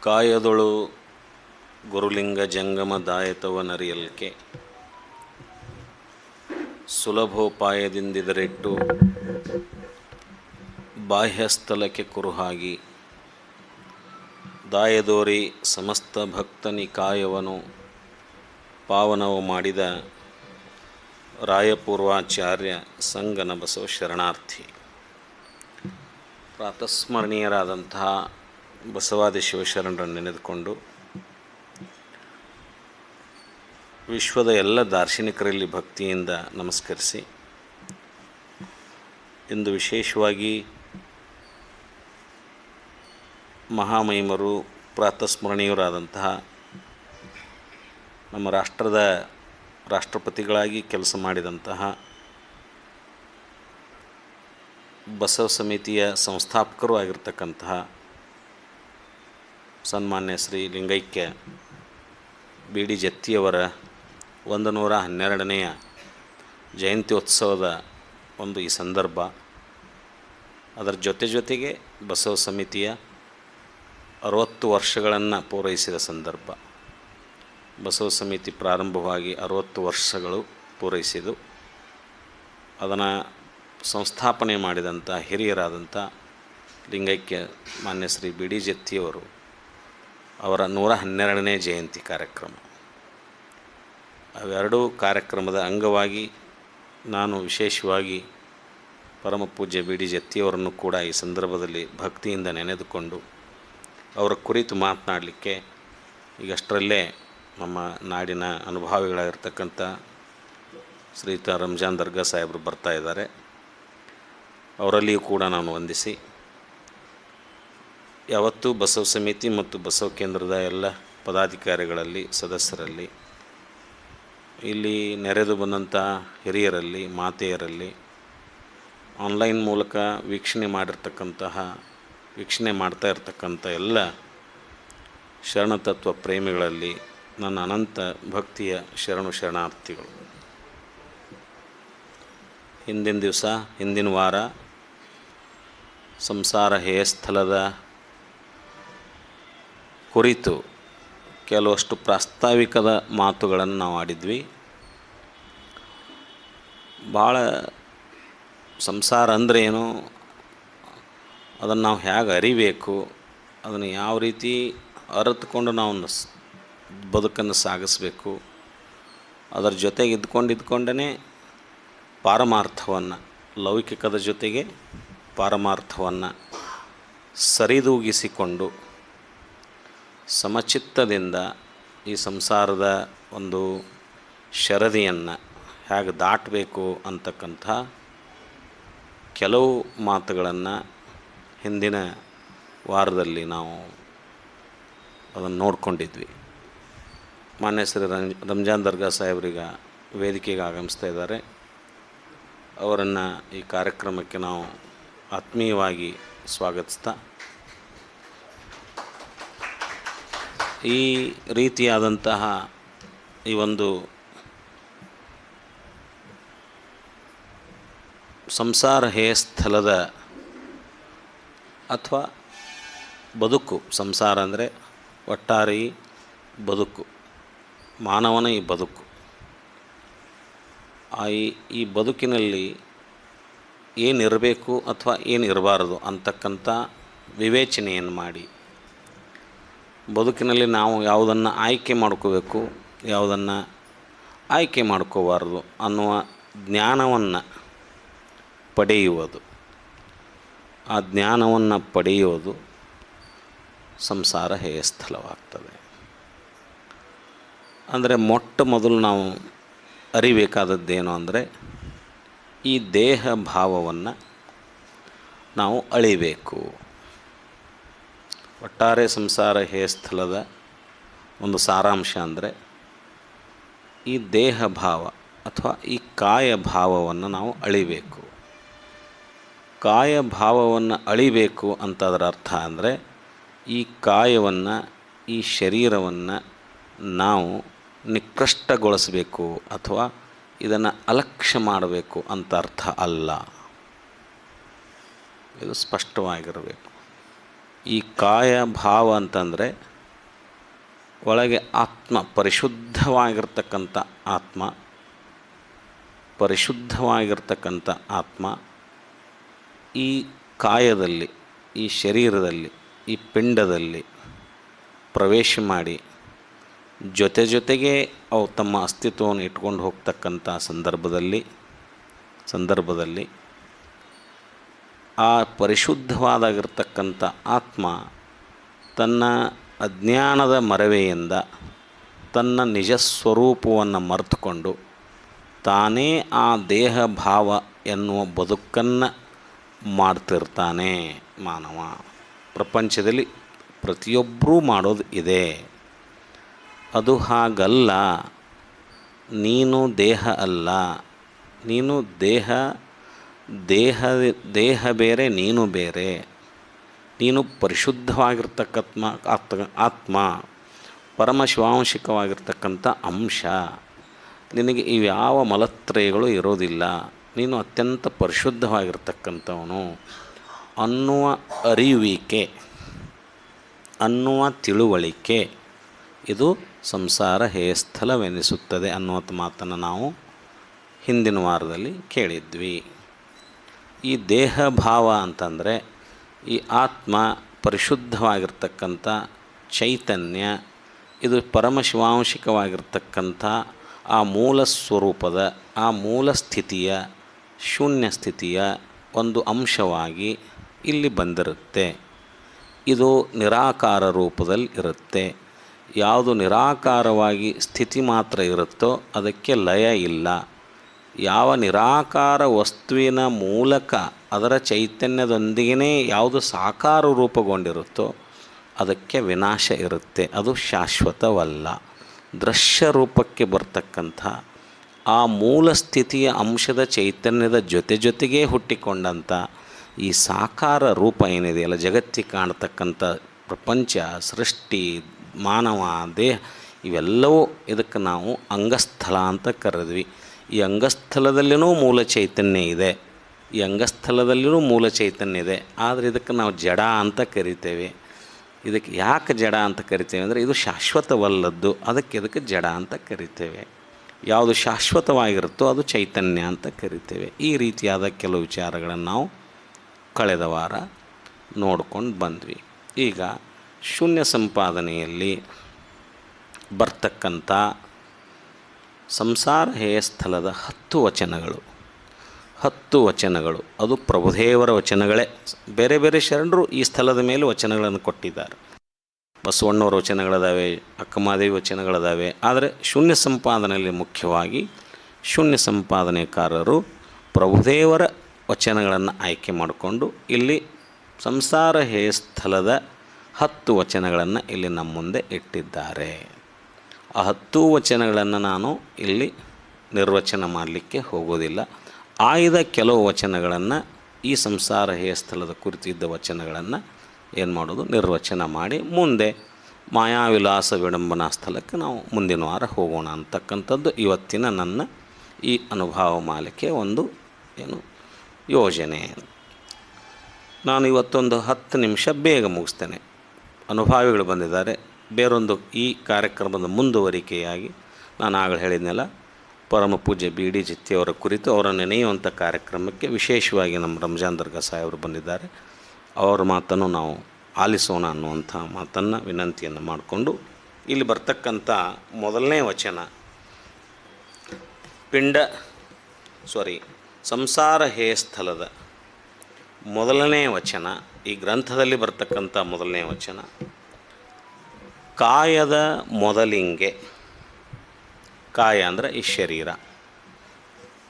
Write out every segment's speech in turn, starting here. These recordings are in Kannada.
ಕಾಯದೊಳು ಗುರುಲಿಂಗ ಜಂಗಮ ದಾಯತವನರಿಯಲ್ಕೆ ಸುಲಭೋಪಾಯದಿಂದಿದರೆಟ್ಟು ಬಾಹ್ಯಸ್ಥಲಕ್ಕೆ ಕುರುಹಾಗಿ ದಾಯದೋರಿ ಸಮಸ್ತ ಭಕ್ತನಿಕಾಯವನು ಪಾವನವು ಮಾಡಿದ ರಾಯಪೂರ್ವಾಚಾರ್ಯ ಸಂಗನ ಬಸವ ಶರಣಾರ್ಥಿ. ಪ್ರಾತಸ್ಮರಣೀಯರಾದಂತಹ ಬಸವಾದಿ ಶಿವಶರಣರನ್ನು ನೆನೆದುಕೊಂಡು ವಿಶ್ವದ ಎಲ್ಲ ದಾರ್ಶನಿಕರಲ್ಲಿ ಭಕ್ತಿಯಿಂದ ನಮಸ್ಕರಿಸಿ, ಇಂದು ವಿಶೇಷವಾಗಿ ಮಹಾಮಹಿಮರು ಪ್ರಾತಸ್ಮರಣೀಯರಾದಂತಹ ನಮ್ಮ ರಾಷ್ಟ್ರದ ರಾಷ್ಟ್ರಪತಿಗಳಾಗಿ ಕೆಲಸ ಮಾಡಿದಂತಹ ಬಸವ ಸಮಿತಿಯ ಸಂಸ್ಥಾಪಕರು ಆಗಿರ್ತಕ್ಕಂತಹ ಸನ್ಮಾನ್ಯ ಶ್ರೀ ಲಿಂಗೈಕ್ಯ ಬಿ ಡಿ ಜತ್ತಿಯವರ 112ನೆಯ ಜಯಂತ್ಯೋತ್ಸವದ ಒಂದು ಈ ಸಂದರ್ಭ, ಅದರ ಜೊತೆಗೆ ಬಸವ ಸಮಿತಿಯ 60 ವರ್ಷಗಳನ್ನು ಪೂರೈಸಿದ ಸಂದರ್ಭ. ಬಸವ ಸಮಿತಿ ಪ್ರಾರಂಭವಾಗಿ 60 ವರ್ಷಗಳು ಪೂರೈಸಿದ್ದು, ಅದನ್ನು ಸಂಸ್ಥಾಪನೆ ಮಾಡಿದಂಥ ಹಿರಿಯರಾದಂಥ ಲಿಂಗೈಕ್ಯ ಮಾನ್ಯ ಶ್ರೀ ಬಿ ಡಿ ಜತ್ತಿಯವರು ಅವರ 112ನೇ ಜಯಂತಿ ಕಾರ್ಯಕ್ರಮ. ಅವೆರಡೂ ಕಾರ್ಯಕ್ರಮದ ಅಂಗವಾಗಿ ನಾನು ವಿಶೇಷವಾಗಿ ಪರಮ ಪೂಜ್ಯ ಬಿ ಡಿ ಜತ್ತಿಯವರನ್ನು ಕೂಡ ಈ ಸಂದರ್ಭದಲ್ಲಿ ಭಕ್ತಿಯಿಂದ ನೆನೆದುಕೊಂಡು ಅವರ ಕುರಿತು ಮಾತನಾಡಲಿಕ್ಕೆ ಈಗಷ್ಟರಲ್ಲೇ ನಮ್ಮ ನಾಡಿನ ಅನುಭಾವಿಗಳಾಗಿರ್ತಕ್ಕಂಥ ಶ್ರೀಯುತ ರಂಜಾನ್ ದರ್ಗಾ ಸಾಹೇಬರು ಬರ್ತಾ ಇದ್ದಾರೆ. ಅವರಲ್ಲಿಯೂ ಕೂಡ ನಾನು ವಂದಿಸಿ, ಯಾವತ್ತೂ ಬಸವ ಸಮಿತಿ ಮತ್ತು ಬಸವ ಕೇಂದ್ರದ ಎಲ್ಲ ಪದಾಧಿಕಾರಿಗಳಲ್ಲಿ, ಸದಸ್ಯರಲ್ಲಿ, ಇಲ್ಲಿ ನೆರೆದು ಬಂದಂಥ ಹಿರಿಯರಲ್ಲಿ, ಮಾತೆಯರಲ್ಲಿ, ಆನ್ಲೈನ್ ಮೂಲಕ ವೀಕ್ಷಣೆ ಮಾಡ್ತಾ ಇರತಕ್ಕಂಥ ಎಲ್ಲ ಶರಣತತ್ವ ಪ್ರೇಮಿಗಳಲ್ಲಿ ನನ್ನ ಅನಂತ ಭಕ್ತಿಯ ಶರಣಾರ್ಥಿಗಳು. ಹಿಂದಿನ ವಾರ ಸಂಸಾರ ಹೇಯಸ್ಥಳದ ಕುರಿತು ಕೆಲವಷ್ಟು ಪ್ರಾಸ್ತಾವಿಕದ ಮಾತುಗಳನ್ನು ನಾವು ಆಡಿದ್ವಿ. ಭಾಳ ಸಂಸಾರ ಅಂದರೆ ಏನು, ಅದನ್ನು ನಾವು ಹೇಗೆ ಅರಿಬೇಕು, ಅದನ್ನು ಯಾವ ರೀತಿ ಅರಿತುಕೊಂಡು ನಾವು ಬದುಕನ್ನು ಸಾಗಿಸಬೇಕು, ಅದರ ಜೊತೆಗೆ ಇದ್ಕೊಂಡೇ ಪಾರಮಾರ್ಥವನ್ನು, ಲೌಕಿಕದ ಜೊತೆಗೆ ಪಾರಮಾರ್ಥವನ್ನು ಸರಿದೂಗಿಸಿಕೊಂಡು ಸಮಚಿತ್ತದಿಂದ ಈ ಸಂಸಾರದ ಒಂದು ಶರದಿಯನ್ನು ಹೇಗೆ ದಾಟಬೇಕು ಅಂತಕ್ಕಂಥ ಕೆಲವು ಮಾತುಗಳನ್ನು ಹಿಂದಿನ ವಾರದಲ್ಲಿ ನಾವು ಅದನ್ನು ನೋಡ್ಕೊಂಡಿದ್ವಿ. ಮಾನ್ಯ ಶ್ರೀ ರಂಜಾನ್ ದರ್ಗಾ ಸಾಹೇಬ್ರೀಗ ವೇದಿಕೆಗೆ ಆಗಮಿಸ್ತಾ ಇದ್ದಾರೆ. ಅವರನ್ನು ಈ ಕಾರ್ಯಕ್ರಮಕ್ಕೆ ನಾವು ಆತ್ಮೀಯವಾಗಿ ಸ್ವಾಗತಿಸ್ತಾ, ಈ ರೀತಿಯಾದಂತಹ ಈ ಒಂದು ಸಂಸಾರ ಹೇಯಸ್ಥಳದ ಅಥವಾ ಬದುಕು, ಸಂಸಾರ ಅಂದರೆ ಒಟ್ಟಾರೆ ಬದುಕು, ಮಾನವನ ಈ ಬದುಕು, ಈ ಬದುಕಿನಲ್ಲಿ ಏನಿರಬೇಕು ಅಥವಾ ಏನಿರಬಾರದು ಅಂತಕ್ಕಂಥ ವಿವೇಚನೆಯನ್ನು ಮಾಡಿ, ಬದುಕಿನಲ್ಲಿ ನಾವು ಯಾವುದನ್ನು ಆಯ್ಕೆ ಮಾಡ್ಕೋಬೇಕು, ಯಾವುದನ್ನು ಆಯ್ಕೆ ಮಾಡ್ಕೋಬಾರ್ದು ಅನ್ನುವ ಜ್ಞಾನವನ್ನು ಪಡೆಯುವುದು, ಆ ಜ್ಞಾನವನ್ನು ಪಡೆಯುವುದು ಸಂಸಾರ ಹೇಯಸ್ಥಳವಾಗ್ತದೆ. ಅಂದರೆ ಮೊಟ್ಟ ಮೊದಲು ನಾವು ಅರಿಬೇಕಾದದ್ದೇನು ಅಂದರೆ, ಈ ದೇಹ ಭಾವವನ್ನು ನಾವು ಅಳಿಬೇಕು. ಒಟ್ಟಾರೆ ಸಂಸಾರ ಹೇಯಸ್ಥಳದ ಒಂದು ಸಾರಾಂಶ ಅಂದರೆ, ಈ ದೇಹ ಭಾವ ಅಥವಾ ಈ ಕಾಯ ಭಾವವನ್ನು ನಾವು ಅಳಿಬೇಕು. ಕಾಯ ಭಾವವನ್ನು ಅಳಿಬೇಕು ಅಂತ ಅದರ ಅರ್ಥ ಅಂದರೆ, ಈ ಕಾಯವನ್ನು, ಈ ಶರೀರವನ್ನು ನಾವು ನಿಕೃಷ್ಟಗೊಳಿಸಬೇಕು ಅಥವಾ ಇದನ್ನು ಅಲಕ್ಷ್ಯ ಮಾಡಬೇಕು ಅಂತ ಅರ್ಥ ಅಲ್ಲ. ಇದು ಸ್ಪಷ್ಟವಾಗಿರಬೇಕು. ಈ ಕಾಯ ಭಾವ ಅಂತಂದರೆ ಒಳಗೆ ಆತ್ಮ ಪರಿಶುದ್ಧವಾಗಿರ್ತಕ್ಕಂಥ ಆತ್ಮ, ಪರಿಶುದ್ಧವಾಗಿರ್ತಕ್ಕಂಥ ಆತ್ಮ ಈ ಕಾಯದಲ್ಲಿ, ಈ ಶರೀರದಲ್ಲಿ, ಈ ಪಿಂಡದಲ್ಲಿ ಪ್ರವೇಶ ಮಾಡಿ ಜೊತೆಗೆ ಅವು ತಮ್ಮ ಅಸ್ತಿತ್ವವನ್ನು ಇಟ್ಕೊಂಡು ಹೋಗ್ತಕ್ಕಂಥ ಸಂದರ್ಭದಲ್ಲಿ ಆ ಪರಿಶುದ್ಧವಾದಾಗಿರ್ತಕ್ಕಂಥ ಆತ್ಮ ತನ್ನ ಅಜ್ಞಾನದ ಮರವೆಯಿಂದ ತನ್ನ ನಿಜ ಸ್ವರೂಪವನ್ನು ಮರೆತುಕೊಂಡು ತಾನೇ ಆ ದೇಹ ಭಾವ ಎನ್ನುವ ಬದುಕನ್ನು ಮಾಡ್ತಿರ್ತಾನೆ. ಮಾನವ ಪ್ರಪಂಚದಲ್ಲಿ ಪ್ರತಿಯೊಬ್ಬರೂ ಮಾಡೋದು ಇದೆ. ಅದು ಹಾಗಲ್ಲ. ನೀನು ದೇಹ ಅಲ್ಲ, ನೀನು ದೇಹ ಬೇರೆ, ನೀನು ಬೇರೆ. ನೀನು ಪರಿಶುದ್ಧವಾಗಿರ್ತಕ್ಕಂಥ ಆತ್ಮ, ಪರಮಶಿವಾಂಶಿಕವಾಗಿರ್ತಕ್ಕಂಥ ಅಂಶ. ನಿನಗೆ ಇವ್ಯಾವ ಮಲತ್ರಯಗಳು ಇರೋದಿಲ್ಲ. ನೀನು ಅತ್ಯಂತ ಪರಿಶುದ್ಧವಾಗಿರ್ತಕ್ಕಂಥವನು ಅನ್ನುವ ಅರಿಯುವಿಕೆ, ಅನ್ನುವ ತಿಳುವಳಿಕೆ, ಇದು ಸಂಸಾರ ಹೇಯಸ್ಥಲವೆನಿಸುತ್ತದೆ ಅನ್ನುವ ಮಾತನ್ನು ನಾವು ಹಿಂದಿನ ವಾರದಲ್ಲಿ ಕೇಳಿದ್ವಿ. ಈ ದೇಹ ಭಾವ ಅಂತಂದರೆ ಈ ಆತ್ಮ ಪರಿಶುದ್ಧವಾಗಿರ್ತಕ್ಕಂಥ ಚೈತನ್ಯ, ಇದು ಪರಮಶಿವಾಂಶಿಕವಾಗಿರ್ತಕ್ಕಂಥ ಆ ಮೂಲ ಸ್ವರೂಪದ, ಆ ಮೂಲ ಸ್ಥಿತಿಯ, ಶೂನ್ಯ ಸ್ಥಿತಿಯ ಒಂದು ಅಂಶವಾಗಿ ಇಲ್ಲಿ ಬಂದಿರುತ್ತೆ. ಇದು ನಿರಾಕಾರ ರೂಪದಲ್ಲಿ ಇರುತ್ತೆ. ಯಾವುದು ನಿರಾಕಾರವಾಗಿ ಸ್ಥಿತಿ ಮಾತ್ರ ಇರುತ್ತೋ ಅದಕ್ಕೆ ಲಯ ಇಲ್ಲ. ಯಾವ ನಿರಾಕಾರ ವಸ್ತುವಿನ ಮೂಲಕ ಅದರ ಚೈತನ್ಯದೊಂದಿಗೇ ಯಾವುದು ಸಾಕಾರ ರೂಪಗೊಂಡಿರುತ್ತೋ ಅದಕ್ಕೆ ವಿನಾಶ ಇರುತ್ತೆ. ಅದು ಶಾಶ್ವತವಲ್ಲ. ದೃಶ್ಯ ರೂಪಕ್ಕೆ ಬರ್ತಕ್ಕಂಥ ಆ ಮೂಲ ಸ್ಥಿತಿಯ ಅಂಶದ ಚೈತನ್ಯದ ಜೊತೆಗೇ ಹುಟ್ಟಿಕೊಂಡಂಥ ಈ ಸಾಕಾರ ರೂಪ ಏನಿದೆಯಲ್ಲ, ಜಗತ್ತಿಗೆ ಕಾಣತಕ್ಕಂಥ ಪ್ರಪಂಚ, ಸೃಷ್ಟಿ, ಮಾನವ, ದೇಹ, ಇವೆಲ್ಲವೂ ಇದಕ್ಕೆ ನಾವು ಅಂಗಸ್ಥಳ ಅಂತ ಕರೆದ್ವಿ. ಈ ಅಂಗಸ್ಥಳದಲ್ಲಿಯೂ ಮೂಲ ಚೈತನ್ಯ ಇದೆ, ಈ ಅಂಗಸ್ಥಳದಲ್ಲಿಯೂ ಮೂಲ ಚೈತನ್ಯ ಇದೆ. ಆದರೆ ಇದಕ್ಕೆ ನಾವು ಜಡ ಅಂತ ಕರಿತೇವೆ. ಇದಕ್ಕೆ ಯಾಕೆ ಜಡ ಅಂತ ಕರಿತೇವೆ ಅಂದರೆ ಇದು ಶಾಶ್ವತವಲ್ಲದ್ದು, ಇದಕ್ಕೆ ಜಡ ಅಂತ ಕರಿತೇವೆ. ಯಾವುದು ಶಾಶ್ವತವಾಗಿರುತ್ತೋ ಅದು ಚೈತನ್ಯ ಅಂತ ಕರಿತೇವೆ. ಈ ರೀತಿಯಾದ ಕೆಲವು ವಿಚಾರಗಳನ್ನು ನಾವು ಕಳೆದ ವಾರ ನೋಡ್ಕೊಂಡು ಬಂದ್ವಿ. ಈಗ ಶೂನ್ಯ ಸಂಪಾದನೆಯಲ್ಲಿ ಬರ್ತಕ್ಕಂಥ ಸಂಸಾರ ಹೇಯಸ್ಥಳದ 10 ವಚನಗಳು ಅದು ಪ್ರಭುದೇವರ ವಚನಗಳೇ. ಬೇರೆ ಬೇರೆ ಶರಣರು ಈ ಸ್ಥಳದ ಮೇಲೆ ವಚನಗಳನ್ನು ಕೊಟ್ಟಿದ್ದಾರೆ. ಬಸವಣ್ಣವರ ವಚನಗಳಿದ್ದಾವೆ, ಅಕ್ಕಮಹಾದೇವಿ ವಚನಗಳಿದ್ದಾವೆ. ಆದರೆ ಶೂನ್ಯ ಸಂಪಾದನೆಯಲ್ಲಿ ಮುಖ್ಯವಾಗಿ ಶೂನ್ಯ ಸಂಪಾದನೆಕಾರರು ಪ್ರಭುದೇವರ ವಚನಗಳನ್ನು ಆಯ್ಕೆ ಮಾಡಿಕೊಂಡು ಇಲ್ಲಿ ಸಂಸಾರ ಹೇಯಸ್ಥಳದ 10 ವಚನಗಳನ್ನು ಇಲ್ಲಿ ನಮ್ಮ ಮುಂದೆ ಇಟ್ಟಿದ್ದಾರೆ. ಆ 10 ವಚನಗಳನ್ನು ನಾನು ಇಲ್ಲಿ ನಿರ್ವಚನ ಮಾಡಲಿಕ್ಕೆ ಹೋಗೋದಿಲ್ಲ. ಆಯ್ದ ಕೆಲವು ವಚನಗಳನ್ನು, ಈ ಸಂಸಾರ ಹೇಯಸ್ಥಳದ ಕುರಿತಿದ್ದ ವಚನಗಳನ್ನು ಏನು ಮಾಡೋದು, ನಿರ್ವಚನ ಮಾಡಿ ಮುಂದೆ ಮಾಯಾವಿಲಾಸ ವಿಡಂಬನಾ ಸ್ಥಳಕ್ಕೆ ನಾವು ಮುಂದಿನ ವಾರ ಹೋಗೋಣ ಅಂತಕ್ಕಂಥದ್ದು ಇವತ್ತಿನ ನನ್ನ ಈ ಅನುಭವ ಮಾಲಿಕೆ ಒಂದು ಯೋಜನೆ. ನಾನು ಇವತ್ತೊಂದು 10 ನಿಮಿಷ ಬೇಗ ಮುಗಿಸ್ತೇನೆ. ಅನುಭಾವಿಗಳು ಬಂದಿದ್ದಾರೆ. ಬೇರೊಂದು ಈ ಕಾರ್ಯಕ್ರಮದ ಮುಂದುವರಿಕೆಯಾಗಿ ನಾನು ಆಗಲೇ ಹೇಳಿದ್ನಲ್ಲ, ಪರಮ ಪೂಜ್ಯ ಬಿ ಡಿ ಜಿತ್ತಿಯವರ ಕುರಿತು ಅವರ ನೆನೆಯುವಂಥ ಕಾರ್ಯಕ್ರಮಕ್ಕೆ ವಿಶೇಷವಾಗಿ ನಮ್ಮ ರಂಜಾನ್ ದರ್ಗಾ ಸಾಹೇಬರು ಬಂದಿದ್ದಾರೆ. ಅವರ ಮಾತನ್ನು ನಾವು ಆಲಿಸೋಣ ಅನ್ನುವಂಥ ಮಾತನ್ನು ವಿನಂತಿಯನ್ನು ಮಾಡಿಕೊಂಡು ಇಲ್ಲಿ ಬರ್ತಕ್ಕಂಥ ಮೊದಲನೇ ವಚನ ಸಂಸಾರ ಹೇಯಸ್ಥಳದ ಮೊದಲನೇ ವಚನ, ಈ ಗ್ರಂಥದಲ್ಲಿ ಬರ್ತಕ್ಕಂಥ ಮೊದಲನೇ ವಚನ, ಕಾಯದ ಮೊದಲಿಂಗೆ. ಕಾಯ ಅಂದರೆ ಈ ಶರೀರ.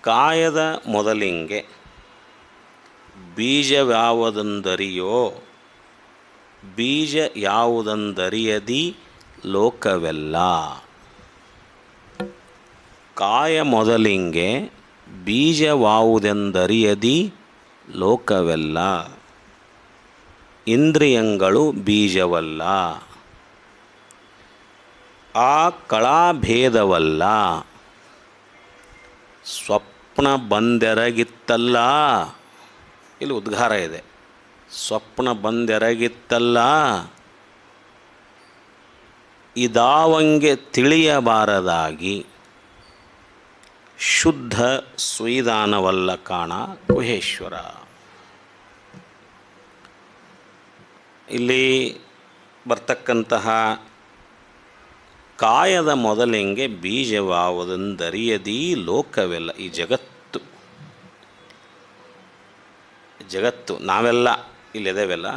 ಕಾಯದ ಮೊದಲಿಂಗೆ ಬೀಜವ್ಯಾವುದೆಂದರಿಯೋ, ಬೀಜ ಯಾವುದೆಂದರಿಯದಿ ಲೋಕವೆಲ್ಲ. ಕಾಯ ಮೊದಲಿಂಗೆ ಬೀಜವಾವುದೆಂದರಿಯದಿ ಲೋಕವೆಲ್ಲ. ಇಂದ್ರಿಯಗಳು ಬೀಜವಲ್ಲ, ಆ ಕಳಾಭೇದವಲ್ಲ. ಸ್ವಪ್ನ ಬಂದೆರಗಿತ್ತಲ್ಲ, ಇಲ್ಲಿ ಉದ್ಗಾರ ಇದೆ. ಸ್ವಪ್ನ ಬಂದೆರಗಿತ್ತಲ್ಲ, ಇದಾವಂಗೆ ತಿಳಿಯಬಾರದಾಗಿ ಶುದ್ಧ ಸುಯಿದಾನವಲ್ಲ ಕಾಣ ಗುಹೇಶ್ವರ. ಇಲ್ಲಿ ಬರ್ತಕ್ಕಂತಹ ಕಾಯದ ಮೊದಲಿಂಗೆ ಬೀಜವಾವುದೆಂದರಿಯದೀ ಲೋಕವೆಲ್ಲ. ಈ ಜಗತ್ತು ನಾವೆಲ್ಲ ಇಲ್ಲಿದ್ದೇವೆಲ್ಲ,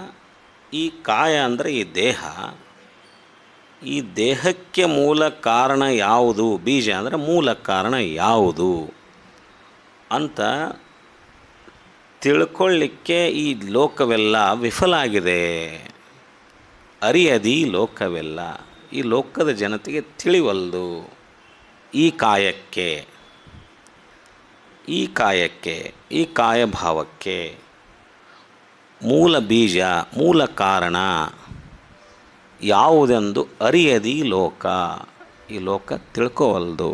ಈ ಕಾಯ ಅಂದರೆ ಈ ದೇಹ, ಈ ದೇಹಕ್ಕೆ ಮೂಲ ಕಾರಣ ಯಾವುದು, ಬೀಜ ಅಂದರೆ ಮೂಲ ಕಾರಣ ಯಾವುದು ಅಂತ ತಿಳ್ಕೊಳ್ಳಿಕ್ಕೆ ಈ ಲೋಕವೆಲ್ಲ ವಿಫಲ ಆಗಿದೆ. ಅರಿಯದಿ ಲೋಕವೆಲ್ಲ, ಈ ಲೋಕದ ಜನತೆಗೆ ತಿಳಿವಲ್ದು. ಈ ಕಾಯಕ್ಕೆ, ಈ ಕಾಯಭಾವಕ್ಕೆ ಮೂಲ ಬೀಜ, ಮೂಲ ಕಾರಣ ಯಾವುದೆಂದು ಅರಿಯದಿ ಲೋಕ, ಈ ಲೋಕ ತಿಳ್ಕೋವಲ್ದು.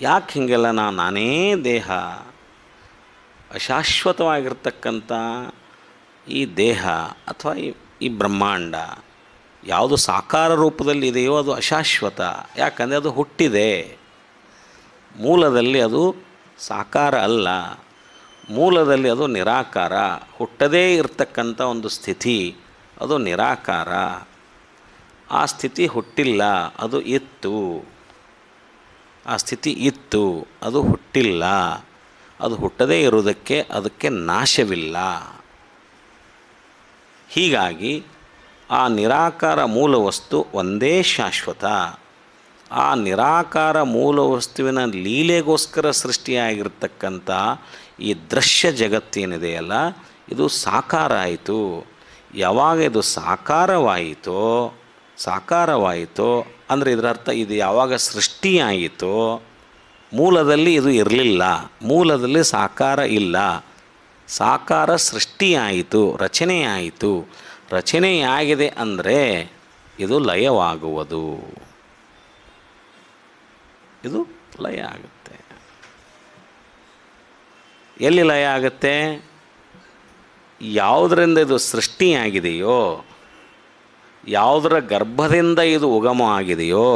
ಯಾಕೆ ಹೀಗೆಲ್ಲ ನಾನೇ ದೇಹ, ಅಶಾಶ್ವತವಾಗಿರ್ತಕ್ಕಂಥ ಈ ದೇಹ ಅಥವಾ ಈ ಬ್ರಹ್ಮಾಂಡ ಯಾವುದು ಸಾಕಾರ ರೂಪದಲ್ಲಿ ಇದೆಯೋ ಅದು ಅಶಾಶ್ವತ. ಯಾಕಂದರೆ ಅದು ಹುಟ್ಟಿದೆ, ಮೂಲದಲ್ಲಿ ಅದು ಸಾಕಾರ ಅಲ್ಲ, ಮೂಲದಲ್ಲಿ ಅದು ನಿರಾಕಾರ. ಹುಟ್ಟದೇ ಇರತಕ್ಕಂಥ ಒಂದು ಸ್ಥಿತಿ ಅದು ನಿರಾಕಾರ. ಆ ಸ್ಥಿತಿ ಹುಟ್ಟಿಲ್ಲ, ಅದು ಇತ್ತು. ಆ ಸ್ಥಿತಿ ಇತ್ತು, ಅದು ಹುಟ್ಟಿಲ್ಲ. ಅದು ಹುಟ್ಟದೇ ಇರುವುದಕ್ಕೆ ಅದಕ್ಕೆ ನಾಶವಿಲ್ಲ. ಹೀಗಾಗಿ ಆ ನಿರಾಕಾರ ಮೂಲ ವಸ್ತು ಒಂದೇ ಶಾಶ್ವತ. ಆ ನಿರಾಕಾರ ಮೂಲ ವಸ್ತುವಿನ ಲೀಲೆಗೋಸ್ಕರ ಸೃಷ್ಟಿಯಾಗಿರ್ತಕ್ಕಂಥ ಈ ದೃಶ್ಯ ಜಗತ್ತೇನಿದೆಯಲ್ಲ, ಇದು ಸಾಕಾರ ಆಯಿತು. ಯಾವಾಗ ಇದು ಸಾಕಾರವಾಯಿತೋ ಅಂದರೆ ಇದರ ಅರ್ಥ ಇದು ಯಾವಾಗ ಸೃಷ್ಟಿಯಾಯಿತೋ, ಮೂಲದಲ್ಲಿ ಇದು ಇರಲಿಲ್ಲ, ಮೂಲದಲ್ಲಿ ಸಾಕಾರ ಇಲ್ಲ. ಸಾಕಾರ ಸೃಷ್ಟಿಯಾಯಿತು, ರಚನೆಯಾಯಿತು. ರಚನೆಯಾಗಿದೆ ಅಂದರೆ ಇದು ಲಯವಾಗುವುದು, ಇದು ಲಯ ಆಗುತ್ತೆ. ಎಲ್ಲಿ ಲಯ ಆಗುತ್ತೆ? ಯಾವುದರಿಂದ ಇದು ಸೃಷ್ಟಿಯಾಗಿದೆಯೋ, ಯಾವುದರ ಗರ್ಭದಿಂದ ಇದು ಉಗಮ ಆಗಿದೆಯೋ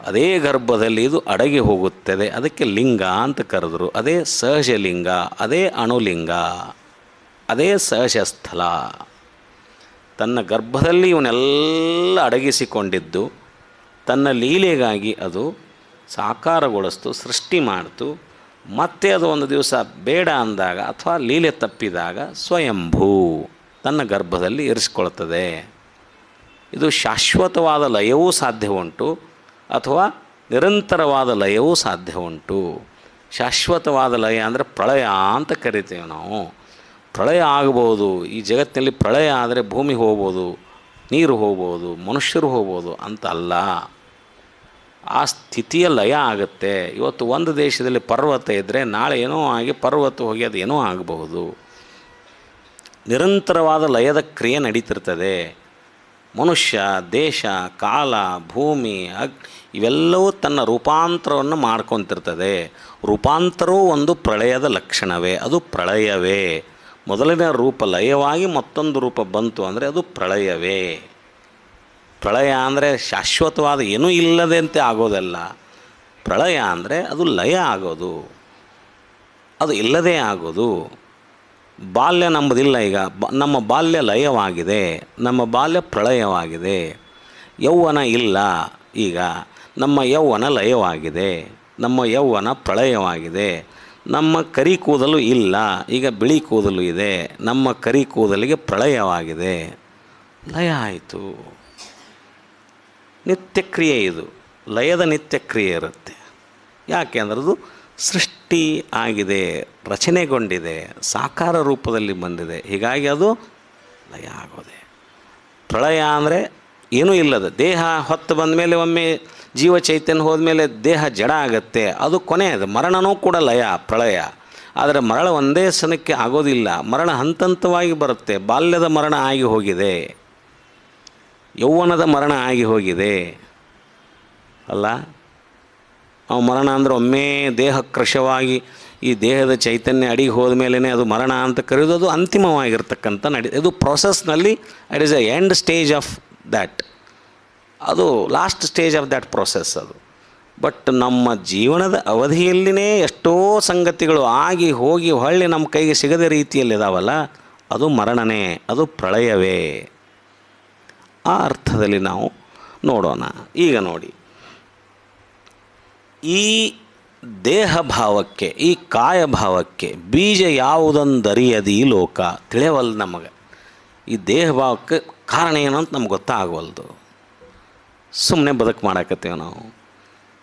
ಅದೇ ಗರ್ಭದಲ್ಲಿ ಇದು ಅಡಗಿ ಹೋಗುತ್ತದೆ. ಅದಕ್ಕೆ ಲಿಂಗ ಅಂತ ಕರೆದರು. ಅದೇ ಸಹಜ ಲಿಂಗ, ಅದೇ ಅಣುಲಿಂಗ, ಅದೇ ಸಹಜ ಸ್ಥಳ. ತನ್ನ ಗರ್ಭದಲ್ಲಿ ಇವನ್ನೆಲ್ಲ ಅಡಗಿಸಿಕೊಂಡಿದ್ದು ತನ್ನ ಲೀಲೆಗಾಗಿ ಅದು ಸಾಕಾರಗೊಳಿಸ್ತು, ಸೃಷ್ಟಿ ಮಾಡ್ತು. ಮತ್ತೆ ಅದು ಒಂದು ದಿವಸ ಬೇಡ ಅಂದಾಗ ಅಥವಾ ಲೀಲೆ ತಪ್ಪಿದಾಗ ಸ್ವಯಂಭೂ ತನ್ನ ಗರ್ಭದಲ್ಲಿ ಇರಿಸ್ಕೊಳ್ತದೆ. ಇದು ಶಾಶ್ವತವಾದ ಲಯವೂ ಸಾಧ್ಯ ಉಂಟು, ಅಥವಾ ನಿರಂತರವಾದ ಲಯವೂ ಸಾಧ್ಯ ಉಂಟು. ಶಾಶ್ವತವಾದ ಲಯ ಅಂದರೆ ಪ್ರಳಯ ಅಂತ ಕರಿತೇವೆ ನಾವು. ಪ್ರಳಯ ಆಗ್ಬೋದು. ಈ ಜಗತ್ತಿನಲ್ಲಿ ಪ್ರಳಯ ಆದರೆ ಭೂಮಿ ಹೋಗ್ಬೋದು, ನೀರು ಹೋಗ್ಬೋದು, ಮನುಷ್ಯರು ಹೋಗ್ಬೋದು ಅಂತ ಅಲ್ಲ. ಆ ಸ್ಥಿತಿಯ ಲಯ ಆಗುತ್ತೆ. ಇವತ್ತು ಒಂದು ದೇಶದಲ್ಲಿ ಪರ್ವತ ಇದ್ದರೆ ನಾಳೆ ಏನೋ ಆಗಿ ಪರ್ವತ ಹೋಗಿ ಅದು ಏನೋ ಆಗಬಹುದು. ನಿರಂತರವಾದ ಲಯದ ಕ್ರಿಯೆ ನಡೀತಿರ್ತದೆ. ಮನುಷ್ಯ, ದೇಶ, ಕಾಲ, ಭೂಮಿ, ಇವೆಲ್ಲವೂ ತನ್ನ ರೂಪಾಂತರವನ್ನು ಮಾಡ್ಕೊತಿರ್ತದೆ. ರೂಪಾಂತರವೂ ಒಂದು ಪ್ರಳಯದ ಲಕ್ಷಣವೇ, ಅದು ಪ್ರಳಯವೇ. ಮೊದಲನೇ ರೂಪ ಲಯವಾಗಿ ಮತ್ತೊಂದು ರೂಪ ಬಂತು ಅಂದರೆ ಅದು ಪ್ರಳಯವೇ. ಪ್ರಳಯ ಅಂದರೆ ಶಾಶ್ವತವಾದ ಏನೂ ಇಲ್ಲದಂತೆ ಆಗೋದಲ್ಲ. ಪ್ರಳಯ ಅಂದರೆ ಅದು ಲಯ ಆಗೋದು, ಅದು ಇಲ್ಲದೇ ಆಗೋದು. ಬಾಲ್ಯ ನಮ್ಮದಿಲ್ಲ. ಈಗ ನಮ್ಮ ಬಾಲ್ಯ ಲಯವಾಗಿದೆ, ನಮ್ಮ ಬಾಲ್ಯ ಪ್ರಳಯವಾಗಿದೆ. ಯೌವನ ಇಲ್ಲ, ಈಗ ನಮ್ಮ ಯೌವನ ಲಯವಾಗಿದೆ, ನಮ್ಮ ಯೌವನ ಪ್ರಳಯವಾಗಿದೆ. ನಮ್ಮ ಕರಿ ಕೂದಲು ಇಲ್ಲ, ಈಗ ಬಿಳಿ ಕೂದಲು ಇದೆ. ನಮ್ಮ ಕರಿ ಕೂದಲಿಗೆ ಪ್ರಳಯವಾಗಿದೆ, ಲಯ ಆಯಿತು. ನಿತ್ಯಕ್ರಿಯೆ ಇದು, ಲಯದ ನಿತ್ಯಕ್ರಿಯೆ ಇರುತ್ತೆ. ಯಾಕೆ ಅಂದ್ರೆ ಅದು ಸೃಷ್ಟಿ ಆಗಿದೆ, ರಚನೆಗೊಂಡಿದೆ, ಸಾಕಾರ ರೂಪದಲ್ಲಿ ಬಂದಿದೆ. ಹೀಗಾಗಿ ಅದು ಲಯ ಆಗೋದೆ. ಪ್ರಳಯ ಅಂದರೆ ಏನೂ ಇಲ್ಲದ ದೇಹ ಹೊತ್ತು ಬಂದ ಮೇಲೆ ಒಮ್ಮೆ ಜೀವ ಚೈತನ್ಯ ಹೋದ್ಮೇಲೆ ದೇಹ ಜಡ ಆಗುತ್ತೆ, ಅದು ಕೊನೆಯದು. ಮರಣನೂ ಕೂಡ ಲಯ, ಪ್ರಳಯ. ಆದರೆ ಮರಣ ಒಂದೇ ಸನಕ್ಕೆ ಆಗೋದಿಲ್ಲ, ಮರಣ ಹಂತವಾಗಿ ಬರುತ್ತೆ. ಬಾಲ್ಯದ ಮರಣ ಆಗಿ ಹೋಗಿದೆ, ಯೌವನದ ಮರಣ ಆಗಿ ಹೋಗಿದೆ ಅಲ್ಲ. ನಾವು ಮರಣ ಅಂದರೆ ಒಮ್ಮೆ ದೇಹ ಕೃಶವಾಗಿ ಈ ದೇಹದ ಚೈತನ್ಯ ಅಡಿಗೆ ಹೋದ ಮೇಲೇ ಅದು ಮರಣ ಅಂತ ಕರೆಯೋದು. ಅದು ಅಂತಿಮವಾಗಿರ್ತಕ್ಕಂಥ ಇದು ಪ್ರೊಸೆಸ್ನಲ್ಲಿ it is a end stage of that. ಅದು last stage of that process ಅದು. ಬಟ್ ನಮ್ಮ ಜೀವನದ ಅವಧಿಯಲ್ಲಿನೇ ಎಷ್ಟೋ ಸಂಗತಿಗಳು ಆಗಿ ಹೋಗಿ ಹೊಳ್ಳಿ ನಮ್ಮ ಕೈಗೆ ಸಿಗದ ರೀತಿಯಲ್ಲಿ ಇದಾವಲ್ಲ, ಅದು ಮರಣನೇ, ಅದು ಪ್ರಳಯವೇ. ಆ ಅರ್ಥದಲ್ಲಿ ನಾವು ನೋಡೋಣ. ಈಗ ನೋಡಿ, ಈ ದೇಹ ಭಾವಕ್ಕೆ, ಈ ಕಾಯ ಭಾವಕ್ಕೆ ಬೀಜ ಯಾವುದೊಂದರಿಯದಿ ಲೋಕ ತಿಳಿಯವಲ್ದು ನಮಗೆ. ಈ ದೇಹ ಭಾವಕ್ಕೆ ಕಾರಣ ಏನು ಅಂತ ನಮ್ಗೆ ಗೊತ್ತಾಗವಲ್ದು. ಸುಮ್ಮನೆ ಬದುಕು ಮಾಡಾಕತ್ತೀವಿ ನಾವು,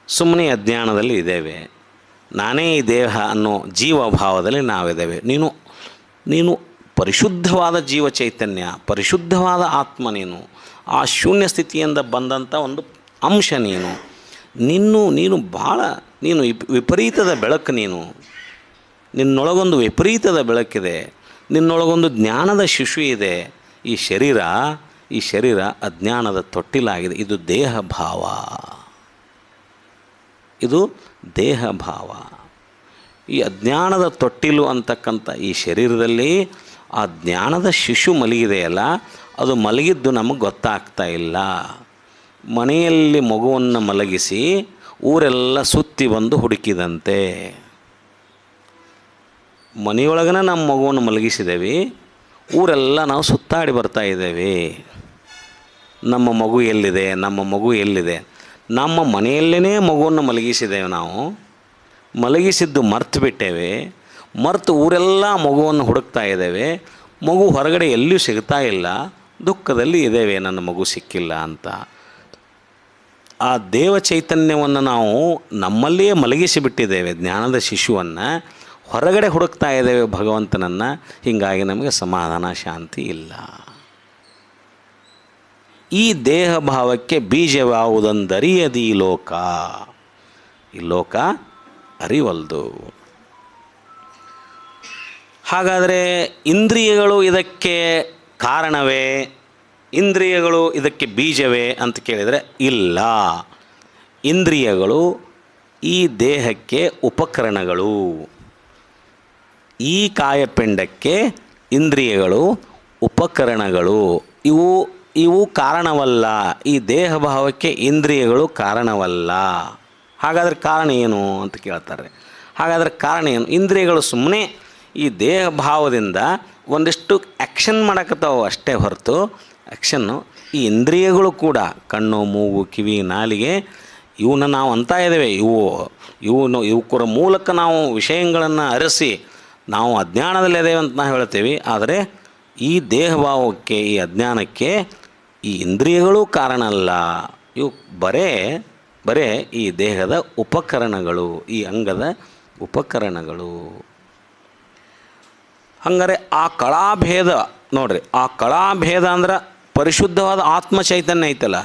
ಸುಮ್ಮನೆ ಅಜ್ಞಾನದಲ್ಲಿ ಇದ್ದೇವೆ. ನಾನೇ ಈ ದೇಹ ಅನ್ನೋ ಜೀವಭಾವದಲ್ಲಿ ನಾವಿದ್ದೇವೆ. ನೀನು ಪರಿಶುದ್ಧವಾದ ಜೀವ ಚೈತನ್ಯ, ಪರಿಶುದ್ಧವಾದ ಆತ್ಮ. ನೀನು ಆ ಶೂನ್ಯ ಸ್ಥಿತಿಯಿಂದ ಬಂದಂಥ ಒಂದು ಅಂಶ. ನೀನು ಭಾಳ ವಿಪರೀತದ ಬೆಳಕು. ನಿನ್ನೊಳಗೊಂದು ವಿಪರೀತದ ಬೆಳಕಿದೆ, ನಿನ್ನೊಳಗೊಂದು ಜ್ಞಾನದ ಶಿಶು ಇದೆ. ಈ ಶರೀರ ಅಜ್ಞಾನದ ತೊಟ್ಟಿಲಾಗಿದೆ. ಇದು ದೇಹ ಭಾವ, ಇದು ದೇಹ ಭಾವ. ಈ ಅಜ್ಞಾನದ ತೊಟ್ಟಿಲು ಅಂತಕ್ಕಂಥ ಈ ಶರೀರದಲ್ಲಿ ಆ ಜ್ಞಾನದ ಶಿಶು ಮಲಗಿದೆಯಲ್ಲ, ಅದು ಮಲಗಿದ್ದು ನಮಗೆ ಗೊತ್ತಾಗ್ತಾ ಇಲ್ಲ. ಮನೆಯಲ್ಲಿ ಮಗುವನ್ನು ಮಲಗಿಸಿ ಊರೆಲ್ಲ ಸುತ್ತಿ ಬಂದು ಹುಡುಕಿದಂತೆ. ಮನೆಯೊಳಗನೆ ನಮ್ಮ ಮಗುವನ್ನು ಮಲಗಿಸಿದ್ದೇವೆ, ಊರೆಲ್ಲ ನಾವು ಸುತ್ತಾಡಿ ಬರ್ತಾ ಇದ್ದೇವೆ. ನಮ್ಮ ಮಗು ಎಲ್ಲಿದೆ, ನಮ್ಮ ಮಗು ಎಲ್ಲಿದೆ? ನಮ್ಮ ಮನೆಯಲ್ಲೇ ಮಗುವನ್ನು ಮಲಗಿಸಿದ್ದೇವೆ. ನಾವು ಮಲಗಿಸಿದ್ದು ಮರ್ತು ಬಿಟ್ಟೇವೆ. ಮರ್ತು ಊರೆಲ್ಲ ಮಗುವನ್ನು ಹುಡುಕ್ತಾ ಇದ್ದೇವೆ. ಮಗು ಹೊರಗಡೆ ಎಲ್ಲಿಯೂ ಸಿಗ್ತಾ ಇಲ್ಲ. ದುಃಖದಲ್ಲಿ ಇದ್ದೇವೆ, ನನ್ನ ಮಗು ಸಿಕ್ಕಿಲ್ಲ ಅಂತ. ಆ ದೇವ ಚೈತನ್ಯವನ್ನು ನಾವು ನಮ್ಮಲ್ಲಿಯೇ ಮಲಗಿಸಿಬಿಟ್ಟಿದ್ದೇವೆ. ಜ್ಞಾನದ ಶಿಶುವನ್ನು ಹೊರಗಡೆ ಹುಡುಕ್ತಾ ಇದ್ದೇವೆ, ಭಗವಂತನನ್ನು. ಹೀಗಾಗಿ ನಮಗೆ ಸಮಾಧಾನ, ಶಾಂತಿ ಇಲ್ಲ. ಈ ದೇಹ ಭಾವಕ್ಕೆ ಬೀಜವಾವುದೊಂದರಿಯದಿ ಲೋಕ. ಈ ಲೋಕ ಅರಿವಲ್ದು. ಹಾಗಾದರೆ ಇಂದ್ರಿಯಗಳು ಇದಕ್ಕೆ ಕಾರಣವೇ, ಇಂದ್ರಿಯಗಳು ಇದಕ್ಕೆ ಬೀಜವೇ ಅಂತ ಕೇಳಿದರೆ ಇಲ್ಲ. ಇಂದ್ರಿಯಗಳು ಈ ದೇಹಕ್ಕೆ ಉಪಕರಣಗಳು. ಈ ಕಾಯಪಿಂಡಕ್ಕೆ ಇಂದ್ರಿಯಗಳು ಉಪಕರಣಗಳು. ಇವು ಕಾರಣವಲ್ಲ. ಈ ದೇಹ ಭಾವಕ್ಕೆ ಇಂದ್ರಿಯಗಳು ಕಾರಣವಲ್ಲ. ಹಾಗಾದರೆ ಕಾರಣ ಏನು ಅಂತ ಕೇಳ್ತಾರೆ. ಹಾಗಾದರೆ ಕಾರಣ ಏನು? ಇಂದ್ರಿಯಗಳು ಸುಮ್ಮನೆ ಈ ದೇಹ ಭಾವದಿಂದ ಒಂದಿಷ್ಟು ಆ್ಯಕ್ಷನ್ ಮಾಡಕತ್ತಾವೆ ಅಷ್ಟೇ ಹೊರತು, ಆ್ಯಕ್ಷನ್ನು ಈ ಇಂದ್ರಿಯಗಳು ಕೂಡ ಕಣ್ಣು, ಮೂಗು, ಕಿವಿ, ನಾಲಿಗೆ ಇವನ್ನ ನಾವು ಅಂತ ಇದ್ದೇವೆ. ಇವಕ್ಕರ ಮೂಲಕ ನಾವು ವಿಷಯಗಳನ್ನು ಅರಸಿ ನಾವು ಅಜ್ಞಾನದಲ್ಲಿದ್ದೇವೆ ಅಂತ ನಾವು ಹೇಳ್ತೀವಿ. ಆದರೆ ಈ ದೇಹ ಭಾವಕ್ಕೆ, ಈ ಅಜ್ಞಾನಕ್ಕೆ ಈ ಇಂದ್ರಿಯಗಳು ಕಾರಣ ಅಲ್ಲ. ಇವು ಬರೇ ಈ ದೇಹದ ಉಪಕರಣಗಳು, ಈ ಅಂಗದ ಉಪಕರಣಗಳು. ಹಂಗಾರೆ ಆ ಕಳಾಭೇದ ನೋಡ್ರಿ, ಆ ಕಳಾಭೇದ ಅಂದ್ರೆ ಪರಿಶುದ್ಧವಾದ ಆತ್ಮ ಚೈತನ್ಯ ಐತಲ್ಲ,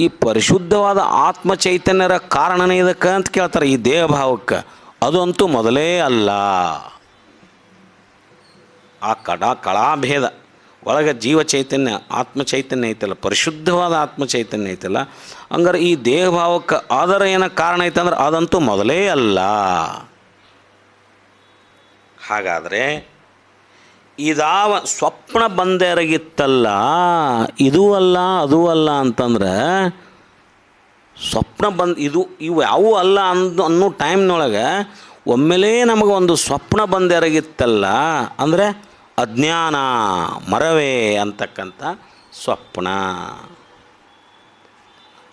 ಈ ಪರಿಶುದ್ಧವಾದ ಆತ್ಮ ಚೈತನ್ಯರ ಕಾರಣನೇ ಇದಕ್ಕೆ ಅಂತ ಕೇಳ್ತಾರೆ. ಈ ದೇಹ ಭಾವಕ್ಕೆ ಅದು ಅಂತೂ ಮೊದಲೇ ಅಲ್ಲ. ಆ ಕಳಾಭೇದ ಒಳಗೆ ಜೀವ ಚೈತನ್ಯ, ಆತ್ಮ ಚೈತನ್ಯ ಐತಲ್ಲ, ಪರಿಶುದ್ಧವಾದ ಆತ್ಮ ಚೈತನ್ಯ ಐತಲ್ಲ, ಹಂಗಾರೆ ಈ ದೇಹ ಭಾವಕ್ಕೆ ಆಧಾರ ಏನಕ್ಕೆ ಕಾರಣ ಐತಂದ್ರೆ ಅದಂತೂ ಮೊದಲೇ ಅಲ್ಲ. ಹಾಗಾದರೆ ಇದಾವ ಸ್ವಪ್ನ ಬಂದೆರಗಿತ್ತಲ್ಲ, ಇದೂ ಅಲ್ಲ ಅದೂ ಅಲ್ಲ ಅಂತಂದ್ರೆ ಸ್ವಪ್ನ ಇವು ಯಾವೂ ಅಲ್ಲ ಅನ್ನೋ ಟೈಮ್ನೊಳಗೆ ಒಮ್ಮೆಲೇ ನಮಗೆ ಒಂದು ಸ್ವಪ್ನ ಬಂದೆರಗಿತ್ತಲ್ಲ, ಅಂದರೆ ಅಜ್ಞಾನ ಮರವೇ ಅಂತಕ್ಕಂಥ ಸ್ವಪ್ನ.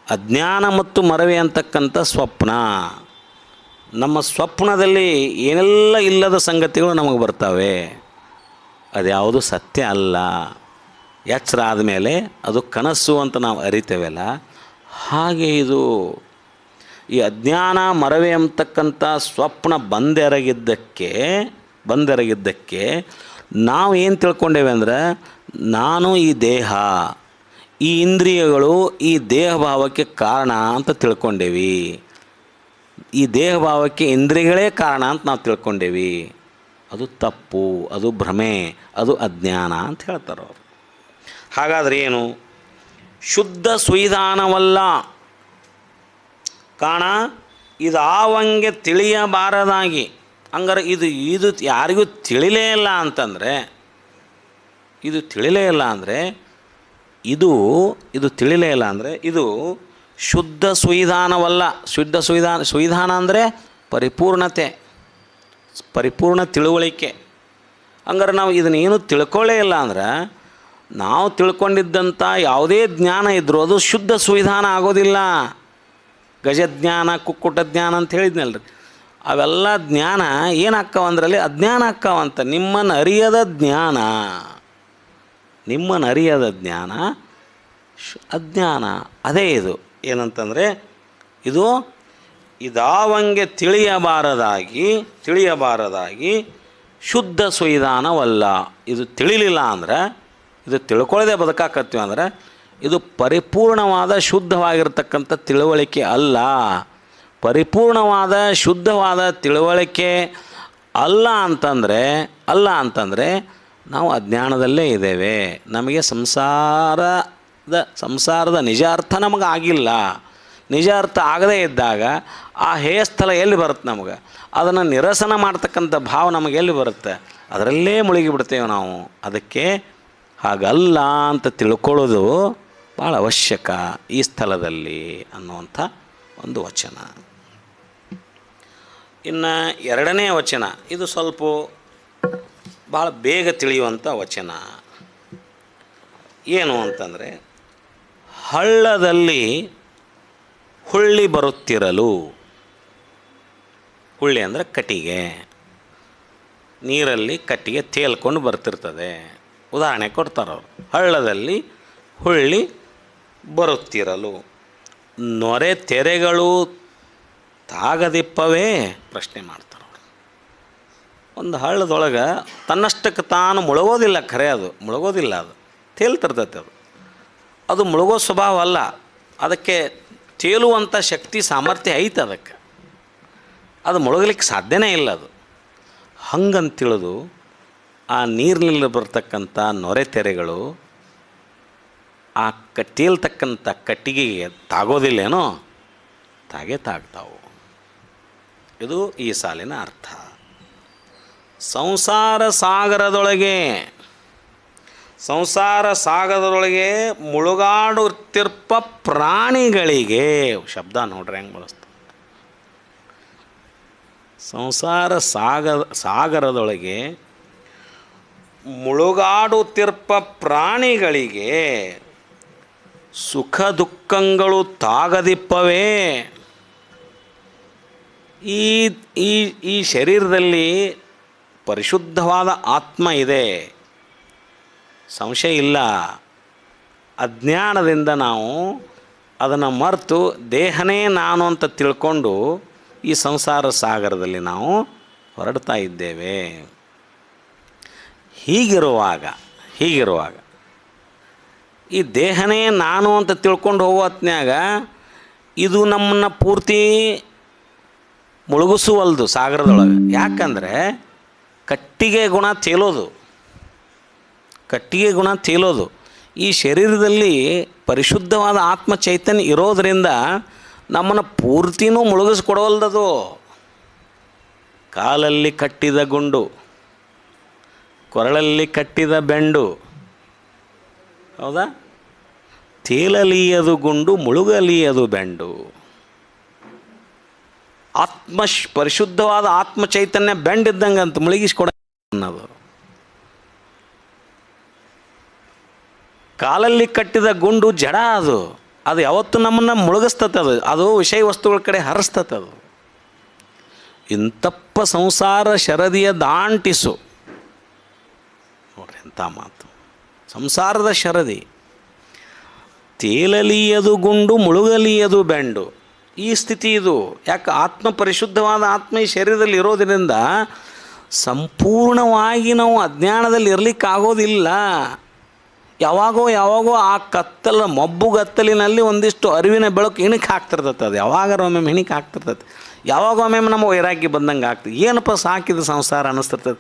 ಅಜ್ಞಾನ ಮತ್ತು ಮರವೇ ಅಂತಕ್ಕಂಥ ಸ್ವಪ್ನ. ನಮ್ಮ ಸ್ವಪ್ನದಲ್ಲಿ ಏನೆಲ್ಲ ಇಲ್ಲದ ಸಂಗತಿಗಳು ನಮಗೆ ಬರ್ತವೆ. ಅದ್ಯಾವುದು ಸತ್ಯ ಅಲ್ಲ. ಎಚ್ಚರ ಆದಮೇಲೆ ಅದು ಕನಸು ಅಂತ ನಾವು ಅರಿತೇವಲ್ಲ, ಹಾಗೆ ಇದು ಈ ಅಜ್ಞಾನ ಮರವೇ ಅಂತಕ್ಕಂಥ ಸ್ವಪ್ನ ಬಂದೆರಗಿದ್ದಕ್ಕೆ ನಾವು ಏನು ತಿಳ್ಕೊಂಡೇವೆ ಅಂದರೆ, ನಾನು ಈ ದೇಹ, ಈ ಇಂದ್ರಿಯಗಳು ಈ ದೇಹ ಭಾವಕ್ಕೆ ಕಾರಣ ಅಂತ ತಿಳ್ಕೊಂಡೇವಿ. ಈ ದೇಹ ಭಾವಕ್ಕೆ ಇಂದ್ರಿಯಗಳೇ ಕಾರಣ ಅಂತ ನಾವು ತಿಳ್ಕೊಂಡೇವಿ. ಅದು ತಪ್ಪು, ಅದು ಭ್ರಮೆ, ಅದು ಅಜ್ಞಾನ ಅಂತ ಹೇಳ್ತಾರೆ ಅವರು. ಹಾಗಾದರೆ ಏನು? ಶುದ್ಧ ಸುವಿಧಾನವಲ್ಲ ಕಾಣ, ಇದು ಆವಂಗೆ ತಿಳಿಯಬಾರದಾಗಿ. ಹಂಗಾರೆ ಇದು ಯಾರಿಗೂ ತಿಳಿಲೇ ಇಲ್ಲ ಅಂತಂದರೆ, ಇದು ತಿಳಿಲೇ ಇಲ್ಲ ಅಂದರೆ ಇದು ತಿಳಿಲೇ ಇಲ್ಲ ಅಂದರೆ ಇದು ಶುದ್ಧ ಸುವಿಧಾನವಲ್ಲ. ಸುವಿಧಾನ ಅಂದರೆ ಪರಿಪೂರ್ಣತೆ, ಪರಿಪೂರ್ಣ ತಿಳುವಳಿಕೆ. ಹಂಗಾರೆ ನಾವು ಇದನ್ನೇನು ತಿಳ್ಕೊಳ್ಳೇ ಇಲ್ಲ ಅಂದ್ರೆ ನಾವು ತಿಳ್ಕೊಂಡಿದ್ದಂಥ ಯಾವುದೇ ಜ್ಞಾನ ಇದ್ದರೂ ಅದು ಶುದ್ಧ ಸುವಿಧಾನ ಆಗೋದಿಲ್ಲ. ಗಜಜ್ಞಾನ, ಕುಕ್ಕುಟ ಜ್ಞಾನ ಅಂತ ಹೇಳಿದ್ನಲ್ರಿ, ಅವೆಲ್ಲ ಜ್ಞಾನ ಏನಾಕ್ಕವಂದ್ರಲ್ಲಿ ಅಜ್ಞಾನ ಆಕ್ಕವಂತ. ನಿಮ್ಮನ್ನು ಅರಿಯದ ಜ್ಞಾನ, ನಿಮ್ಮನ್ನು ಅರಿಯದ ಜ್ಞಾನ ಅಜ್ಞಾನ. ಅದೇ ಇದು ಏನಂತಂದರೆ ಇದು ಇದಾವಂಗೆ ತಿಳಿಯಬಾರದಾಗಿ ಶುದ್ಧ ಸುವಿಧಾನವಲ್ಲ. ಇದು ತಿಳಿಲಿಲ್ಲ ಅಂದ್ರೆ, ಇದು ತಿಳ್ಕೊಳ್ಳದೆ ಬದುಕಾಕತ್ತೀವಿ ಅಂದ್ರೆ ಇದು ಪರಿಪೂರ್ಣವಾದ ಶುದ್ಧವಾಗಿರ್ತಕ್ಕಂಥ ತಿಳುವಳಿಕೆ ಅಲ್ಲ. ಪರಿಪೂರ್ಣವಾದ ಶುದ್ಧವಾದ ತಿಳುವಳಿಕೆ ಅಲ್ಲ ಅಂತಂದರೆ ನಾವು ಅಜ್ಞಾನದಲ್ಲೇ ಇದ್ದೇವೆ. ನಮಗೆ ಸಂಸಾರದ ನಿಜ ಅರ್ಥ ನಮಗೆ ಆಗಿಲ್ಲ. ನಿಜ ಅರ್ಥ ಆಗದೇ ಇದ್ದಾಗ ಆ ಹೇಯಸ್ಥಳ ಎಲ್ಲಿ ಬರುತ್ತೆ ನಮಗೆ? ಅದನ್ನು ನಿರಸನ ಮಾಡ್ತಕ್ಕಂಥ ಭಾವ ನಮಗೆ ಎಲ್ಲಿ ಬರುತ್ತೆ? ಅದರಲ್ಲೇ ಮುಳುಗಿ ಬಿಡ್ತೇವೆ ನಾವು. ಅದಕ್ಕೆ ಹಾಗಲ್ಲ ಅಂತ ತಿಳ್ಕೊಳ್ಳೋದು ಭಾಳ ಅವಶ್ಯಕ ಈ ಸ್ಥಳದಲ್ಲಿ ಅನ್ನುವಂಥ ಒಂದು ವಚನ. ಇನ್ನು ಎರಡನೇ ವಚನ, ಇದು ಸ್ವಲ್ಪ ಭಾಳ ಬೇಗ ತಿಳಿಯುವಂಥ ವಚನ. ಏನು ಅಂತಂದರೆ, ಹಳ್ಳದಲ್ಲಿ ಹುಳ್ಳಿ ಬರುತ್ತಿರಲು. ಹುಳ್ಳಿ ಅಂದರೆ ಕಟ್ಟಿಗೆ, ನೀರಲ್ಲಿ ಕಟ್ಟಿಗೆ ತೇಲ್ಕೊಂಡು ಬರ್ತಿರ್ತದೆ. ಉದಾಹರಣೆ ಕೊಡ್ತಾರವ್ರು. ಹಳ್ಳದಲ್ಲಿ ಹುಳ್ಳಿ ಬರುತ್ತಿರಲು ನೊರೆ ತೆರೆಗಳು ತಾಗದಿಪ್ಪವೇ ಪ್ರಶ್ನೆ ಮಾಡ್ತಾರವ್ರು. ಒಂದು ಹಳ್ಳದೊಳಗೆ ತನ್ನಷ್ಟಕ್ಕೆ ತಾನು ಮುಳುಗೋದಿಲ್ಲ, ಖರೆ ಅದು ಮುಳುಗೋದಿಲ್ಲ, ಅದು ತೇಲ್ತಿರ್ತೈತೆ. ಅದು ಮುಳುಗೋ ಸ್ವಭಾವ ಅಲ್ಲ, ಅದಕ್ಕೆ ತೇಲುವಂಥ ಶಕ್ತಿ ಸಾಮರ್ಥ್ಯ ಐತೆ. ಅದಕ್ಕೆ ಅದು ಮುಳುಗಲಿಕ್ಕೆ ಸಾಧ್ಯನೇ ಇಲ್ಲ. ಅದು ಹಂಗಂತಿಳಿದು ಆ ನೀರಿನಲ್ಲಿ ಬರ್ತಕ್ಕಂಥ ನೊರೆ ತೆರೆಗಳು ಆ ತೇಲ್ತಕ್ಕಂಥ ಕಟ್ಟಿಗೆಗೆ ತಾಗೋದಿಲ್ಲೇನೋ? ತಾಗ್ತಾವು. ಇದು ಈ ಸಾಲಿನ ಅರ್ಥ. ಸಂಸಾರ ಸಾಗರದೊಳಗೆ ಮುಳುಗಾಡುತ್ತಿರ್ಪ ಪ್ರಾಣಿಗಳಿಗೆ, ಶಬ್ದ ನೋಡ್ರಿ ಹೆಂಗೆ ಬಳಸ್ತಾರೆ. ಸಂಸಾರ ಸಾಗರದೊಳಗೆ ಮುಳುಗಾಡುತ್ತಿರ್ಪ ಪ್ರಾಣಿಗಳಿಗೆ ಸುಖ ದುಃಖಗಳು ತಾಗದಿಪ್ಪವೇ. ಈ ಶರೀರದಲ್ಲಿ ಪರಿಶುದ್ಧವಾದ ಆತ್ಮ ಇದೆ, ಸಂಶಯ ಇಲ್ಲ. ಅಜ್ಞಾನದಿಂದ ನಾವು ಅದನ್ನು ಮರೆತು ದೇಹನೇ ನಾನು ಅಂತ ತಿಳ್ಕೊಂಡು ಈ ಸಂಸಾರ ಸಾಗರದಲ್ಲಿ ನಾವು ಹೊರಡ್ತಾ ಇದ್ದೇವೆ. ಹೀಗಿರುವಾಗ ಈ ದೇಹನೇ ನಾನು ಅಂತ ತಿಳ್ಕೊಂಡು ಹೋಗೋ ಹೊತ್ನ್ಯಾಗ ಇದು ನಮ್ಮನ್ನು ಪೂರ್ತಿ ಮುಳುಗಿಸುವಲ್ದು ಸಾಗರದೊಳಗೆ. ಯಾಕಂದರೆ ಕಟ್ಟಿಗೆ ಗುಣ ತೇಲೋದು. ಈ ಶರೀರದಲ್ಲಿ ಪರಿಶುದ್ಧವಾದ ಆತ್ಮ ಚೈತನ್ಯ ಇರೋದರಿಂದ ನಮ್ಮನ್ನು ಪೂರ್ತಿನೂ ಮುಳುಗಿಸ್ಕೊಡವಲ್ದದು. ಕಾಲಲ್ಲಿ ಕಟ್ಟಿದ ಗುಂಡು, ಕೊರಳಲ್ಲಿ ಕಟ್ಟಿದ ಬೆಂಡು, ಹೌದಾ? ತೇಲಲಿಯದು ಗುಂಡು, ಮುಳುಗಲಿಯದು ಬೆಂಡು. ಪರಿಶುದ್ಧವಾದ ಆತ್ಮ ಚೈತನ್ಯ ಬೆಂಡಿದ್ದಂಗೆ ಅಂತ ಮುಳುಗಿಸ್ಕೊಡ ಅನ್ನೋದು. ಕಾಲಲ್ಲಿ ಕಟ್ಟಿದ ಗುಂಡು ಜಡ, ಅದು ಯಾವತ್ತು ನಮ್ಮನ್ನು ಮುಳುಗಿಸ್ತದೆ. ಅದು ವಿಷಯ ವಸ್ತುಗಳ ಕಡೆ ಹರಿಸ್ತದೆ. ಅದು ಇಂತಪ್ಪ ಸಂಸಾರ ಶರದಿಯ ದಾಂಟಿಸು. ನೋಡ್ರಿ ಎಂಥ ಮಾತು. ಸಂಸಾರದ ಶರದಿ, ತೇಲಲಿಯದು ಗುಂಡು, ಮುಳುಗಲಿಯದು ಬೆಂಡು. ಈ ಸ್ಥಿತಿ ಇದು. ಯಾಕೆ? ಆತ್ಮ ಪರಿಶುದ್ಧವಾದ ಆತ್ಮ ಈ ಶರೀರದಲ್ಲಿ ಇರೋದರಿಂದ ಸಂಪೂರ್ಣವಾಗಿ ನಾವು ಅಜ್ಞಾನದಲ್ಲಿ ಇರಲಿಕ್ಕಾಗೋದಿಲ್ಲ. ಯಾವಾಗೋ ಆ ಮಬ್ಬುಗತ್ತಲಿನಲ್ಲಿ ಒಂದಿಷ್ಟು ಅರಿವಿನ ಬೆಳಕು ಇಣಕ್ಕೆ ಹಾಕ್ತಿರ್ತೈತೆ. ಅದು ಯಾವಾಗಾರ ಒಮ್ಮೆ ಇಣಕ್ಕೆ ಹಾಕ್ತಿರ್ತೈತೆ. ಯಾವಾಗ ಒಮ್ಮೆ ನಮ್ಮ ವೈರಾಗ್ಯ ಬಂದಂಗೆ ಆಗ್ತದೆ. ಏನಪ್ಪ ಸಾಕಿದ ಸಂಸಾರ ಅನ್ನಿಸ್ತಿರ್ತದೆ,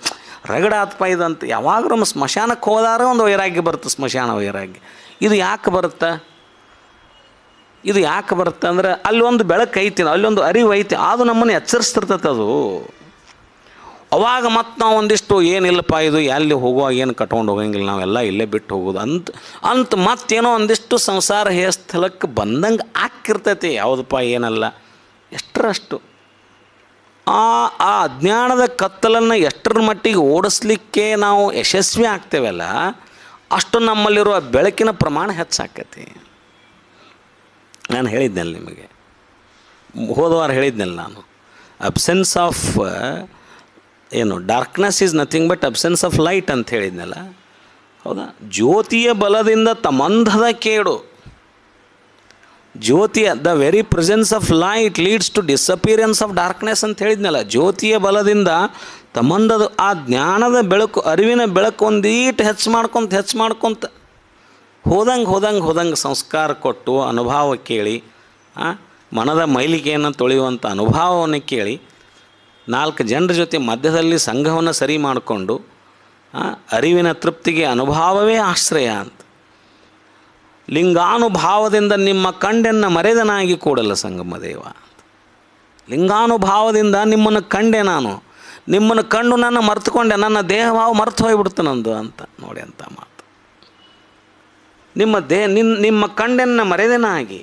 ರಗಡ ಆತ್ಮ ಇದಂತ. ಯಾವಾಗಲೂ ಸ್ಮಶಾನಕ್ಕೆ ಹೋದಾರ ಒಂದು ವೈರಾಗ್ಯ ಬರುತ್ತೆ, ಸ್ಮಶಾನ ವೈರಾಗ್ಯ. ಇದು ಯಾಕೆ ಬರುತ್ತೆ ಅಂದರೆ ಅಲ್ಲಿ ಒಂದು ಬೆಳಕು ಐತಿ, ಅಲ್ಲೊಂದು ಅರಿವು ಐತಿ, ಅದು ನಮ್ಮನ್ನು ಎಚ್ಚರಿಸ್ತಿರ್ತೈತೆ. ಅದು ಅವಾಗ ಮತ್ತು ನಾವು ಒಂದಿಷ್ಟು ಏನಿಲ್ಲಪ್ಪ ಇದು ಎಲ್ಲಿ ಹೋಗುವಾಗ ಏನು ಕಟ್ಕೊಂಡು ಹೋಗಂಗಿಲ್ಲ, ನಾವೆಲ್ಲ ಇಲ್ಲೇ ಬಿಟ್ಟು ಹೋಗೋದು ಅಂತ ಮತ್ತೇನೋ ಒಂದಿಷ್ಟು ಸಂಸಾರ ಸ್ಥಳಕ್ಕೆ ಬಂದಂಗೆ ಆಕ್ಕಿರ್ತೈತಿ. ಯಾವುದಪ್ಪ ಏನಲ್ಲ, ಎಷ್ಟರಷ್ಟು ಆ ಅಜ್ಞಾನದ ಕತ್ತಲನ್ನು ಎಷ್ಟರ ಮಟ್ಟಿಗೆ ಓಡಿಸ್ಲಿಕ್ಕೆ ನಾವು ಯಶಸ್ವಿ ಆಗ್ತೇವಲ್ಲ, ಅಷ್ಟು ನಮ್ಮಲ್ಲಿರುವ ಬೆಳಕಿನ ಪ್ರಮಾಣ ಹೆಚ್ಚಾಕೈತಿ. ನಾನು ಹೇಳಿದ್ನಲ್ಲ ನಿಮಗೆ, ಹೋದ ವಾರ ಹೇಳಿದ್ನಲ್ಲ ನಾನು, absence of darkness is nothing but absence of light ಅಂತ ಹೇಳಿದ್ನಲ್ಲ. ಹೌದಾ? ಜ್ಯೋತಿಯ ಬಲದಿಂದ ತಮಂಧದ ಕೇಡು. ಜ್ಯೋತಿಯ the very presence of light leads to disappearance of darkness ಅಂತ ಹೇಳಿದ್ನಲ್ಲ. ಜ್ಯೋತಿಯ ಬಲದಿಂದ ತಮಂಧದ ಆ ಜ್ಞಾನದ ಬೆಳಕು, ಅರಿವಿನ ಬೆಳಕು ಒಂದೀಟು ಹೆಚ್ಚು ಮಾಡ್ಕೊತ ಹೋದಂಗೆ ಸಂಸ್ಕಾರ ಕೊಟ್ಟು ಅನುಭವ ಕೇಳಿ, ಮನದ ಮೈಲಿಗೆಯನ್ನು ತೊಳೆಯುವಂಥ ಅನುಭವವನ್ನು ಕೇಳಿ, 4 ಜನರ ಜೊತೆ ಮಧ್ಯದಲ್ಲಿ ಸಂಘವನ್ನು ಸರಿ ಮಾಡಿಕೊಂಡು ಅರಿವಿನ ತೃಪ್ತಿಗೆ ಅನುಭವವೇ ಆಶ್ರಯ ಅಂತ. ಲಿಂಗಾನುಭಾವದಿಂದ ನಿಮ್ಮ ಕಂಡೆನ್ನು ಮರೆದನಾಗಿ ಕೂಡಲ ಸಂಗಮ ದೇವ. ಲಿಂಗಾನುಭಾವದಿಂದ ನಿಮ್ಮನ್ನು ಕಂಡೆ ನಾನು, ನಿಮ್ಮನ್ನು ಕಂಡು ನನ್ನ ಮರೆತುಕೊಂಡೆ, ನನ್ನ ದೇಹಭಾವ ಮರೆತು ಹೋಗಿಬಿಡ್ತು ನಂದು ಅಂತ. ನೋಡಿ ಅಂತ ಮಾತು. ನಿಮ್ಮ ಕಂಡೆನ್ನು ಮರೆದನಾಗಿ,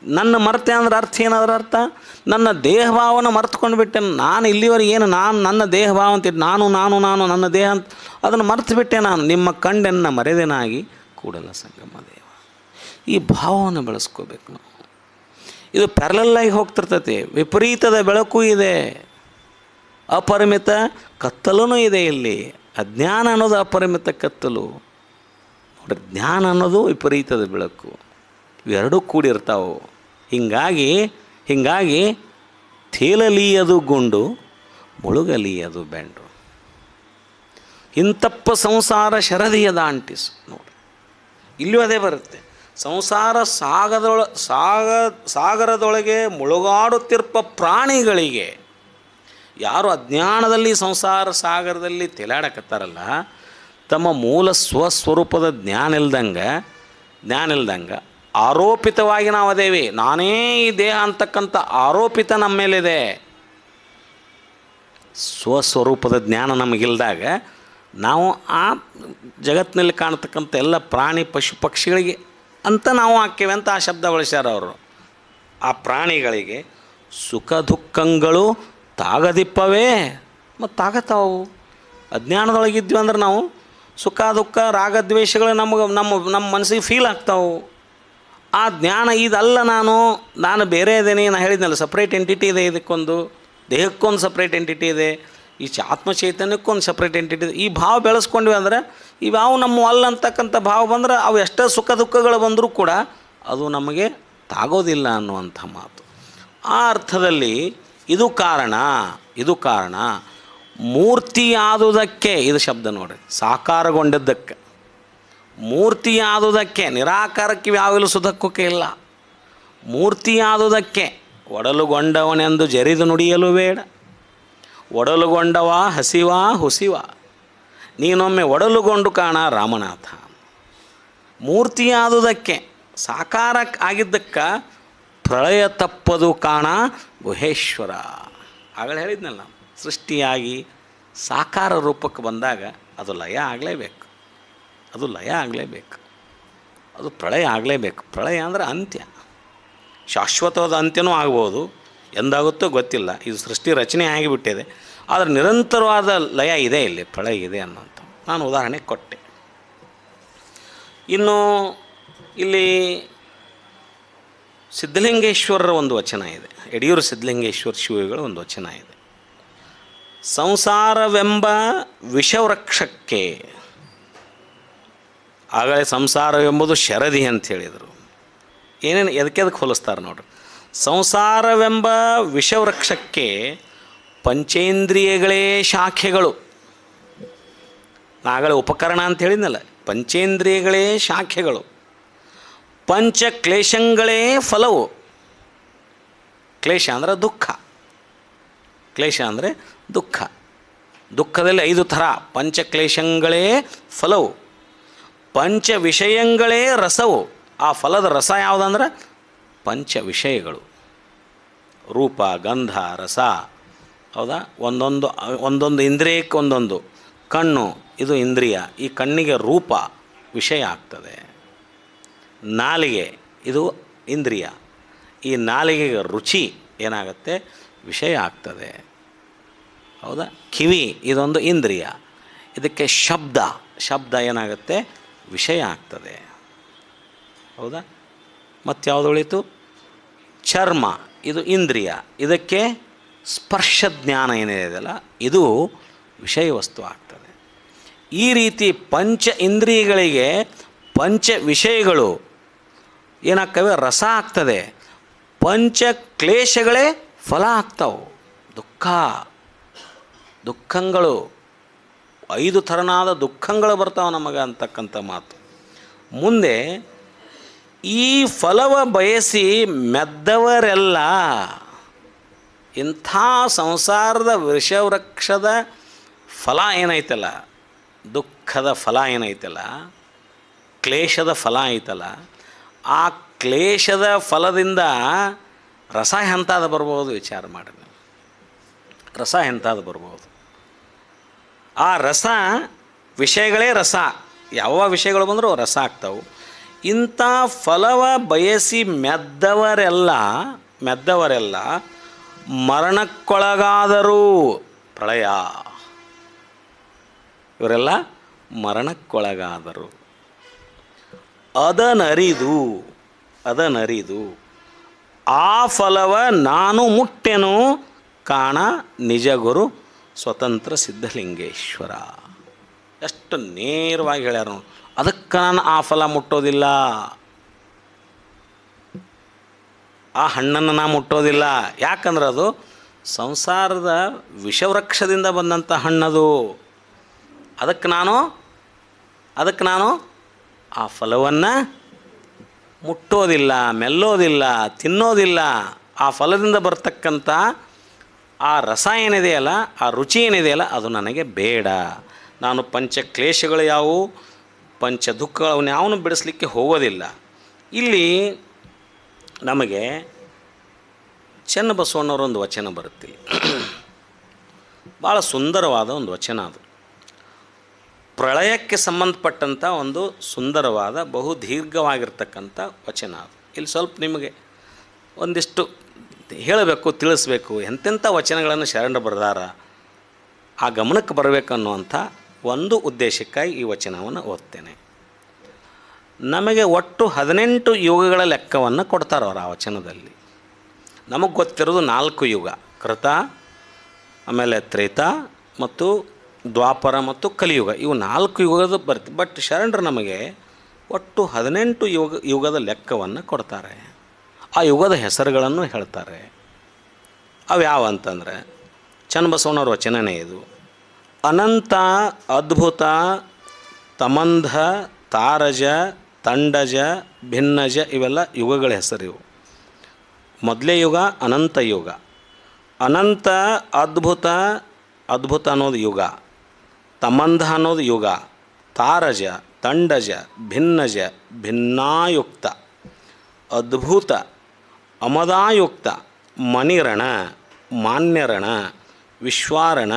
ನನ್ನ ಮರೆತೆ ಅಂದ್ರೆ ಅರ್ಥ ಏನಾದ್ರ ಅರ್ಥ, ನನ್ನ ದೇಹಭಾವನ ಮರೆತುಕೊಂಡು ಬಿಟ್ಟೆ. ನಾನು ಇಲ್ಲಿವರೆಗೆ ಏನು ನನ್ನ ದೇಹಭಾವ ಅಂತಿದ್ದು, ನಾನು ನನ್ನ ದೇಹ ಅಂತ ಅದನ್ನು ಮರೆತು ಬಿಟ್ಟೆ ನಾನು. ನಿಮ್ಮ ಕಂಡೆನ್ನು ಮರೆದನಾಗಿ ಕೂಡಲ ಸಂಗಮ ದೇವ. ಈ ಭಾವವನ್ನು ಬೆಳೆಸ್ಕೋಬೇಕು ನಾವು. ಇದು ಪ್ಯಾರಲಲ್ಲಾಗಿ ಹೋಗ್ತಿರ್ತೈತಿ. ವಿಪರೀತದ ಬೆಳಕು ಇದೆ, ಅಪರಿಮಿತ ಕತ್ತಲೂ ಇದೆ. ಇಲ್ಲಿ ಅಜ್ಞಾನ ಅನ್ನೋದು ಅಪರಿಮಿತ ಕತ್ತಲು, ನೋಡ್ರಿ, ಜ್ಞಾನ ಅನ್ನೋದು ವಿಪರೀತದ ಬೆಳಕು. ಇವೆರಡೂ ಕೂಡಿರ್ತಾವೆ. ಹೀಗಾಗಿ ತೇಲಲಿಯದು ಗುಂಡು, ಮುಳುಗಲಿಯದು ಬೆಂಡು. ಇಂತಪ್ಪ ಸಂಸಾರ ಶರದಿಯದ ಅಂಟಿಸು. ನೋಡಿ, ಇಲ್ಲೂ ಅದೇ ಬರುತ್ತೆ. ಸಂಸಾರ ಸಾಗರದೊಳಗೆ ಮುಳುಗಾಡುತ್ತಿರುವ ಪ್ರಾಣಿಗಳಿಗೆ, ಯಾರು ಅಜ್ಞಾನದಲ್ಲಿ ಸಂಸಾರ ಸಾಗರದಲ್ಲಿ ತೇಲಾಡಕತ್ತಾರಲ್ಲ, ತಮ್ಮ ಮೂಲ ಸ್ವಸ್ವರೂಪದ ಜ್ಞಾನ ಇಲ್ದಂಗೆ ಆರೋಪಿತವಾಗಿ ನಾವು ಅದೇವಿ. ನಾನೇ ಈ ದೇಹ ಅಂತಕ್ಕಂಥ ಆರೋಪಿತ ನಮ್ಮ ಮೇಲಿದೆ. ಸ್ವಸ್ವರೂಪದ ಜ್ಞಾನ ನಮಗಿಲ್ದಾಗ ನಾವು ಆ ಜಗತ್ತಿನಲ್ಲಿ ಕಾಣ್ತಕ್ಕಂಥ ಎಲ್ಲ ಪ್ರಾಣಿ ಪಶು ಪಕ್ಷಿಗಳಿಗೆ ಅಂತ ನಾವು ಹಾಕ್ತೇವೆ ಅಂತ ಆ ಶಬ್ದ ಬಳಸ್ಯಾರ ಅವರು. ಆ ಪ್ರಾಣಿಗಳಿಗೆ ಸುಖ ದುಃಖಗಳು ತಾಗದಿಪ್ಪವೇ, ಮತ್ತು ತಾಗತ್ತಾವು. ಅಜ್ಞಾನದೊಳಗಿದ್ವಿ ಅಂದ್ರೆ ನಾವು ಸುಖ ದುಃಖ ರಾಗದ್ವೇಷಗಳು ನಮ್ಮ ಮನಸ್ಸಿಗೆ ಫೀಲ್ ಆಗ್ತಾವೆ. ಆ ಜ್ಞಾನ ಇದಲ್ಲ, ನಾನು ಬೇರೆ ಇದ್ದೇನೆ. ನಾನು ಹೇಳಿದ್ನಲ್ಲ, ಸಪ್ರೇಟ್ ಎಂಟಿಟಿ ಇದೆ. ಇದಕ್ಕೊಂದು ದೇಹಕ್ಕೊಂದು ಸಪ್ರೇಟ್ ಎಂಟಿಟಿ ಇದೆ, ಈ ಆತ್ಮ ಚೈತನ್ಯಕ್ಕೊಂದು ಸಪ್ರೇಟ್ ಎಂಟಿಟಿ ಇದೆ. ಈ ಭಾವ ಬೆಳೆಸ್ಕೊಂಡ್ವಿ ಅಂದ್ರೆ, ಇವ್ಯಾವು ನಮ್ಮ ಅಲ್ಲ ಅಂತಕ್ಕಂಥ ಭಾವ ಬಂದ್ರೆ ಅವು ಎಷ್ಟೇ ಸುಖ ದುಃಖಗಳು ಬಂದರೂ ಕೂಡ ಅದು ನಮಗೆ ತಾಗೋದಿಲ್ಲ ಅನ್ನುವಂಥ ಮಾತು. ಆ ಅರ್ಥದಲ್ಲಿ ಇದು ಕಾರಣ ಮೂರ್ತಿಯಾದುದಕ್ಕೆ. ಇದು ಶಬ್ದ ನೋಡಿ, ಸಾಕಾರಗೊಂಡದ್ದಕ್ಕೆ, ಮೂರ್ತಿಯಾದುದಕ್ಕೆ. ನಿರಾಕಾರಕ್ಕೆ ಯಾವಾಗಲೂ ಸುಧಕ್ಕಕ್ಕೆ ಇಲ್ಲ. ಮೂರ್ತಿಯಾದುದಕ್ಕೆ ಒಡಲುಗೊಂಡವನೆಂದು ಜರಿದು ನುಡಿಯಲು ಬೇಡ. ಒಡಲುಗೊಂಡವ ಹಸಿವ ಹುಸಿವ, ನೀನೊಮ್ಮೆ ಒಡಲುಗೊಂಡು ಕಾಣ ರಾಮನಾಥ. ಮೂರ್ತಿಯಾದುದಕ್ಕೆ, ಸಾಕಾರ ಆಗಿದ್ದಕ್ಕೆ ಪ್ರಳಯ ತಪ್ಪದು ಕಾಣ ಗುಹೇಶ್ವರ. ಆಗಲೇ ಹೇಳಿದ್ನಲ್ಲ, ಸೃಷ್ಟಿಯಾಗಿ ಸಾಕಾರ ರೂಪಕ್ಕೆ ಬಂದಾಗ ಅದು ಲಯ ಆಗಲೇಬೇಕು, ಅದು ಪ್ರಳಯ ಆಗಲೇಬೇಕು. ಪ್ರಳಯ ಅಂದರೆ ಅಂತ್ಯ, ಶಾಶ್ವತವಾದ ಅಂತ್ಯನೂ ಆಗ್ಬೋದು, ಎಂದಾಗುತ್ತೋ ಗೊತ್ತಿಲ್ಲ. ಇದು ಸೃಷ್ಟಿ ರಚನೆ ಆಗಿಬಿಟ್ಟಿದೆ, ಆದರೆ ನಿರಂತರವಾದ ಲಯ ಇದೆ, ಇಲ್ಲಿ ಪ್ರಳಯ ಇದೆ ಅನ್ನೋಂಥ ನಾನು ಉದಾಹರಣೆ ಕೊಟ್ಟೆ. ಇನ್ನು ಇಲ್ಲಿ ಸಿದ್ಧಲಿಂಗೇಶ್ವರರ ಒಂದು ವಚನ ಇದೆ, ಯಡಿಯೂರು ಸಿದ್ಧಲಿಂಗೇಶ್ವರ ಶಿವಗಳ ಒಂದು ವಚನ ಇದೆ. ಸಂಸಾರವೆಂಬ ವಿಷವೃಕ್ಷಕ್ಕೆ, ಆಗಲೇ ಸಂಸಾರವೆಂಬುದು ಶರದಿ ಅಂತ ಹೇಳಿದರು. ಏನೇನು ಎದಕ್ಕೆ ಹೋಲಿಸ್ತಾರೆ ನೋಡ್ರಿ. ಸಂಸಾರವೆಂಬ ವಿಷವೃಕ್ಷಕ್ಕೆ ಪಂಚೇಂದ್ರಿಯಗಳೇ ಶಾಖೆಗಳು. ಆಗಲೇ ಉಪಕರಣ ಅಂತ ಹೇಳಿದ್ನಲ್ಲ, ಪಂಚೇಂದ್ರಿಯಗಳೇ ಶಾಖೆಗಳು. ಪಂಚಕ್ಲೇಶಗಳೇ ಫಲವು. ಕ್ಲೇಶ ಅಂದರೆ ದುಃಖ. ದುಃಖದಲ್ಲಿ 5 ಥರ. ಪಂಚಕ್ಲೇಶಗಳೇ ಫಲವು, ಪಂಚ ವಿಷಯಗಳೇ ರಸವು. ಆ ಫಲದ ರಸ ಯಾವುದಂದ್ರೆ ಪಂಚ ವಿಷಯಗಳು, ರೂಪ ಗಂಧ ರಸ ಹೌದಾ? ಒಂದೊಂದು ಒಂದೊಂದು ಇಂದ್ರಿಯಕ್ಕೆ ಒಂದೊಂದು. ಕಣ್ಣು ಇದು ಇಂದ್ರಿಯ, ಈ ಕಣ್ಣಿಗೆ ರೂಪ ವಿಷಯ ಆಗ್ತದೆ. ನಾಲಿಗೆ ಇದು ಇಂದ್ರಿಯ, ಈ ನಾಲಿಗೆಗೆ ರುಚಿ ಏನಾಗುತ್ತೆ, ವಿಷಯ ಆಗ್ತದೆ. ಹೌದಾ? ಕಿವಿ ಇದೊಂದು ಇಂದ್ರಿಯ, ಇದಕ್ಕೆ ಶಬ್ದ, ಶಬ್ದ ಏನಾಗುತ್ತೆ, ವಿಷಯ ಆಗ್ತದೆ. ಹೌದಾ? ಮತ್ತು ಯಾವುದು ಉಳಿತು? ಚರ್ಮ ಇದು ಇಂದ್ರಿಯ, ಇದಕ್ಕೆ ಸ್ಪರ್ಶ ಜ್ಞಾನ ಏನಿದೆಯಲ್ಲ ಇದು ವಿಷಯ ವಸ್ತು ಆಗ್ತದೆ. ಈ ರೀತಿ ಪಂಚ ಇಂದ್ರಿಯಗಳಿಗೆ ಪಂಚ ವಿಷಯಗಳು ಏನಾಗ್ತವೆ, ರಸ ಆಗ್ತದೆ. ಪಂಚ ಕ್ಲೇಶಗಳೇ ಫಲ ಆಗ್ತಾವೆ, ದುಃಖ, ದುಃಖಗಳು 5 ಥರನಾದ ದುಃಖಗಳು ಬರ್ತಾವೆ ನಮಗೆ ಅಂತಕ್ಕಂಥ ಮಾತು. ಮುಂದೆ ಈ ಫಲವ ಬಯಸಿ ಮೆದ್ದವರೆಲ್ಲ ಇಂಥ ಸಂಸಾರದ ವಿಷವೃಕ್ಷದ ಫಲ ಏನೈತಲ್ಲ, ದುಃಖದ ಫಲ ಏನೈತಲ್ಲ, ಕ್ಲೇಶದ ಫಲ ಐತಲ್ಲ, ಆ ಕ್ಲೇಶದ ಫಲದಿಂದ ರಸ ಎಂಥದ್ದು ಬರ್ಬೋದು ವಿಚಾರ ಮಾಡಿ. ರಸ ಎಂಥದ್ದು ಬರ್ಬೋದು? ಆ ರಸ ವಿಷಯಗಳೇ ರಸ, ಯಾವ ವಿಷಯಗಳು ಬಂದರೂ ರಸ ಆಗ್ತಾವೆ. ಇಂಥ ಫಲವ ಬಯಸಿ ಮೆದ್ದವರೆಲ್ಲ ಮರಣಕ್ಕೊಳಗಾದರೂ. ಪ್ರಳಯ, ಇವರೆಲ್ಲ ಮರಣಕ್ಕೊಳಗಾದರು. ಅದನರಿದು ಆ ಫಲವ ನಾನು ಮುಟ್ಟೆನು ಕಾಣ ನಿಜ ಗುರು ಸ್ವತಂತ್ರ ಸಿದ್ಧಲಿಂಗೇಶ್ವರ. ಎಷ್ಟು ನೇರವಾಗಿ ಹೇಳ್ಯಾರ ನೋಡಿ. ಅದಕ್ಕೆ ನಾನು ಆ ಫಲ ಮುಟ್ಟೋದಿಲ್ಲ, ಆ ಹಣ್ಣನ್ನು ನಾನು ಮುಟ್ಟೋದಿಲ್ಲ. ಯಾಕಂದ್ರೆ ಅದು ಸಂಸಾರದ ವಿಷವೃಕ್ಷದಿಂದ ಬಂದಂಥ ಹಣ್ಣದು. ಅದಕ್ಕೆ ನಾನು ಆ ಫಲವನ್ನು ಮುಟ್ಟೋದಿಲ್ಲ, ಮೆಲ್ಲೋದಿಲ್ಲ, ತಿನ್ನೋದಿಲ್ಲ. ಆ ಫಲದಿಂದ ಬರ್ತಕ್ಕಂಥ ಆ ರಸ ಏನಿದೆಯಲ್ಲ, ಆ ರುಚಿ ಏನಿದೆಯಲ್ಲ, ಅದು ನನಗೆ ಬೇಡ. ನಾನು ಪಂಚ ಕ್ಲೇಶಗಳು ಯಾವುವು, ಪಂಚ ದುಃಖಗಳನ್ನು ಯಾವನು ಬಿಡಿಸ್ಲಿಕ್ಕೆ ಹೋಗೋದಿಲ್ಲ. ಇಲ್ಲಿ ನಮಗೆ ಚನ್ನಬಸವಣ್ಣವರೊಂದು ವಚನ ಬರುತ್ತೆ, ಭಾಳ ಸುಂದರವಾದ ಒಂದು ವಚನ ಅದು. ಪ್ರಳಯಕ್ಕೆ ಸಂಬಂಧಪಟ್ಟಂಥ ಒಂದು ಸುಂದರವಾದ ಬಹು ದೀರ್ಘವಾಗಿರ್ತಕ್ಕಂಥ ವಚನ ಅದು. ಇಲ್ಲಿ ಸ್ವಲ್ಪ ನಿಮಗೆ ಒಂದಿಷ್ಟು ಹೇಳಬೇಕು, ತಿಳಿಸ್ಬೇಕು, ಎಂತೆಂಥ ವಚನಗಳನ್ನು ಶರಣರು ಬರೆದಾರ ಆ ಗಮನಕ್ಕೆ ಬರಬೇಕನ್ನುವಂಥ ಒಂದು ಉದ್ದೇಶಕ್ಕಾಗಿ ಈ ವಚನವನ್ನು ಓದ್ತೇನೆ. ನಮಗೆ ಒಟ್ಟು 18 ಯುಗಗಳ ಲೆಕ್ಕವನ್ನು ಕೊಡ್ತಾರೆ ಅವರು ಆ ವಚನದಲ್ಲಿ. ನಮಗೆ ಗೊತ್ತಿರೋದು 4 ಯುಗ, ಕೃತ, ಆಮೇಲೆ ತ್ರೇತ ಮತ್ತು ದ್ವಾಪರ ಮತ್ತು ಕಲಿಯುಗ. ಇವು 4 ಯುಗದ ಬರ್ತೀವಿ. ಬಟ್ ಶರಣರು ನಮಗೆ ಒಟ್ಟು 18 ಯುಗದ ಲೆಕ್ಕವನ್ನು ಕೊಡ್ತಾರೆ. ಆ ಯುಗದ ಹೆಸರುಗಳನ್ನು ಹೇಳ್ತಾರೆ. ಅವು ಯಾವ ಅಂತಂದರೆ, ಚನ್ನಬಸವಣ್ಣವ್ರ ವಚನನೇ ಇದು. ಅನಂತ, ಅದ್ಭುತ, ತಮಂಧ, ತಾರಜ, ತಂಡಜ, ಭಿನ್ನಜ, ಇವೆಲ್ಲ ಯುಗಗಳ ಹೆಸರಿವು. ಮೊದಲೇ ಯುಗ ಅನಂತ ಯುಗ. ಅನಂತ, ಅದ್ಭುತ, ಅದ್ಭುತ ಅನ್ನೋದು ಯುಗ. ತಮಂಧ ಅನ್ನೋದು ಯುಗ. ತಾರಜ, ತಂಡಜ, ಭಿನ್ನಜ, ಭಿನ್ನಾಯುಕ್ತ, ಅದ್ಭುತ, ಅಮದಾಯುಕ್ತ, ಮಣಿರಣ, ಮಾನ್ಯರಣ, ವಿಶ್ವಾರಣ,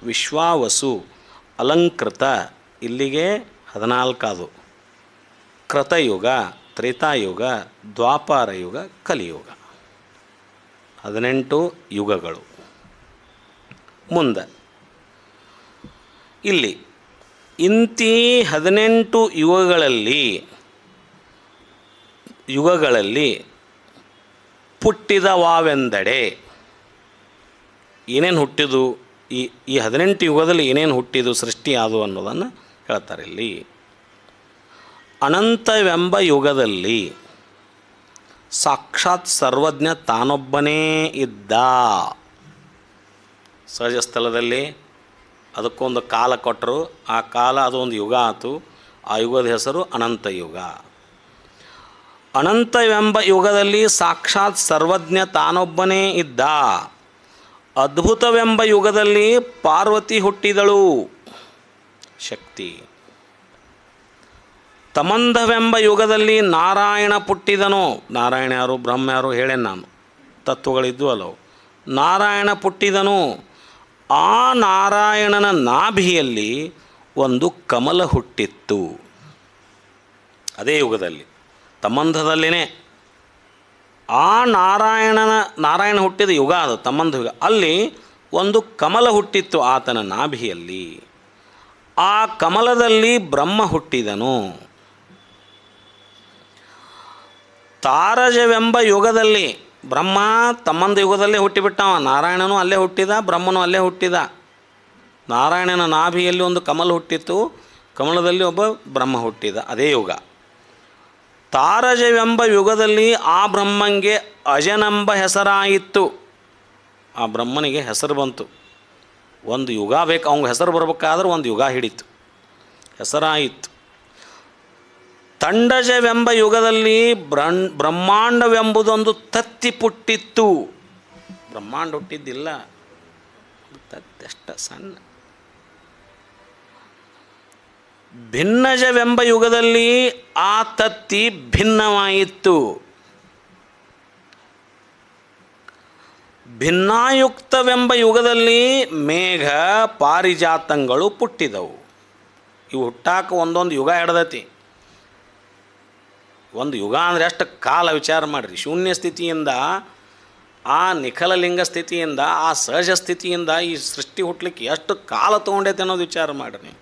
ವಿಶ್ವಾವಸು, ಅಲಂಕೃತ, ಇಲ್ಲಿಗೆ 14. ಕೃತಯುಗ, ತ್ರೇತಾಯುಗ, ದ್ವಾಪಾರ ಯುಗ, ಕಲಿಯುಗ, 18 ಯುಗಗಳು. ಮುಂದೆ ಇಲ್ಲಿ ಇಂತಿ 18 ಯುಗಗಳಲ್ಲಿ ಹುಟ್ಟಿದವಾವೆಂದಡೆ ಏನೇನು ಹುಟ್ಟಿದು, ಈ 18 ಯುಗದಲ್ಲಿ ಏನೇನು ಹುಟ್ಟಿದು, ಸೃಷ್ಟಿ ಆದು ಅನ್ನೋದನ್ನು ಹೇಳ್ತಾರೆ ಇಲ್ಲಿ. ಅನಂತವೆಂಬ ಯುಗದಲ್ಲಿ ಸಾಕ್ಷಾತ್ ಸರ್ವಜ್ಞ ತಾನೊಬ್ಬನೇ ಇದ್ದ. ಸಹಜ ಸ್ಥಳದಲ್ಲಿ ಅದಕ್ಕೊಂದು ಕಾಲ ಕೊಟ್ಟರು, ಆ ಕಾಲ ಅದೊಂದು ಯುಗ ಆಯಿತು. ಆ ಯುಗದ ಹೆಸರು ಅನಂತ ಯುಗ. ಅನಂತವೆಂಬ ಯುಗದಲ್ಲಿ ಸಾಕ್ಷಾತ್ ಸರ್ವಜ್ಞ ತಾನೊಬ್ಬನೇ ಇದ್ದ. ಅದ್ಭುತವೆಂಬ ಯುಗದಲ್ಲಿ ಪಾರ್ವತಿ ಹುಟ್ಟಿದಳು, ಶಕ್ತಿ. ತಮಂಧವೆಂಬ ಯುಗದಲ್ಲಿ ನಾರಾಯಣ ಹುಟ್ಟಿದನು. ನಾರಾಯಣ ಯಾರು, ಬ್ರಹ್ಮ ಯಾರು ಹೇಳೇನು ನಾನು, ತತ್ವಗಳಿದ್ದು ಅಲ್ಲವು. ನಾರಾಯಣ ಹುಟ್ಟಿದನು. ಆ ನಾರಾಯಣನ ನಾಭಿಯಲ್ಲಿ ಒಂದು ಕಮಲ ಹುಟ್ಟಿತ್ತು. ಅದೇ ಯುಗದಲ್ಲಿ ತಮ್ಮಂಧದಲ್ಲಿನೇ ಆ ನಾರಾಯಣ ಹುಟ್ಟಿದ ಯುಗ ಅದು, ತಮ್ಮಂಧ ಯುಗ. ಅಲ್ಲಿ ಒಂದು ಕಮಲ ಹುಟ್ಟಿತ್ತು ಆತನ ನಾಭಿಯಲ್ಲಿ. ಆ ಕಮಲದಲ್ಲಿ ಬ್ರಹ್ಮ ಹುಟ್ಟಿದನು. ತಾರಜವೆಂಬ ಯುಗದಲ್ಲಿ ಬ್ರಹ್ಮ ತಮ್ಮಂದ ಯುಗದಲ್ಲೇ ಹುಟ್ಟಿಬಿಟ್ಟವ. ನಾರಾಯಣನೂ ಅಲ್ಲೇ ಹುಟ್ಟಿದ, ಬ್ರಹ್ಮನೂ ಅಲ್ಲೇ ಹುಟ್ಟಿದ. ನಾರಾಯಣನ ನಾಭಿಯಲ್ಲಿ ಒಂದು ಕಮಲ ಹುಟ್ಟಿತ್ತು, ಕಮಲದಲ್ಲಿ ಒಬ್ಬ ಬ್ರಹ್ಮ ಹುಟ್ಟಿದ. ಅದೇ ಯುಗ. ತಾರಜವೆಂಬ ಯುಗದಲ್ಲಿ ಆ ಬ್ರಹ್ಮಂಗೆ ಅಜನೆಂಬ ಹೆಸರಾಯಿತು. ಆ ಬ್ರಹ್ಮನಿಗೆ ಹೆಸರು ಬಂತು. ಒಂದು ಯುಗ ಬೇಕು, ಅವ್ನಿಗೆ ಹೆಸರು ಬರಬೇಕಾದ್ರೆ ಒಂದು ಯುಗ ಹಿಡಿತು, ಹೆಸರಾಯಿತು. ತಂಡಜವೆಂಬ ಯುಗದಲ್ಲಿ ಬ್ರಹ್ಮಾಂಡವೆಂಬುದೊಂದು ತತ್ತಿ ಪುಟ್ಟಿತ್ತು. ಬ್ರಹ್ಮಾಂಡ ಹುಟ್ಟಿದ್ದಿಲ್ಲ, ತತ್ತಷ್ಟ ಸಣ್ಣ. ಭಿನ್ನಜವೆಂಬ ಯುಗದಲ್ಲಿ ಆ ತತ್ತಿ ಭಿನ್ನವಾಯಿತು. ಭಿನ್ನಾಯುಕ್ತವೆಂಬ ಯುಗದಲ್ಲಿ ಮೇಘ ಪಾರಿಜಾತಂಗಳು ಪುಟ್ಟಿದವು. ಇವು ಹುಟ್ಟಾಕ ಒಂದೊಂದು ಯುಗ ಹಿಡ್ದೈತಿ. ಒಂದು ಯುಗ ಅಂದರೆ ಎಷ್ಟು ಕಾಲ ವಿಚಾರ ಮಾಡಿರಿ. ಶೂನ್ಯ ಸ್ಥಿತಿಯಿಂದ, ಆ ನಿಖಲಲಿಂಗ ಸ್ಥಿತಿಯಿಂದ, ಆ ಸಹಜ ಸ್ಥಿತಿಯಿಂದ ಈ ಸೃಷ್ಟಿ ಹುಟ್ಟಲಿಕ್ಕೆ ಎಷ್ಟು ಕಾಲ ತೊಗೊಂಡೈತೆ ಅನ್ನೋದು ವಿಚಾರ ಮಾಡಿರಿ ನೀವು.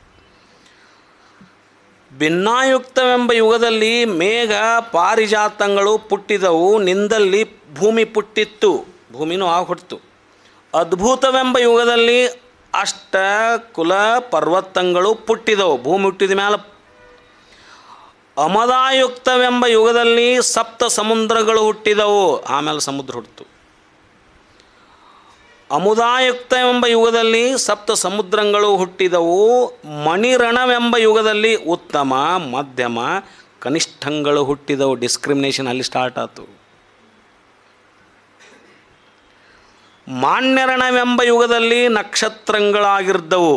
ಭಿನ್ನಾಯುಕ್ತವೆಂಬ ಯುಗದಲ್ಲಿ ಮೇಘ ಪಾರಿಜಾತಂಗಳು ಪುಟ್ಟಿದವು. ನಿಂದಲ್ಲಿ ಭೂಮಿ ಪುಟ್ಟಿತ್ತು, ಭೂಮಿನೂ ಆಗ ಹುಟ್ಟಿತು. ಅದ್ಭುತವೆಂಬ ಯುಗದಲ್ಲಿ ಅಷ್ಟ ಕುಲ ಪರ್ವತಗಳು ಪುಟ್ಟಿದವು, ಭೂಮಿ ಹುಟ್ಟಿದ ಮೇಲೆ. ಅಮದಾಯುಕ್ತವೆಂಬ ಯುಗದಲ್ಲಿ ಸಪ್ತ ಸಮುದ್ರಗಳು ಹುಟ್ಟಿದವು, ಆಮೇಲೆ ಸಮುದ್ರ ಹುಟ್ಟಿತು. ಅಮುದಾಯುಕ್ತವೆಂಬ ಯುಗದಲ್ಲಿ ಸಪ್ತ ಸಮುದ್ರಗಳು ಹುಟ್ಟಿದವು. ಮಣಿರಣವೆಂಬ ಯುಗದಲ್ಲಿ ಉತ್ತಮ, ಮಧ್ಯಮ, ಕನಿಷ್ಠಂಗಳು ಹುಟ್ಟಿದವು. ಡಿಸ್ಕ್ರಿಮಿನೇಷನ್ ಅಲ್ಲಿ ಸ್ಟಾರ್ಟ್ ಆಯಿತು. ಮಾನ್ಯರಣವೆಂಬ ಯುಗದಲ್ಲಿ ನಕ್ಷತ್ರಗಳಾಗಿರ್ದವು.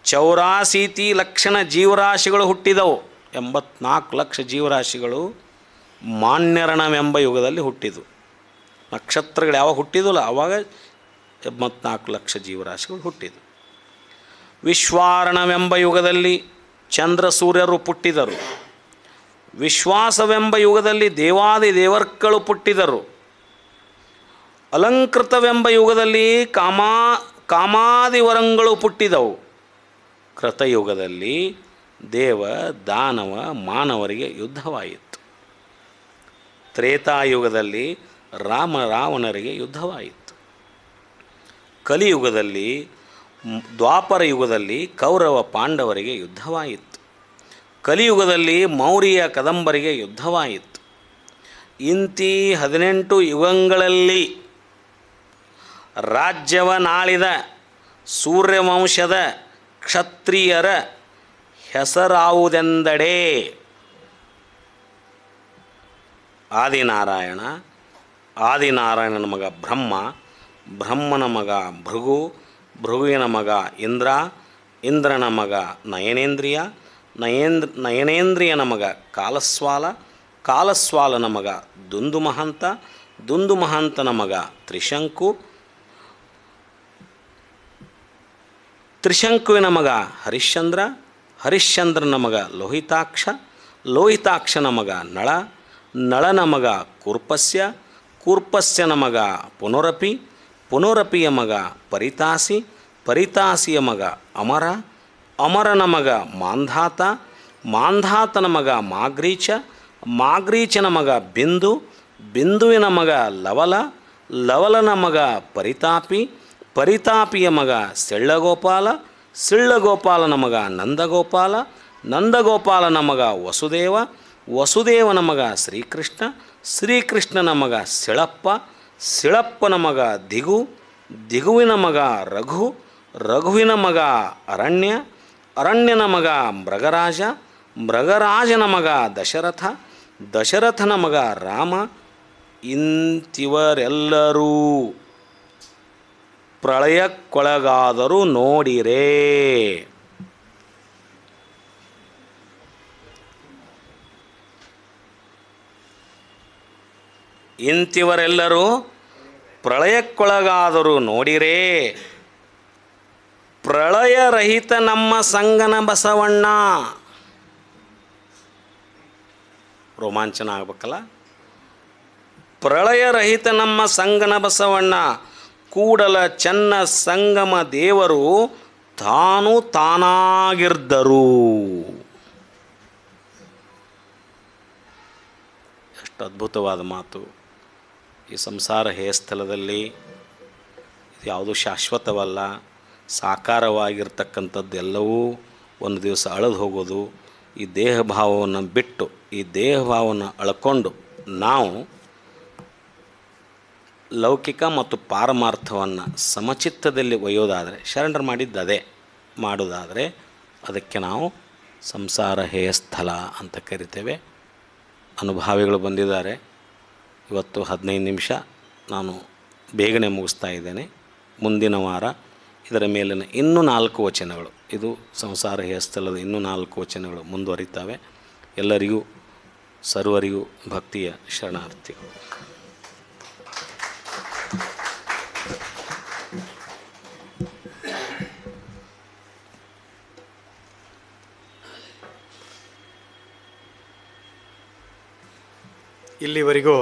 84 ಲಕ್ಷಣ ಜೀವರಾಶಿಗಳು ಹುಟ್ಟಿದವು. 84 ಲಕ್ಷ ಜೀವರಾಶಿಗಳು ಮಾನ್ಯರಣವೆಂಬ ಯುಗದಲ್ಲಿ ಹುಟ್ಟಿದವು. ನಕ್ಷತ್ರಗಳು ಯಾವಾಗ ಹುಟ್ಟಿದಲ್ಲ ಆವಾಗ 84 ಲಕ್ಷ ಜೀವರಾಶಿಗಳು ಹುಟ್ಟಿದವು. ವಿಶ್ವಾರಣವೆಂಬ ಯುಗದಲ್ಲಿ ಚಂದ್ರ ಸೂರ್ಯರು ಪುಟ್ಟಿದರು. ವಿಶ್ವಾಸವೆಂಬ ಯುಗದಲ್ಲಿ ದೇವಾದಿ ದೇವರ್ಗಳು ಪುಟ್ಟಿದರು. ಅಲಂಕೃತವೆಂಬ ಯುಗದಲ್ಲಿ ಕಾಮಾದಿವರಂಗಳು ಪುಟ್ಟಿದವು. ಕೃತಯುಗದಲ್ಲಿ ದೇವ ದಾನವ ಮಾನವರಿಗೆ ಯುದ್ಧವಾಯಿತು. ತ್ರೇತಾಯುಗದಲ್ಲಿ ರಾವಣರಿಗೆ ಯುದ್ಧವಾಯಿತು. ಕಲಿಯುಗದಲ್ಲಿ ದ್ವಾಪರ ಯುಗದಲ್ಲಿ ಕೌರವ ಪಾಂಡವರಿಗೆ ಯುದ್ಧವಾಯಿತು. ಕಲಿಯುಗದಲ್ಲಿ ಮೌರ್ಯ ಕದಂಬರಿಗೆ ಯುದ್ಧವಾಯಿತು. ಇಂತಿ 18 ಯುಗಗಳಲ್ಲಿ ರಾಜ್ಯವನಾಳಿದ ಸೂರ್ಯವಂಶದ ಕ್ಷತ್ರಿಯರ ಹೆಸರಾವುದೆಂದಡೆ ಆದಿನಾರಾಯಣ, ಆದಿನಾರಾಯಣನ ಮಗ ಬ್ರಹ್ಮ, ಬ್ರಹ್ಮನ ಮಗ ಭೃಗು, ಭೃಗುವಿನ ಮಗ ಇಂದ್ರ, ಇಂದ್ರನ ಮಗ ನಯನೇಂದ್ರಿಯ, ನಯನೇಂದ್ರಿಯನ ಮಗ ಕಾಲಸ್ವಾಲ, ಕಾಲಸ್ವಾಲನ ಮಗ ದುಂದುಮಹಂತ, ದುಂದುಮಹಂತನ ಮಗ ತ್ರಿಶಂಕು, ತ್ರಿಶಂಕುವಿನ ಮಗ ಹರಿಶ್ಚಂದ್ರ, ಹರಿಶ್ಚಂದ್ರನ ಮಗ ಲೋಹಿತಾಕ್ಷ, ಲೋಹಿತಾಕ್ಷನ ಮಗ ನಳ, ನಳನ ಮಗ ಕೂರ್ಪಸ್ಯ, ಕೂರ್ಪಸ್ಯನ ಮಗ ಪುನರಪಿ, ಪುನರಪಿಯ ಮಗ ಪರಿತಾಸಿ, ಪರಿತಾಸಿಯ ಮಗ ಅಮರ, ಅಮರನ ಮಗ ಮಾಂಧಾತ, ಮಾಂಧಾತನ ಮಗ ಮಾಗ್ರೀಚ, ಮಾಗ್ರೀಚನ ಮಗ ಬಿಂದು, ಬಿಂದುವಿನ ಮಗ ಲವಲ, ಲವಲನ ಮಗ ಪರಿತಾಪಿ, ಪರಿತಾಪಿಯ ಮಗ ಸಿಳ್ಳಗೋಪಾಲ, ಸಿಳ್ಳಗೋಪಾಲನ ಮಗ ನಂದಗೋಪಾಲ, ನಂದಗೋಪಾಲನ ಮಗ ವಸುದೇವ, ವಸುದೇವನ ಮಗ ಶ್ರೀಕೃಷ್ಣ, ಶ್ರೀಕೃಷ್ಣನ ಮಗ ಸಿಳಪ್ಪ, ಸಿಳಪ್ಪನ ಮಗ ದಿಗು, ದಿಗುವಿನ ಮಗ ರಘು, ರಘುವಿನ ಮಗ ಅರಣ್ಯ, ಅರಣ್ಯನ ಮಗ ಮೃಗರಾಜ, ಮೃಗರಾಜನ ಮಗ ದಶರಥ, ದಶರಥನ ಮಗ ರಾಮ. ಇಂತಿವರೆಲ್ಲರೂ ಪ್ರಳಯಕ್ಕೊಳಗಾದರೂ ನೋಡಿರೇ. ಇಂತಿವರೆಲ್ಲರೂ ಪ್ರಳಯಕ್ಕೊಳಗಾದರೂ ನೋಡಿರೇ ಪ್ರಳಯರಹಿತ ನಮ್ಮ ಸಂಗನ ಬಸವಣ್ಣ. ರೋಮಾಂಚನ ಆಗ್ಬೇಕಲ್ಲ. ಪ್ರಳಯರಹಿತ ನಮ್ಮ ಸಂಗನ ಬಸವಣ್ಣ, ಕೂಡಲ ಚೆನ್ನ ಸಂಗಮ ದೇವರು ತಾನು ತಾನಾಗಿರ್ದರು. ಎಷ್ಟು ಅದ್ಭುತವಾದ ಮಾತು. ಈ ಸಂಸಾರ ಹೇಯಸ್ಥಳದಲ್ಲಿ ಇದು ಯಾವುದೂ ಶಾಶ್ವತವಲ್ಲ. ಸಾಕಾರವಾಗಿರ್ತಕ್ಕಂಥದ್ದೆಲ್ಲವೂ ಒಂದು ದಿವಸ ಅಳೆದು ಹೋಗೋದು. ಈ ದೇಹ ಭಾವವನ್ನು ಬಿಟ್ಟು, ಈ ದೇಹ ಭಾವವನ್ನು ಅಳ್ಕೊಂಡು ನಾವು ಲೌಕಿಕ ಮತ್ತು ಪಾರಮಾರ್ಥವನ್ನು ಸಮಚಿತ್ತದಲ್ಲಿ ಒಯ್ಯೋದಾದರೆ, ಶರಣರು ಮಾಡಿದ್ದದೇ ಮಾಡೋದಾದರೆ ಅದಕ್ಕೆ ನಾವು ಸಂಸಾರ ಹೇಯಸ್ಥಳ ಅಂತ ಕರಿತೇವೆ. ಅನುಭಾವಿಗಳು ಬಂದಿದ್ದಾರೆ. ಇವತ್ತು 15 ನಿಮಿಷ ನಾನು ಬೇಗನೆ ಮುಗಿಸ್ತಾ ಇದ್ದೇನೆ. ಮುಂದಿನ ವಾರ ಇದರ ಮೇಲಿನ ಇನ್ನೂ 4 ವಚನಗಳು, ಇದು ಸಂಸಾರ ಹೇಯಸ್ಥಳದ ಇನ್ನೂ 4 ವಚನಗಳು ಮುಂದುವರಿತಾವೆ. ಎಲ್ಲರಿಗೂ ಸರ್ವರಿಗೂ ಭಕ್ತಿಯ ಶರಣಾರ್ಥಿಗಳು. ಇಲ್ಲಿವರೆಗೂ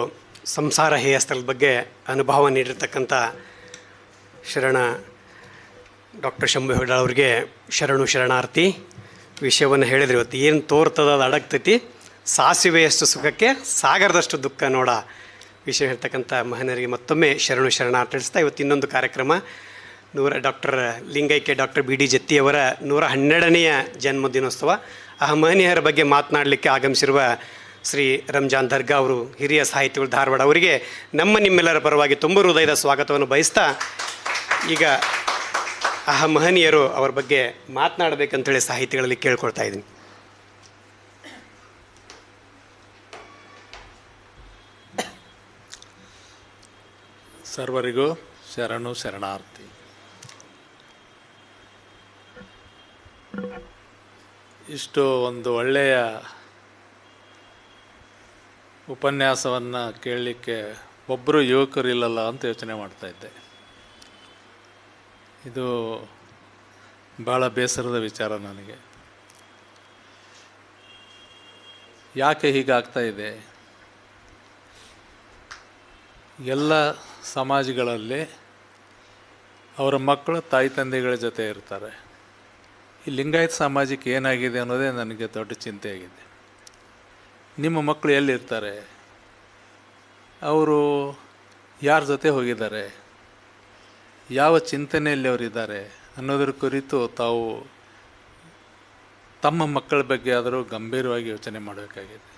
ಸಂಸಾರ ಹೇಯಸ್ಥಳದ ಬಗ್ಗೆ ಅನುಭವ ನೀಡಿರ್ತಕ್ಕಂಥ ಶರಣ ಡಾಕ್ಟರ್ ಶಂಭು ಹೆಗಡಾಳ್ ಅವರಿಗೆ ಶರಣಾರ್ಥಿ. ವಿಷಯವನ್ನು ಹೇಳಿದ್ರು. ಇವತ್ತು ಏನು ತೋರ್ತದ ಅದು ಅಡಗ್ತೈತಿ, ಸಾಸಿವೆಯಷ್ಟು ಸುಖಕ್ಕೆ ಸಾಗರದಷ್ಟು ದುಃಖ ನೋಡ ವಿಷಯ ಹೇಳ್ತಕ್ಕಂಥ ಮಹನರಿಗೆ ಮತ್ತೊಮ್ಮೆ ಶರಣಾರ್ಥಿ ತಿಳಿಸ್ತಾ ಇವತ್ತು ಇನ್ನೊಂದು ಕಾರ್ಯಕ್ರಮ ಡಾಕ್ಟರ್ ಲಿಂಗೈಕ್ಯ ಡಾಕ್ಟರ್ ಬಿ ಡಿ ಜತ್ತಿಯವರ 112ನೆಯ ಜನ್ಮದಿನೋತ್ಸವ. ಆ ಮಹನೀಯರ ಬಗ್ಗೆ ಮಾತನಾಡಲಿಕ್ಕೆ ಆಗಮಿಸಿರುವ ಶ್ರೀ ರಂಜಾನ್ ದರ್ಗಾ ಅವರು, ಹಿರಿಯ ಸಾಹಿತಿಗಳು, ಧಾರವಾಡ, ಅವರಿಗೆ ನಿಮ್ಮೆಲ್ಲರ ಪರವಾಗಿ ತುಂಬ ಹೃದಯದ ಸ್ವಾಗತವನ್ನು ಬಯಸ್ತಾ ಈಗ ಆ ಮಹನೀಯರು ಅವರ ಬಗ್ಗೆ ಮಾತನಾಡಬೇಕಂತೇಳಿ ಸಾಹಿತಿಗಳಲ್ಲಿ ಕೇಳ್ಕೊಳ್ತಾ ಇದ್ದೀನಿ. ಸರ್ವರಿಗೂ ಶರಣಾರ್ಥಿ. ಇಷ್ಟು ಒಂದು ಒಳ್ಳೆಯ ಉಪನ್ಯಾಸವನ್ನು ಕೇಳಲಿಕ್ಕೆ ಒಬ್ಬರು ಯುವಕರು ಇಲ್ಲಲ್ಲ ಅಂತ ಯೋಚನೆ ಮಾಡ್ತಾಯಿದ್ದೆ. ಇದು ಭಾಳ ಬೇಸರದ ವಿಚಾರ ನನಗೆ. ಯಾಕೆ ಹೀಗಾಗ್ತಾ ಇದೆ? ಎಲ್ಲ ಸಮಾಜಗಳಲ್ಲಿ ಅವರ ಮಕ್ಕಳು ತಾಯಿ ತಂದೆಗಳ ಜೊತೆ ಇರ್ತಾರೆ. ಈ ಲಿಂಗಾಯತ ಸಮಾಜಕ್ಕೆ ಏನಾಗಿದೆ ಅನ್ನೋದೇ ನನಗೆ ದೊಡ್ಡ ಚಿಂತೆಯಾಗಿದೆ. ನಿಮ್ಮ ಮಕ್ಕಳು ಎಲ್ಲಿರ್ತಾರೆ? ಅವರು ಯಾರ ಜೊತೆ ಹೋಗಿದ್ದಾರೆ? ಯಾವ ಚಿಂತನೆಯಲ್ಲಿ ಅವರಿದ್ದಾರೆ ಅನ್ನೋದ್ರ ಕುರಿತು ತಾವು ತಮ್ಮ ಮಕ್ಕಳ ಬಗ್ಗೆ ಆದರೂ ಗಂಭೀರವಾಗಿ ಯೋಚನೆ ಮಾಡಬೇಕಾಗಿದೆ.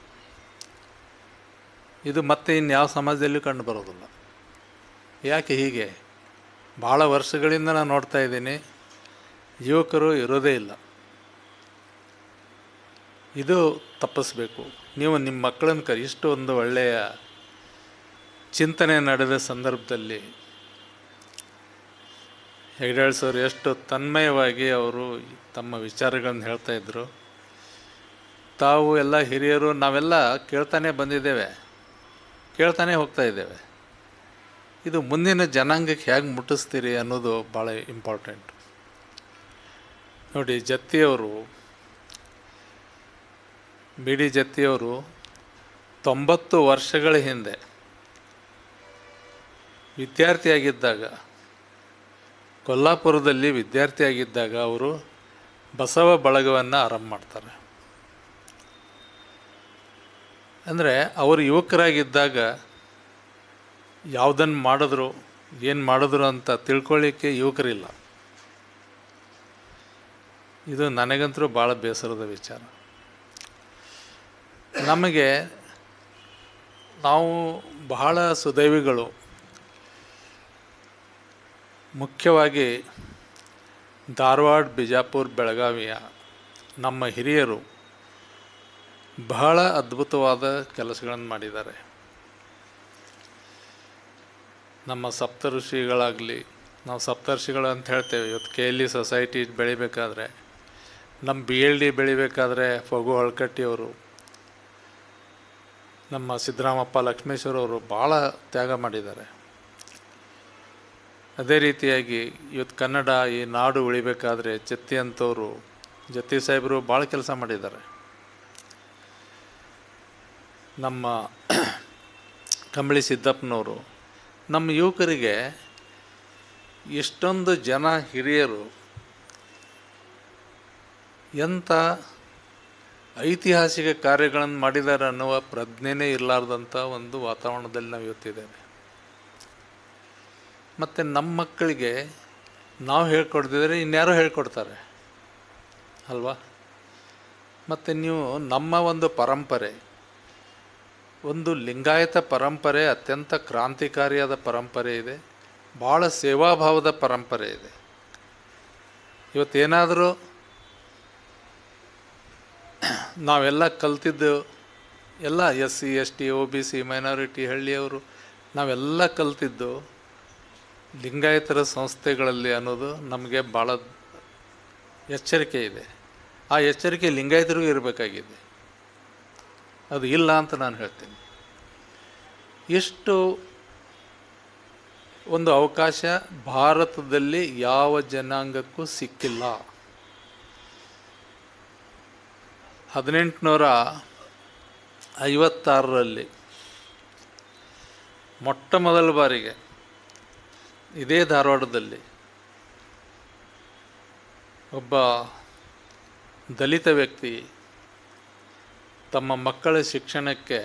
ಇದು ಮತ್ತೆ ಇನ್ಯಾವ ಸಮಾಜದಲ್ಲೂ ಕಂಡು ಬರೋದಿಲ್ಲ. ಯಾಕೆ ಹೀಗೆ? ಭಾಳ ವರ್ಷಗಳಿಂದ ನಾನು ನೋಡ್ತಾ ಇದ್ದೀನಿ, ಯುವಕರು ಇರೋದೇ ಇಲ್ಲ. ಇದು ತಪ್ಪಿಸ್ಬೇಕು. ನೀವು ನಿಮ್ಮ ಮಕ್ಕಳನ್ನು ಇಷ್ಟು ಒಂದು ಒಳ್ಳೆಯ ಚಿಂತನೆ ನಡೆದ ಸಂದರ್ಭದಲ್ಲಿ ಹೆಗಡಾಳ್ ಸರ್ ಎಷ್ಟು ತನ್ಮಯವಾಗಿ ಅವರು ತಮ್ಮ ವಿಚಾರಗಳನ್ನು ಹೇಳ್ತಾಯಿದ್ರು. ತಾವು ಎಲ್ಲ ಹಿರಿಯರು ನಾವೆಲ್ಲ ಕೇಳ್ತಾನೆ ಬಂದಿದ್ದೇವೆ, ಕೇಳ್ತಾನೆ ಹೋಗ್ತಾ ಇದ್ದೇವೆ. ಇದು ಮುಂದಿನ ಜನಾಂಗಕ್ಕೆ ಹೇಗೆ ಮುಟ್ಟಿಸ್ತೀರಿ ಅನ್ನೋದು ಭಾಳ ಇಂಪಾರ್ಟೆಂಟ್. ನೋಡಿ, ಜತ್ತಿಯವರು, ಬಿ ಡಿ ಜತ್ತಿಯವರು 90 ವರ್ಷಗಳ ಹಿಂದೆ ವಿದ್ಯಾರ್ಥಿಯಾಗಿದ್ದಾಗ, ಕೊಲ್ಲಾಪುರದಲ್ಲಿ ವಿದ್ಯಾರ್ಥಿಯಾಗಿದ್ದಾಗ ಅವರು ಬಸವ ಬಳಗವನ್ನು ಆರಂಭ ಮಾಡ್ತಾರೆ. ಅಂದರೆ ಅವರು ಯುವಕರಾಗಿದ್ದಾಗ ಯಾವುದನ್ನು ಮಾಡಿದ್ರು, ಏನು ಮಾಡಿದ್ರು ಅಂತ ತಿಳ್ಕೊಳ್ಳಿಕ್ಕೆ ಯುವಕರಿಲ್ಲ. ಇದು ನನಗಂತೂ ಭಾಳ ಬೇಸರದ ವಿಚಾರ. ನಮಗೆ ನಾವು ಬಹಳ ಸುದೈವಿಗಳು. ಮುಖ್ಯವಾಗಿ ಧಾರವಾಡ, ಬಿಜಾಪುರ, ಬೆಳಗಾವಿಯ ನಮ್ಮ ಹಿರಿಯರು ಬಹಳ ಅದ್ಭುತವಾದ ಕೆಲಸಗಳನ್ನು ಮಾಡಿದ್ದಾರೆ. ನಮ್ಮ ಸಪ್ತಋಷಿಗಳಾಗಲಿ, ನಾವು ಸಪ್ತರ್ಷಿಗಳು ಅಂತ ಹೇಳ್ತೇವೆ. ಇವತ್ತು KLE ಸೊಸೈಟಿ ಬೆಳಿಬೇಕಾದ್ರೆ, ನಮ್ಮ BLD ಬೆಳಿಬೇಕಾದ್ರೆ ಫಗು ಹಳ್ಕಟ್ಟಿಯವರು, ನಮ್ಮ ಸಿದ್ದರಾಮಪ್ಪ ಲಕ್ಷ್ಮೇಶ್ವರವರು ಭಾಳ ತ್ಯಾಗ ಮಾಡಿದ್ದಾರೆ. ಅದೇ ರೀತಿಯಾಗಿ ಇವತ್ತು ಕನ್ನಡ ಈ ನಾಡು ಉಳಿಬೇಕಾದ್ರೆ ಜತ್ತಿ ಅಂಥವರು ಜತ್ತಿ ಸಾಹೇಬರು ಭಾಳ ಕೆಲಸ ಮಾಡಿದ್ದಾರೆ. ನಮ್ಮ ಕಂಬಳಿ ಸಿದ್ದಪ್ಪನವರು ನಮ್ಮ ಯುವಕರಿಗೆ ಎಷ್ಟೊಂದು ಜನ ಹಿರಿಯರು ಎಂಥ ಐತಿಹಾಸಿಕ ಕಾರ್ಯಗಳನ್ನು ಮಾಡಿದ್ದಾರೆ ಅನ್ನುವ ಪ್ರಜ್ಞೆನೇ ಇರಲಾರ್ದಂಥ ಒಂದು ವಾತಾವರಣದಲ್ಲಿ ನಾವು ಇವತ್ತಿದ್ದೇವೆ. ಮತ್ತು ನಮ್ಮ ಮಕ್ಕಳಿಗೆ ನಾವು ಹೇಳ್ಕೊಡ್ತಿದ್ರೆ ಇನ್ಯಾರೋ ಹೇಳ್ಕೊಡ್ತಾರೆ ಅಲ್ವಾ? ಮತ್ತು ನೀವು ನಮ್ಮ ಒಂದು ಪರಂಪರೆ, ಒಂದು ಲಿಂಗಾಯತ ಪರಂಪರೆ ಅತ್ಯಂತ ಕ್ರಾಂತಿಕಾರಿಯಾದ ಪರಂಪರೆ ಇದೆ, ಭಾಳ ಸೇವಾಭಾವದ ಪರಂಪರೆ ಇದೆ. ಇವತ್ತೇನಾದರೂ ನಾವೆಲ್ಲ ಕಲ್ತಿದ್ದು ಎಲ್ಲ SC ST OBC ಮೈನಾರಿಟಿ ಹಳ್ಳಿಯವರು ನಾವೆಲ್ಲ ಕಲ್ತಿದ್ದು ಲಿಂಗಾಯತರ ಸಂಸ್ಥೆಗಳಲ್ಲಿ ಅನ್ನೋದು ನಮಗೆ ಭಾಳ ಎಚ್ಚರಿಕೆ ಇದೆ. ಆ ಎಚ್ಚರಿಕೆ ಲಿಂಗಾಯತರಿಗೂ ಇರಬೇಕಾಗಿದೆ. ಅದು ಇಲ್ಲ ಅಂತ ನಾನು ಹೇಳ್ತೀನಿ. ಎಷ್ಟು ಒಂದು ಅವಕಾಶ ಭಾರತದಲ್ಲಿ ಯಾವ ಜನಾಂಗಕ್ಕೂ ಸಿಕ್ಕಿಲ್ಲ. 1856ರಲ್ಲಿ ಮೊಟ್ಟ ಮೊದಲ ಬಾರಿಗೆ ಇದೇ ಧಾರವಾಡದಲ್ಲಿ ಒಬ್ಬ ದಲಿತ ವ್ಯಕ್ತಿ ತಮ್ಮ ಮಕ್ಕಳ ಶಿಕ್ಷಣಕ್ಕೆ,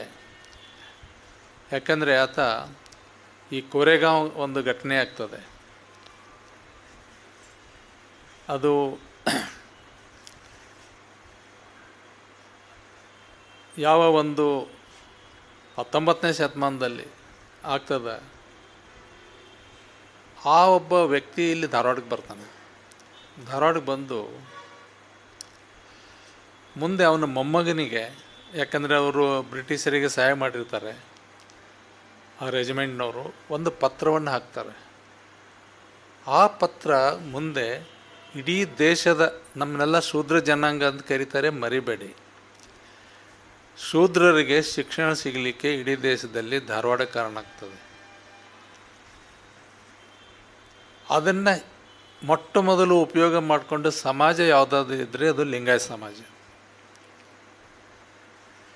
ಯಾಕಂದರೆ ಆತ ಈ ಕೋರೆಗಾಂವ್ ಒಂದು ಘಟನೆ ಆಗ್ತದೆ, ಅದು ಯಾವ ಒಂದು 19ನೇ ಶತಮಾನದಲ್ಲಿ ಆಗ್ತದೆ. ಆ ಒಬ್ಬ ವ್ಯಕ್ತಿ ಇಲ್ಲಿ ಧಾರವಾಡಕ್ಕೆ ಬರ್ತಾನೆ. ಧಾರವಾಡಕ್ಕೆ ಬಂದು ಮುಂದೆ ಅವನ ಮೊಮ್ಮಗನಿಗೆ, ಯಾಕಂದರೆ ಅವರು ಬ್ರಿಟಿಷರಿಗೆ ಸಹಾಯ ಮಾಡಿರ್ತಾರೆ, ಆ ರೆಜಿಮೆಂಟ್ನವರು ಒಂದು ಪತ್ರವನ್ನು ಹಾಕ್ತಾರೆ. ಆ ಪತ್ರ ಮುಂದೆ ಇಡೀ ದೇಶದ, ನಮ್ಮನ್ನೆಲ್ಲ ಶೂದ್ರ ಜನಾಂಗ ಅಂತ ಕರೀತಾರೆ, ಮರಿಬೇಡಿ, ಶೂದ್ರರಿಗೆ ಶಿಕ್ಷಣ ಸಿಗಲಿಕ್ಕೆ ಇಡೀ ದೇಶದಲ್ಲಿ ಧಾರವಾಡ ಕಾರಣ ಆಗ್ತದೆ. ಅದನ್ನು ಮೊಟ್ಟ ಮೊದಲು ಉಪಯೋಗ ಮಾಡಿಕೊಂಡು ಸಮಾಜ ಯಾವುದಾದ್ರು ಇದ್ದರೆ ಅದು ಲಿಂಗಾಯತ ಸಮಾಜ.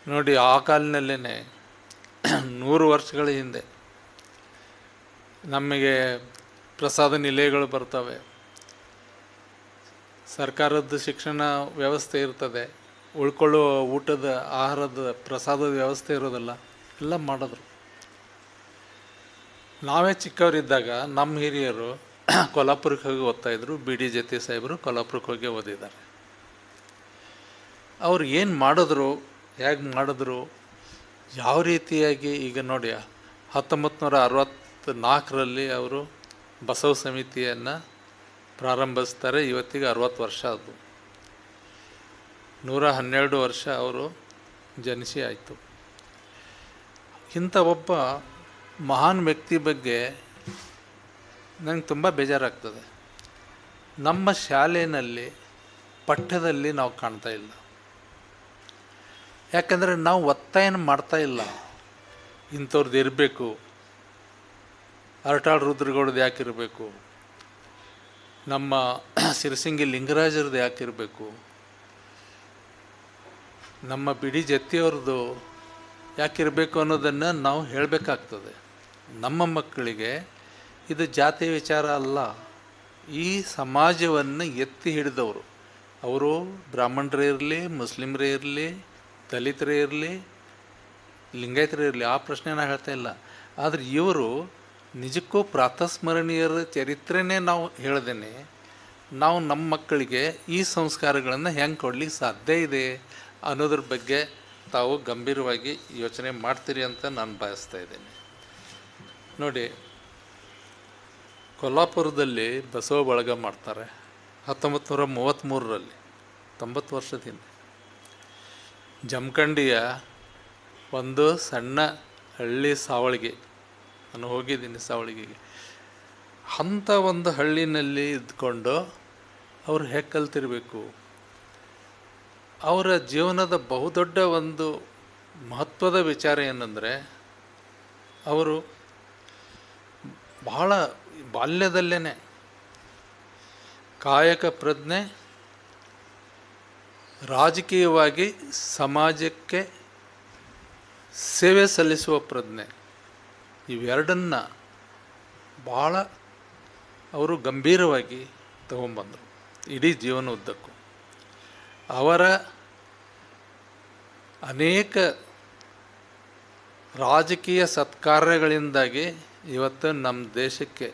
ನೋಡಿ, ಆ ಕಾಲಿನಲ್ಲೇ 100 ವರ್ಷಗಳ ಹಿಂದೆ ನಮಗೆ ಪ್ರಸಾದ ನಿಲಯಗಳು ಬರ್ತವೆ, ಸರ್ಕಾರದ ಶಿಕ್ಷಣ ವ್ಯವಸ್ಥೆ ಇರ್ತದೆ, ಉಳ್ಕೊಳ್ಳುವ ಊಟದ ಆಹಾರದ ಪ್ರಸಾದದ ವ್ಯವಸ್ಥೆ ಇರೋದಿಲ್ಲ, ಎಲ್ಲ ಮಾಡಿದ್ರು. ನಾವೇ ಚಿಕ್ಕವರಿದ್ದಾಗ ನಮ್ಮ ಹಿರಿಯರು ಕೊಲ್ಹಾಪುರಕ್ಕೆ ಹೋಗಿ ಓದ್ತಾಯಿದ್ರು. BD ಜತ್ತಿ ಸಾಹೇಬರು ಕೊಲ್ಹಾಪುರಕ್ಕೆ ಹೋಗಿ ಓದಿದ್ದಾರೆ. ಅವ್ರು ಏನು ಮಾಡಿದ್ರು, ಹೇಗೆ ಮಾಡಿದ್ರು, ಯಾವ ರೀತಿಯಾಗಿ, ಈಗ ನೋಡಿ 1964ರಲ್ಲಿ ಅವರು ಬಸವ ಸಮಿತಿಯನ್ನು ಪ್ರಾರಂಭಿಸ್ತಾರೆ. ಇವತ್ತಿಗೆ 60 ವರ್ಷ ಅದು. 112 ವರ್ಷ ಅವರು ಜನಿಸಿ ಆಯಿತು. ಇಂಥ ಒಬ್ಬ ಮಹಾನ್ ವ್ಯಕ್ತಿ ಬಗ್ಗೆ ನನಗೆ ತುಂಬ ಬೇಜಾರಾಗ್ತದೆ. ನಮ್ಮ ಶಾಲೆಯಲ್ಲಿ ಪಠ್ಯದಲ್ಲಿ ನಾವು ಕಾಣ್ತಾ ಇಲ್ಲ. ಯಾಕಂದರೆ ನಾವು ಒತ್ತಾಯನ ಮಾಡ್ತಾ ಇಲ್ಲ, ಇಂಥವ್ರದ್ದು ಇರಬೇಕು, ಅರಟಾಳ್ ರುದ್ರಗೌಡದು ಯಾಕಿರಬೇಕು, ನಮ್ಮ ಸಿರಸಿಂಗಿ ಲಿಂಗರಾಜರದ್ದು ಯಾಕಿರಬೇಕು, ನಮ್ಮ BD ಜತ್ತಿಯವ್ರದ್ದು ಯಾಕಿರಬೇಕು ಅನ್ನೋದನ್ನು ನಾವು ಹೇಳಬೇಕಾಗ್ತದೆ. ನಮ್ಮ ಮಕ್ಕಳಿಗೆ ಇದು ಜಾತಿ ವಿಚಾರ ಅಲ್ಲ, ಈ ಸಮಾಜವನ್ನು ಎತ್ತಿ ಹಿಡಿದವರು, ಅವರು ಬ್ರಾಹ್ಮಣರೇ ಇರಲಿ, ಮುಸ್ಲಿಮರೇ ಇರಲಿ, ದಲಿತರೇ ಇರಲಿ, ಲಿಂಗಾಯತರೇ ಇರಲಿ, ಆ ಪ್ರಶ್ನೆ ನಾನು ಹೇಳ್ತಾ ಇಲ್ಲ. ಆದರೆ ಇವರು ನಿಜಕ್ಕೂ ಪ್ರಾತಸ್ಮರಣೀಯರ ಚರಿತ್ರೆನೇ ನಾವು ಹೇಳ್ದೇನೆ, ನಾವು ನಮ್ಮ ಮಕ್ಕಳಿಗೆ ಈ ಸಂಸ್ಕಾರಗಳನ್ನು ಹೆಂಗೆ ಕೊಡ್ಲಿಕ್ಕೆ ಸಾಧ್ಯ ಇದೆ ಅನ್ನೋದ್ರ ಬಗ್ಗೆ ತಾವು ಗಂಭೀರವಾಗಿ ಯೋಚನೆ ಮಾಡ್ತೀರಿ ಅಂತ ನಾನು ಬಯಸ್ತಾ ಇದ್ದೇನೆ. ನೋಡಿ, ಕೊಲ್ಹಾಪುರದಲ್ಲಿ ಬಸವ ಬಳಗ ಮಾಡ್ತಾರೆ 1933ರಲ್ಲಿ, 90 ವರ್ಷದ ಹಿಂದೆ. ಜಮಖಂಡಿಯ ಒಂದು ಸಣ್ಣ ಹಳ್ಳಿ ಸಾವಳಿಗೆ, ನಾನು ಹೋಗಿದ್ದೀನಿ ಸಾವಳಿಗೆಗೆ, ಅಂಥ ಒಂದು ಹಳ್ಳಿನಲ್ಲಿ ಇದ್ಕೊಂಡು ಅವರು ಹೇಗೆ ಕಲ್ತಿರಬೇಕು. ಅವರ ಜೀವನದ ಬಹುದೊಡ್ಡ ಒಂದು ಮಹತ್ವದ ವಿಚಾರ ಏನಂದರೆ, ಅವರು ಬಹಳ ಬಾಲ್ಯದಲ್ಲೇ ಕಾಯಕ ಪ್ರಜ್ಞೆ, ರಾಜಕೀಯವಾಗಿ ಸಮಾಜಕ್ಕೆ ಸೇವೆ ಸಲ್ಲಿಸುವ ಪ್ರಜ್ಞೆ, ಇವೆರಡನ್ನು ಭಾಳ ಅವರು ಗಂಭೀರವಾಗಿ ತಗೊಂಬಂದರು ಇಡೀ ಜೀವನ ಉದ್ದಕ್ಕೂ. ಅವರ ಅನೇಕ ರಾಜಕೀಯ ಸತ್ಕಾರ್ಯಗಳಿಂದಾಗಿ ಇವತ್ತು ನಮ್ಮ ದೇಶಕ್ಕೆ,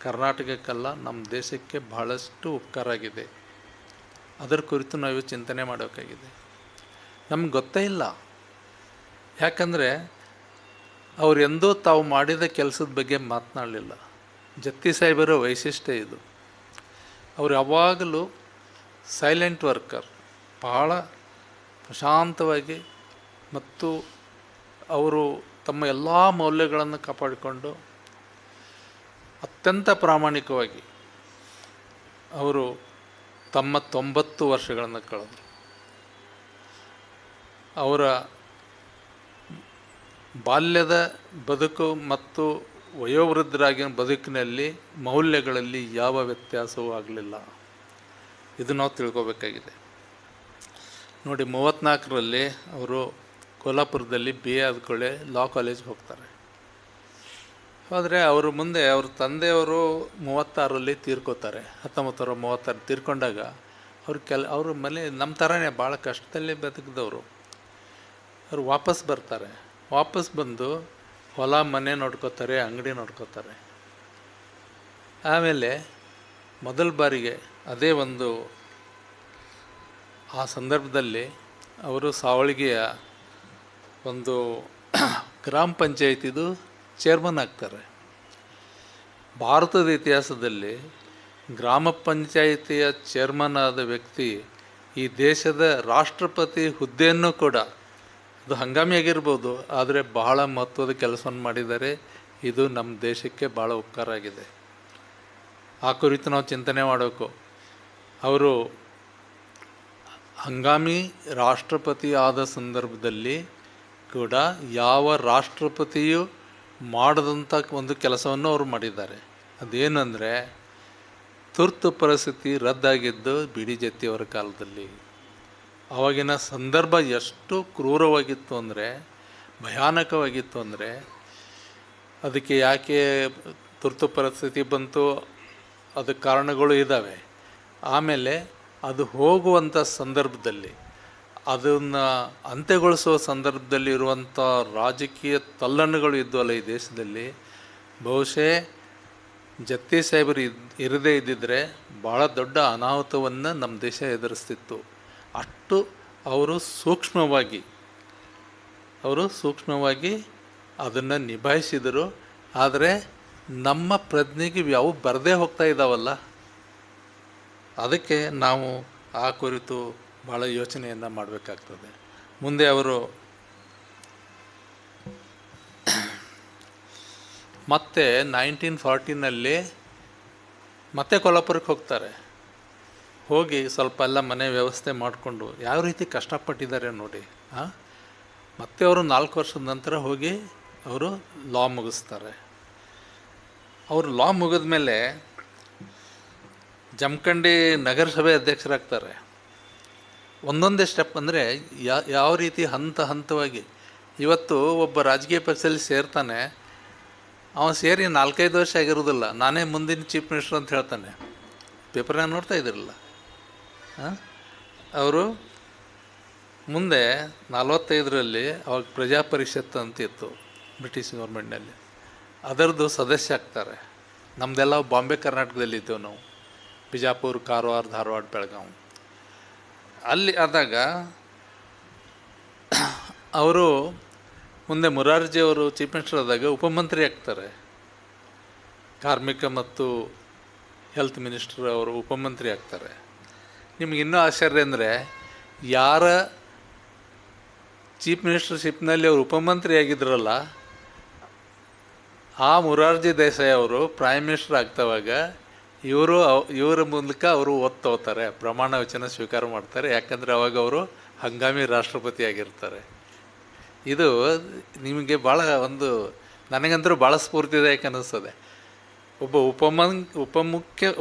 ಕರ್ನಾಟಕಕ್ಕಲ್ಲ ನಮ್ಮ ದೇಶಕ್ಕೆ ಬಹಳಷ್ಟು ಉಪಕಾರ ಆಗಿದೆ. ಅದರ ಕುರಿತು ನಾವು ಚಿಂತನೆ ಮಾಡಬೇಕಾಗಿದೆ. ನಮ್ಗೆ ಗೊತ್ತೇ ಇಲ್ಲ, ಯಾಕಂದರೆ ಅವರೆಂದೂ ತಾವು ಮಾಡಿದ ಕೆಲಸದ ಬಗ್ಗೆ ಮಾತನಾಡಲಿಲ್ಲ. ಜತ್ತಿ ಸಾಹೇಬರ ವೈಶಿಷ್ಟ್ಯ ಇದು. ಅವರು ಯಾವಾಗಲೂ ಸೈಲೆಂಟ್ ವರ್ಕರ್, ಭಾಳ ಪ್ರಶಾಂತವಾಗಿ ಮತ್ತು ಅವರು ತಮ್ಮ ಎಲ್ಲ ಮೌಲ್ಯಗಳನ್ನು ಕಾಪಾಡಿಕೊಂಡು ಅತ್ಯಂತ ಪ್ರಾಮಾಣಿಕವಾಗಿ ಅವರು ತಮ್ಮ 90 ವರ್ಷಗಳನ್ನು ಕಳೆದರು. ಅವರ ಬಾಲ್ಯದ ಬದುಕು ಮತ್ತು ವಯೋವೃದ್ಧರಾಗಿನ ಬದುಕಿನಲ್ಲಿ ಮೌಲ್ಯಗಳಲ್ಲಿ ಯಾವ ವ್ಯತ್ಯಾಸವೂ ಆಗಲಿಲ್ಲ. ಇದು ನಾವು ತಿಳ್ಕೊಬೇಕಾಗಿದೆ. ನೋಡಿ, 34ರಲ್ಲಿ ಅವರು ಕೋಲ್ಹಾಪುರದಲ್ಲಿ BA ಆದ್ಕೊಳ್ಳೆ ಲಾ ಕಾಲೇಜ್ಗೆ ಹೋಗ್ತಾರೆ. ಆದರೆ ಅವರು ಮುಂದೆ ಅವ್ರ ತಂದೆಯವರು 36ರಲ್ಲಿ ತೀರ್ಕೋತಾರೆ. 1936 ತೀರ್ಕೊಂಡಾಗ ಅವ್ರ ಮನೆ ನಮ್ಮ ಥರನೇ ಭಾಳ ಕಷ್ಟದಲ್ಲಿ ಬದುಕಿದವರು. ಅವರು ವಾಪಸ್ ಬರ್ತಾರೆ. ವಾಪಸ್ ಬಂದು ಹೊಲ ಮನೆ ನೋಡ್ಕೋತಾರೆ, ಅಂಗಡಿ ನೋಡ್ಕೋತಾರೆ. ಆಮೇಲೆ ಮೊದಲ ಬಾರಿಗೆ ಅದೇ ಆ ಸಂದರ್ಭದಲ್ಲಿ ಅವರು ಸಾವಳಗಿಯ ಒಂದು ಗ್ರಾಮ ಪಂಚಾಯತಿದು ಚೇರ್ಮನ್ ಆಗ್ತಾರೆ. ಭಾರತದ ಇತಿಹಾಸದಲ್ಲಿ ಗ್ರಾಮ ಪಂಚಾಯಿತಿಯ ಚೇರ್ಮನ್ ಆದ ವ್ಯಕ್ತಿ ಈ ದೇಶದ ರಾಷ್ಟ್ರಪತಿ ಹುದ್ದೆಯನ್ನು ಕೂಡ, ಅದು ಹಂಗಾಮಿಯಾಗಿರ್ಬೋದು, ಆದರೆ ಬಹಳ ಮಹತ್ವದ ಕೆಲಸವನ್ನು ಮಾಡಿದ್ದಾರೆ. ಇದು ನಮ್ಮ ದೇಶಕ್ಕೆ ಭಾಳ ಉಪಕಾರ ಆಗಿದೆ. ಆ ಕುರಿತು ನಾವು ಚಿಂತನೆ ಮಾಡಬೇಕು. ಅವರು ಹಂಗಾಮಿ ರಾಷ್ಟ್ರಪತಿ ಆದ ಸಂದರ್ಭದಲ್ಲಿ ಕೂಡ ಯಾವ ರಾಷ್ಟ್ರಪತಿಯು ಮಾಡದಂಥ ಒಂದು ಕೆಲಸವನ್ನು ಅವರು ಮಾಡಿದ್ದಾರೆ. ಅದೇನೆಂದರೆ, ತುರ್ತು ಪರಿಸ್ಥಿತಿ ರದ್ದಾಗಿದ್ದು BD ಜತ್ತಿಯವರ ಕಾಲದಲ್ಲಿ. ಆವಾಗಿನ ಸಂದರ್ಭ ಎಷ್ಟು ಕ್ರೂರವಾಗಿತ್ತು ಅಂದರೆ, ಭಯಾನಕವಾಗಿತ್ತು ಅಂದರೆ, ಅದಕ್ಕೆ ಯಾಕೆ ತುರ್ತು ಪರಿಸ್ಥಿತಿ ಬಂತು, ಅದಕ್ಕೆ ಕಾರಣಗಳು ಇದ್ದಾವೆ. ಆಮೇಲೆ ಅದು ಹೋಗುವಂಥ ಸಂದರ್ಭದಲ್ಲಿ, ಅದನ್ನು ಅಂತ್ಯಗೊಳಿಸುವ ಸಂದರ್ಭದಲ್ಲಿ ಇರುವಂಥ ರಾಜಕೀಯ ತಲ್ಲಣ್ಣಗಳು ಇದ್ದವಲ್ಲ ಈ ದೇಶದಲ್ಲಿ, ಬಹುಶಃ ಜತ್ತಿ ಸಾಹೇಬರು ಇರದೇ ಇದ್ದಿದ್ದರೆ ಭಾಳ ದೊಡ್ಡ ಅನಾಹುತವನ್ನು ನಮ್ಮ ದೇಶ ಎದುರಿಸ್ತಿತ್ತು. ಅಷ್ಟು ಅವರು ಸೂಕ್ಷ್ಮವಾಗಿ ಅದನ್ನು ನಿಭಾಯಿಸಿದರು. ಆದರೆ ನಮ್ಮ ಪ್ರಜ್ಞೆಗೆ ಯಾವ ಬರದೇ ಹೋಗ್ತಾ ಇದ್ದಾವಲ್ಲ, ಅದಕ್ಕೆ ನಾವು ಆ ಕುರಿತು ಭಾಳ ಯೋಚನೆಯನ್ನು ಮಾಡಬೇಕಾಗ್ತದೆ. ಮುಂದೆ ಅವರು ಮತ್ತೆ 1940ನಲ್ಲಿ ಮತ್ತೆ ಕೊಲ್ಹಾಪುರಕ್ಕೆ ಹೋಗ್ತಾರೆ. ಹೋಗಿ ಸ್ವಲ್ಪ ಎಲ್ಲ ಮನೆ ವ್ಯವಸ್ಥೆ ಮಾಡಿಕೊಂಡು ಯಾವ ರೀತಿ ಕಷ್ಟಪಟ್ಟಿದ್ದಾರೆ ನೋಡಿ. ಮತ್ತೆ ಅವರು 4 ವರ್ಷದ ನಂತರ ಹೋಗಿ ಅವರು ಲಾ ಮುಗಿಸ್ತಾರೆ. ಅವರು ಲಾ ಮುಗಿದ ಮೇಲೆ ಜಮಖಂಡಿ ನಗರಸಭೆ ಅಧ್ಯಕ್ಷರಾಗ್ತಾರೆ. ಒಂದೊಂದೇ ಸ್ಟೆಪ್ ಅಂದರೆ ಯಾವ ರೀತಿ ಹಂತವಾಗಿ ಇವತ್ತು ಒಬ್ಬ ರಾಜಕೀಯ ಪಕ್ಷದಲ್ಲಿ ಸೇರ್ತಾನೆ, ಅವನು ಸೇರಿ 4-5 ವರ್ಷ ಆಗಿರೋದಿಲ್ಲ, ನಾನೇ ಮುಂದಿನ ಚೀಫ್ ಮಿನಿಸ್ಟರ್ ಅಂತ ಹೇಳ್ತಾನೆ. ಪೇಪರ್ನಾಗ ನೋಡ್ತಾ ಇದ್ದಿರಲ್ಲ. ಅವರು ಮುಂದೆ 45ರಲ್ಲಿ ಅವಾಗ ಪ್ರಜಾ ಪರಿಷತ್ ಅಂತಿತ್ತು ಬ್ರಿಟಿಷ್ ಗೌರ್ಮೆಂಟ್ನಲ್ಲಿ, ಅದರದ್ದು ಸದಸ್ಯ ಆಗ್ತಾರೆ. ನಮ್ಮದೆಲ್ಲ ಬಾಂಬೆ ಕರ್ನಾಟಕದಲ್ಲಿ ಇದ್ದೇವೆ ನಾವು, ಬಿಜಾಪುರ, ಕಾರವಾರ, ಧಾರವಾಡ, ಬೆಳಗಾವಿ. ಅಲ್ಲಿ ಆದಾಗ ಅವರು ಮುಂದೆ ಮುರಾರ್ಜಿಯವರು ಚೀಫ್ ಮಿನಿಸ್ಟರ್ ಆದಾಗ ಉಪಮಂತ್ರಿ ಆಗ್ತಾರೆ. ಕಾರ್ಮಿಕ ಮತ್ತು ಹೆಲ್ತ್ ಮಿನಿಸ್ಟರ್ ಅವರು ಉಪಮಂತ್ರಿ ಆಗ್ತಾರೆ. ನಿಮ್ಗೆ ಇನ್ನೂ ಆಶ್ಚರ್ಯ ಅಂದರೆ, ಯಾರ ಚೀಫ್ ಮಿನಿಸ್ಟರ್ಶಿಪ್ನಲ್ಲಿ ಅವರು ಉಪಮಂತ್ರಿ ಆಗಿದ್ರಲ್ಲ, ಆ ಮೊರಾರ್ಜಿ ದೇಸಾಯಿ ಅವರು ಪ್ರೈಮ್ ಮಿನಿಸ್ಟರ್ ಆಗ್ತವಾಗ ಇವರ ಮೂಲಕ ಅವರು ಓದ್ತೋತಾರೆ, ಪ್ರಮಾಣ ವಚನ ಸ್ವೀಕಾರ ಮಾಡ್ತಾರೆ. ಯಾಕಂದರೆ ಅವಾಗ ಅವರು ಹಂಗಾಮಿ ರಾಷ್ಟ್ರಪತಿ ಆಗಿರ್ತಾರೆ. ಇದು ನಿಮಗೆ ಭಾಳ ನನಗಂತರೂ ಭಾಳ ಸ್ಫೂರ್ತಿದಾಯಕ ಅನ್ನಿಸ್ತದೆ. ಒಬ್ಬ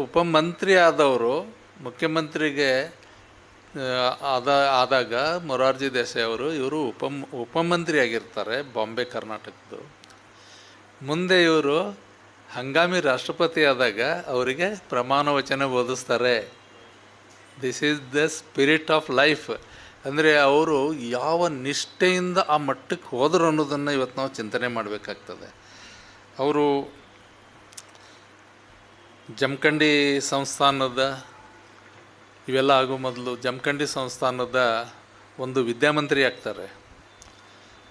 ಉಪಮಂತ್ರಿ ಆದವರು ಮುಖ್ಯಮಂತ್ರಿಗೆ ಆದಾಗ ಮೊರಾರ್ಜಿ ದೇಸಾಯಿ ಅವರು ಇವರು ಉಪಮಂತ್ರಿ ಆಗಿರ್ತಾರೆ ಬಾಂಬೆ ಕರ್ನಾಟಕದ್ದು. ಮುಂದೆ ಇವರು ಹಂಗಾಮಿ ರಾಷ್ಟ್ರಪತಿ ಆದಾಗ ಅವರಿಗೆ ಪ್ರಮಾಣ ವಚನ ಬೋಧಿಸ್ತಾರೆ. This is the spirit of life. ಅಂದರೆ ಅವರು ಯಾವ ನಿಷ್ಠೆಯಿಂದ ಆ ಮಟ್ಟಕ್ಕೆ ಹೋದರು ಅನ್ನೋದನ್ನು ಇವತ್ತು ನಾವು ಚಿಂತನೆ ಮಾಡಬೇಕಾಗ್ತದೆ. ಅವರು ಜಮಖಂಡಿ ಸಂಸ್ಥಾನದ ಇವೆಲ್ಲ ಆಗೋ ಮೊದಲು ಜಮಖಂಡಿ ಸಂಸ್ಥಾನದ ಒಂದು ವಿದ್ಯಾಮಂತ್ರಿ ಆಗ್ತಾರೆ.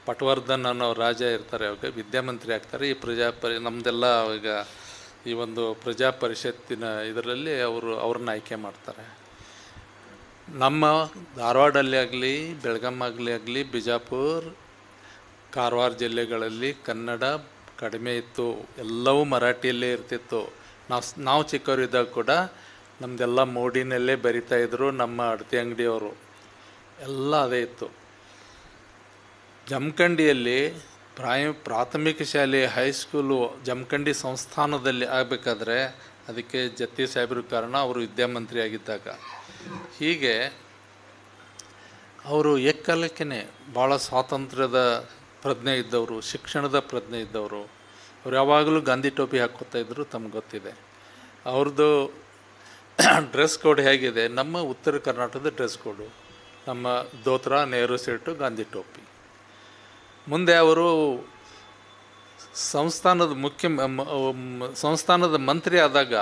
ಪಟವರ್ಧನ್ ಅನ್ನೋ ರಾಜ ಇರ್ತಾರೆ, ಅವಾಗ ವಿದ್ಯಾಮಂತ್ರಿ ಆಗ್ತಾರೆ. ಈ ನಮ್ಮದೆಲ್ಲ ಈಗ ಈ ಒಂದು ಪ್ರಜಾ ಪರಿಷತ್ತಿನ ಇದರಲ್ಲಿ ಅವ್ರನ್ನ ಆಯ್ಕೆ ಮಾಡ್ತಾರೆ. ನಮ್ಮ ಧಾರವಾಡಲ್ಲಿ ಆಗಲಿ, ಬೆಳಗಾಮಲ್ಲಿ ಆಗಲಿ, ಬಿಜಾಪುರ, ಕಾರವಾರ ಜಿಲ್ಲೆಗಳಲ್ಲಿ ಕನ್ನಡ ಕಡಿಮೆ ಇತ್ತು, ಎಲ್ಲವೂ ಮರಾಠಿಯಲ್ಲೇ ಇರ್ತಿತ್ತು. ನಾವು ಚಿಕ್ಕವರಿದ್ದಾಗ ಕೂಡ ನಮ್ಮದೆಲ್ಲ ಮೋಡಿನಲ್ಲೇ ಬರಿತಾಯಿದ್ರು ನಮ್ಮ ಅಡತಿ ಅಂಗಡಿಯವರು, ಎಲ್ಲ ಅದೇ ಇತ್ತು. ಜಮಖಂಡಿಯಲ್ಲಿ ಪ್ರಾಥಮಿಕ ಶಾಲೆ, ಹೈಸ್ಕೂಲು ಜಮಖಂಡಿ ಸಂಸ್ಥಾನದಲ್ಲಿ ಆಗಬೇಕಾದ್ರೆ ಅದಕ್ಕೆ ಜತ್ತಿ ಸಾಹೇಬ್ರ ಕಾರಣ, ಅವರು ವಿದ್ಯಾಮಂತ್ರಿ ಆಗಿದ್ದಾಗ. ಹೀಗೆ ಅವರು ಏಕಾಲಕ್ಕೇ ಭಾಳ ಸ್ವಾತಂತ್ರ್ಯದ ಪ್ರಜ್ಞೆ ಇದ್ದವರು, ಶಿಕ್ಷಣದ ಪ್ರಜ್ಞೆ ಇದ್ದವರು. ಅವ್ರು ಯಾವಾಗಲೂ ಗಾಂಧಿ ಟೋಪಿ ಹಾಕ್ಕೋತಾಯಿದ್ರು, ತಮ್ಗೆ ಗೊತ್ತಿದೆ. ಅವ್ರದ್ದು ಡ್ರೆಸ್ ಕೋಡ್ ಹೇಗಿದೆ, ನಮ್ಮ ಉತ್ತರ ಕರ್ನಾಟಕದ ಡ್ರೆಸ್ ಕೋಡು, ನಮ್ಮ ಧೋತ್ರ, ನೆಹರು ಸೆಟ್ಟು, ಗಾಂಧಿ ಟೋಪಿ. ಮುಂದೆ ಅವರು ಸಂಸ್ಥಾನದ ಮಂತ್ರಿ ಆದಾಗ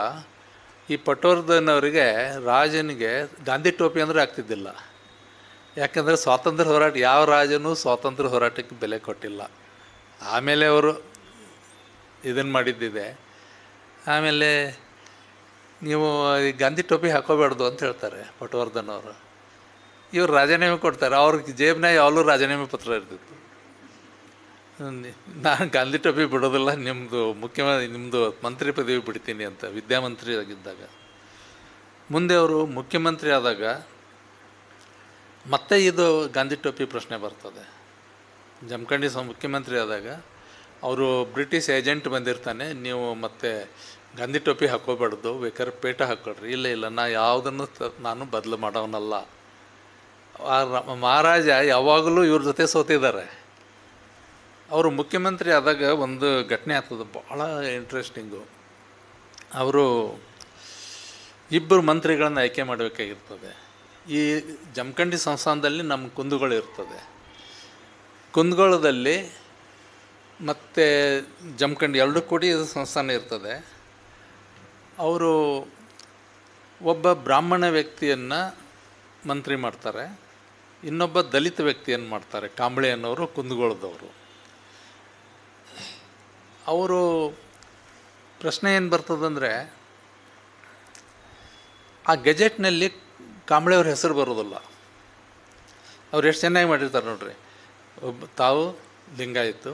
ಈ ಪಟವರ್ಧನ್ ಅವರಿಗೆ, ರಾಜನಿಗೆ ಗಾಂಧಿ ಟೋಪಿ ಅಂದರೆ ಆಗ್ತಿದ್ದಿಲ್ಲ. ಯಾಕಂದರೆ ಸ್ವಾತಂತ್ರ್ಯ ಹೋರಾಟ, ಯಾವ ರಾಜನೂ ಸ್ವಾತಂತ್ರ್ಯ ಹೋರಾಟಕ್ಕೆ ಬೆಲೆ ಕೊಟ್ಟಿಲ್ಲ. ಆಮೇಲೆ ಅವರು ಇದನ್ನು ಮಾಡಿದ್ದಿದೆ. ಆಮೇಲೆ ನೀವು ಈ ಗಾಂಧಿ ಟೋಪಿ ಹಾಕೋಬಾರ್ದು ಅಂತ ಹೇಳ್ತಾರೆ ಪಟವರ್ಧನ್ ಅವರು. ಇವರು ರಾಜೀನಾಮೆ ಕೊಡ್ತಾರೆ. ಅವ್ರಿಗೆ ಜೇಬ್ನಾಗ ಯಾವಾಗಲೂ ರಾಜೀನಾಮೆ ಪತ್ರ ಇರ್ತಿತ್ತು. ನಾನು ಗಾಂಧಿ ಟೋಪಿ ಬಿಡೋದಿಲ್ಲ, ನಿಮ್ಮದು ಮಂತ್ರಿ ಪದವಿ ಬಿಡ್ತೀನಿ ಅಂತ ವಿದ್ಯಾಮಂತ್ರಿ ಆಗಿದ್ದಾಗ. ಮುಂದೆ ಅವರು ಮುಖ್ಯಮಂತ್ರಿ ಆದಾಗ ಮತ್ತೆ ಇದು ಗಾಂಧಿ ಟೋಪಿ ಪ್ರಶ್ನೆ ಬರ್ತದೆ. ಜಮಖಂಡಿ ಮುಖ್ಯಮಂತ್ರಿ ಆದಾಗ ಅವರು ಬ್ರಿಟಿಷ್ ಏಜೆಂಟ್ ಬಂದಿರ್ತಾನೆ, ನೀವು ಮತ್ತೆ ಗಾಂಧಿ ಟೋಪಿ ಹಾಕೋಬಾರ್ದು, ಬೇಕಾದ್ರೆ ಪೇಟ ಹಾಕ್ಕೊಳ್ರಿ. ಇಲ್ಲ ಯಾವುದನ್ನು ನಾನು ಬದಲು ಮಾಡೋನಲ್ಲ. ಮಹಾರಾಜ ಯಾವಾಗಲೂ ಇವ್ರ ಜೊತೆ ಸೋತಿದ್ದಾರೆ. ಅವರು ಮುಖ್ಯಮಂತ್ರಿ ಆದಾಗ ಒಂದು ಘಟನೆ ಆಗ್ತದೆ, ಭಾಳ ಇಂಟ್ರೆಸ್ಟಿಂಗು. ಅವರು ಇಬ್ಬರು ಮಂತ್ರಿಗಳನ್ನು ಆಯ್ಕೆ ಮಾಡಬೇಕಾಗಿರ್ತದೆ. ಈ ಜಮಖಂಡಿ ಸಂಸ್ಥಾನದಲ್ಲಿ ನಮ್ಮ ಕುಂದಗೋಳ ಇರ್ತದೆ. ಕುಂದಗೋಳದಲ್ಲಿ ಮತ್ತು ಜಮಖಂಡಿ ಎರಡು ಕೂಡಿ ಸಂಸ್ಥಾನ ಇರ್ತದೆ. ಅವರು ಒಬ್ಬ ಬ್ರಾಹ್ಮಣ ವ್ಯಕ್ತಿಯನ್ನು ಮಂತ್ರಿ ಮಾಡ್ತಾರೆ, ಇನ್ನೊಬ್ಬ ದಲಿತ ವ್ಯಕ್ತಿಯನ್ನು ಮಾಡ್ತಾರೆ. ಕಾಂಬಳೆ ಅನ್ನೋರು ಕುಂದಗೋಳದವರು. ಅವರು ಪ್ರಶ್ನೆ ಏನು ಬರ್ತದಂದರೆ, ಆ ಗೆಜೆಟ್ನಲ್ಲಿ ಕಾಂಬಳೆಯವ್ರ ಹೆಸರು ಬರೋದಿಲ್ಲ. ಅವ್ರು ಎಷ್ಟು ಚೆನ್ನಾಗಿ ಮಾಡಿರ್ತಾರೆ ನೋಡ್ರಿ. ತಾವು ಲಿಂಗಾಯತು,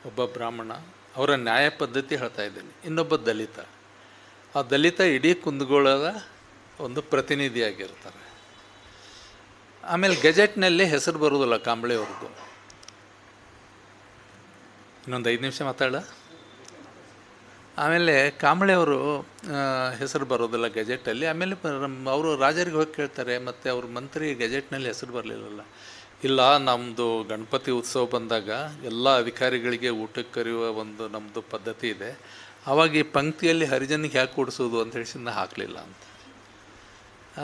ಒಬ್ಬ ಬ್ರಾಹ್ಮಣ, ಅವರ ನ್ಯಾಯ ಪದ್ಧತಿ ಹೇಳ್ತಾ ಇದ್ದೀನಿ. ಇನ್ನೊಬ್ಬ ದಲಿತ. ಆ ದಲಿತ ಇಡೀ ಕುಂದಗೋಳದ ಒಂದು ಪ್ರತಿನಿಧಿಯಾಗಿರ್ತಾರೆ. ಆಮೇಲೆ ಗೆಜೆಟ್ನಲ್ಲಿ ಹೆಸರು ಬರೋದಿಲ್ಲ ಕಾಂಬಳೆಯವ್ರದ್ದು. ಇನ್ನೊಂದು 5 ನಿಮಿಷ ಮಾತಾಡ. ಆಮೇಲೆ ಕಾಂಬಳೆಯವರು ಹೆಸರು ಬರೋದಿಲ್ಲ ಗೆಜೆಟಲ್ಲಿ. ಆಮೇಲೆ ಅವರು ರಾಜರಿಗೆ ಹೋಗಿ ಕೇಳ್ತಾರೆ, ಮತ್ತು ಅವ್ರ ಮಂತ್ರಿ ಗೆಜೆಟ್ನಲ್ಲಿ ಹೆಸರು ಬರಲಿಲ್ಲಲ್ಲ. ಇಲ್ಲ, ನಮ್ಮದು ಗಣಪತಿ ಉತ್ಸವ ಬಂದಾಗ ಎಲ್ಲ ಅಧಿಕಾರಿಗಳಿಗೆ ಊಟಕ್ಕೆ ಕರೆಯುವ ಒಂದು ನಮ್ಮದು ಪದ್ಧತಿ ಇದೆ. ಆವಾಗ ಈ ಪಂಕ್ತಿಯಲ್ಲಿ ಹರಿಜನಿಗೆ ಯಾಕೆ ಕೂಡಿಸೋದು ಅಂತ ಹೇಳಿ ಹಾಕಲಿಲ್ಲ ಅಂತ.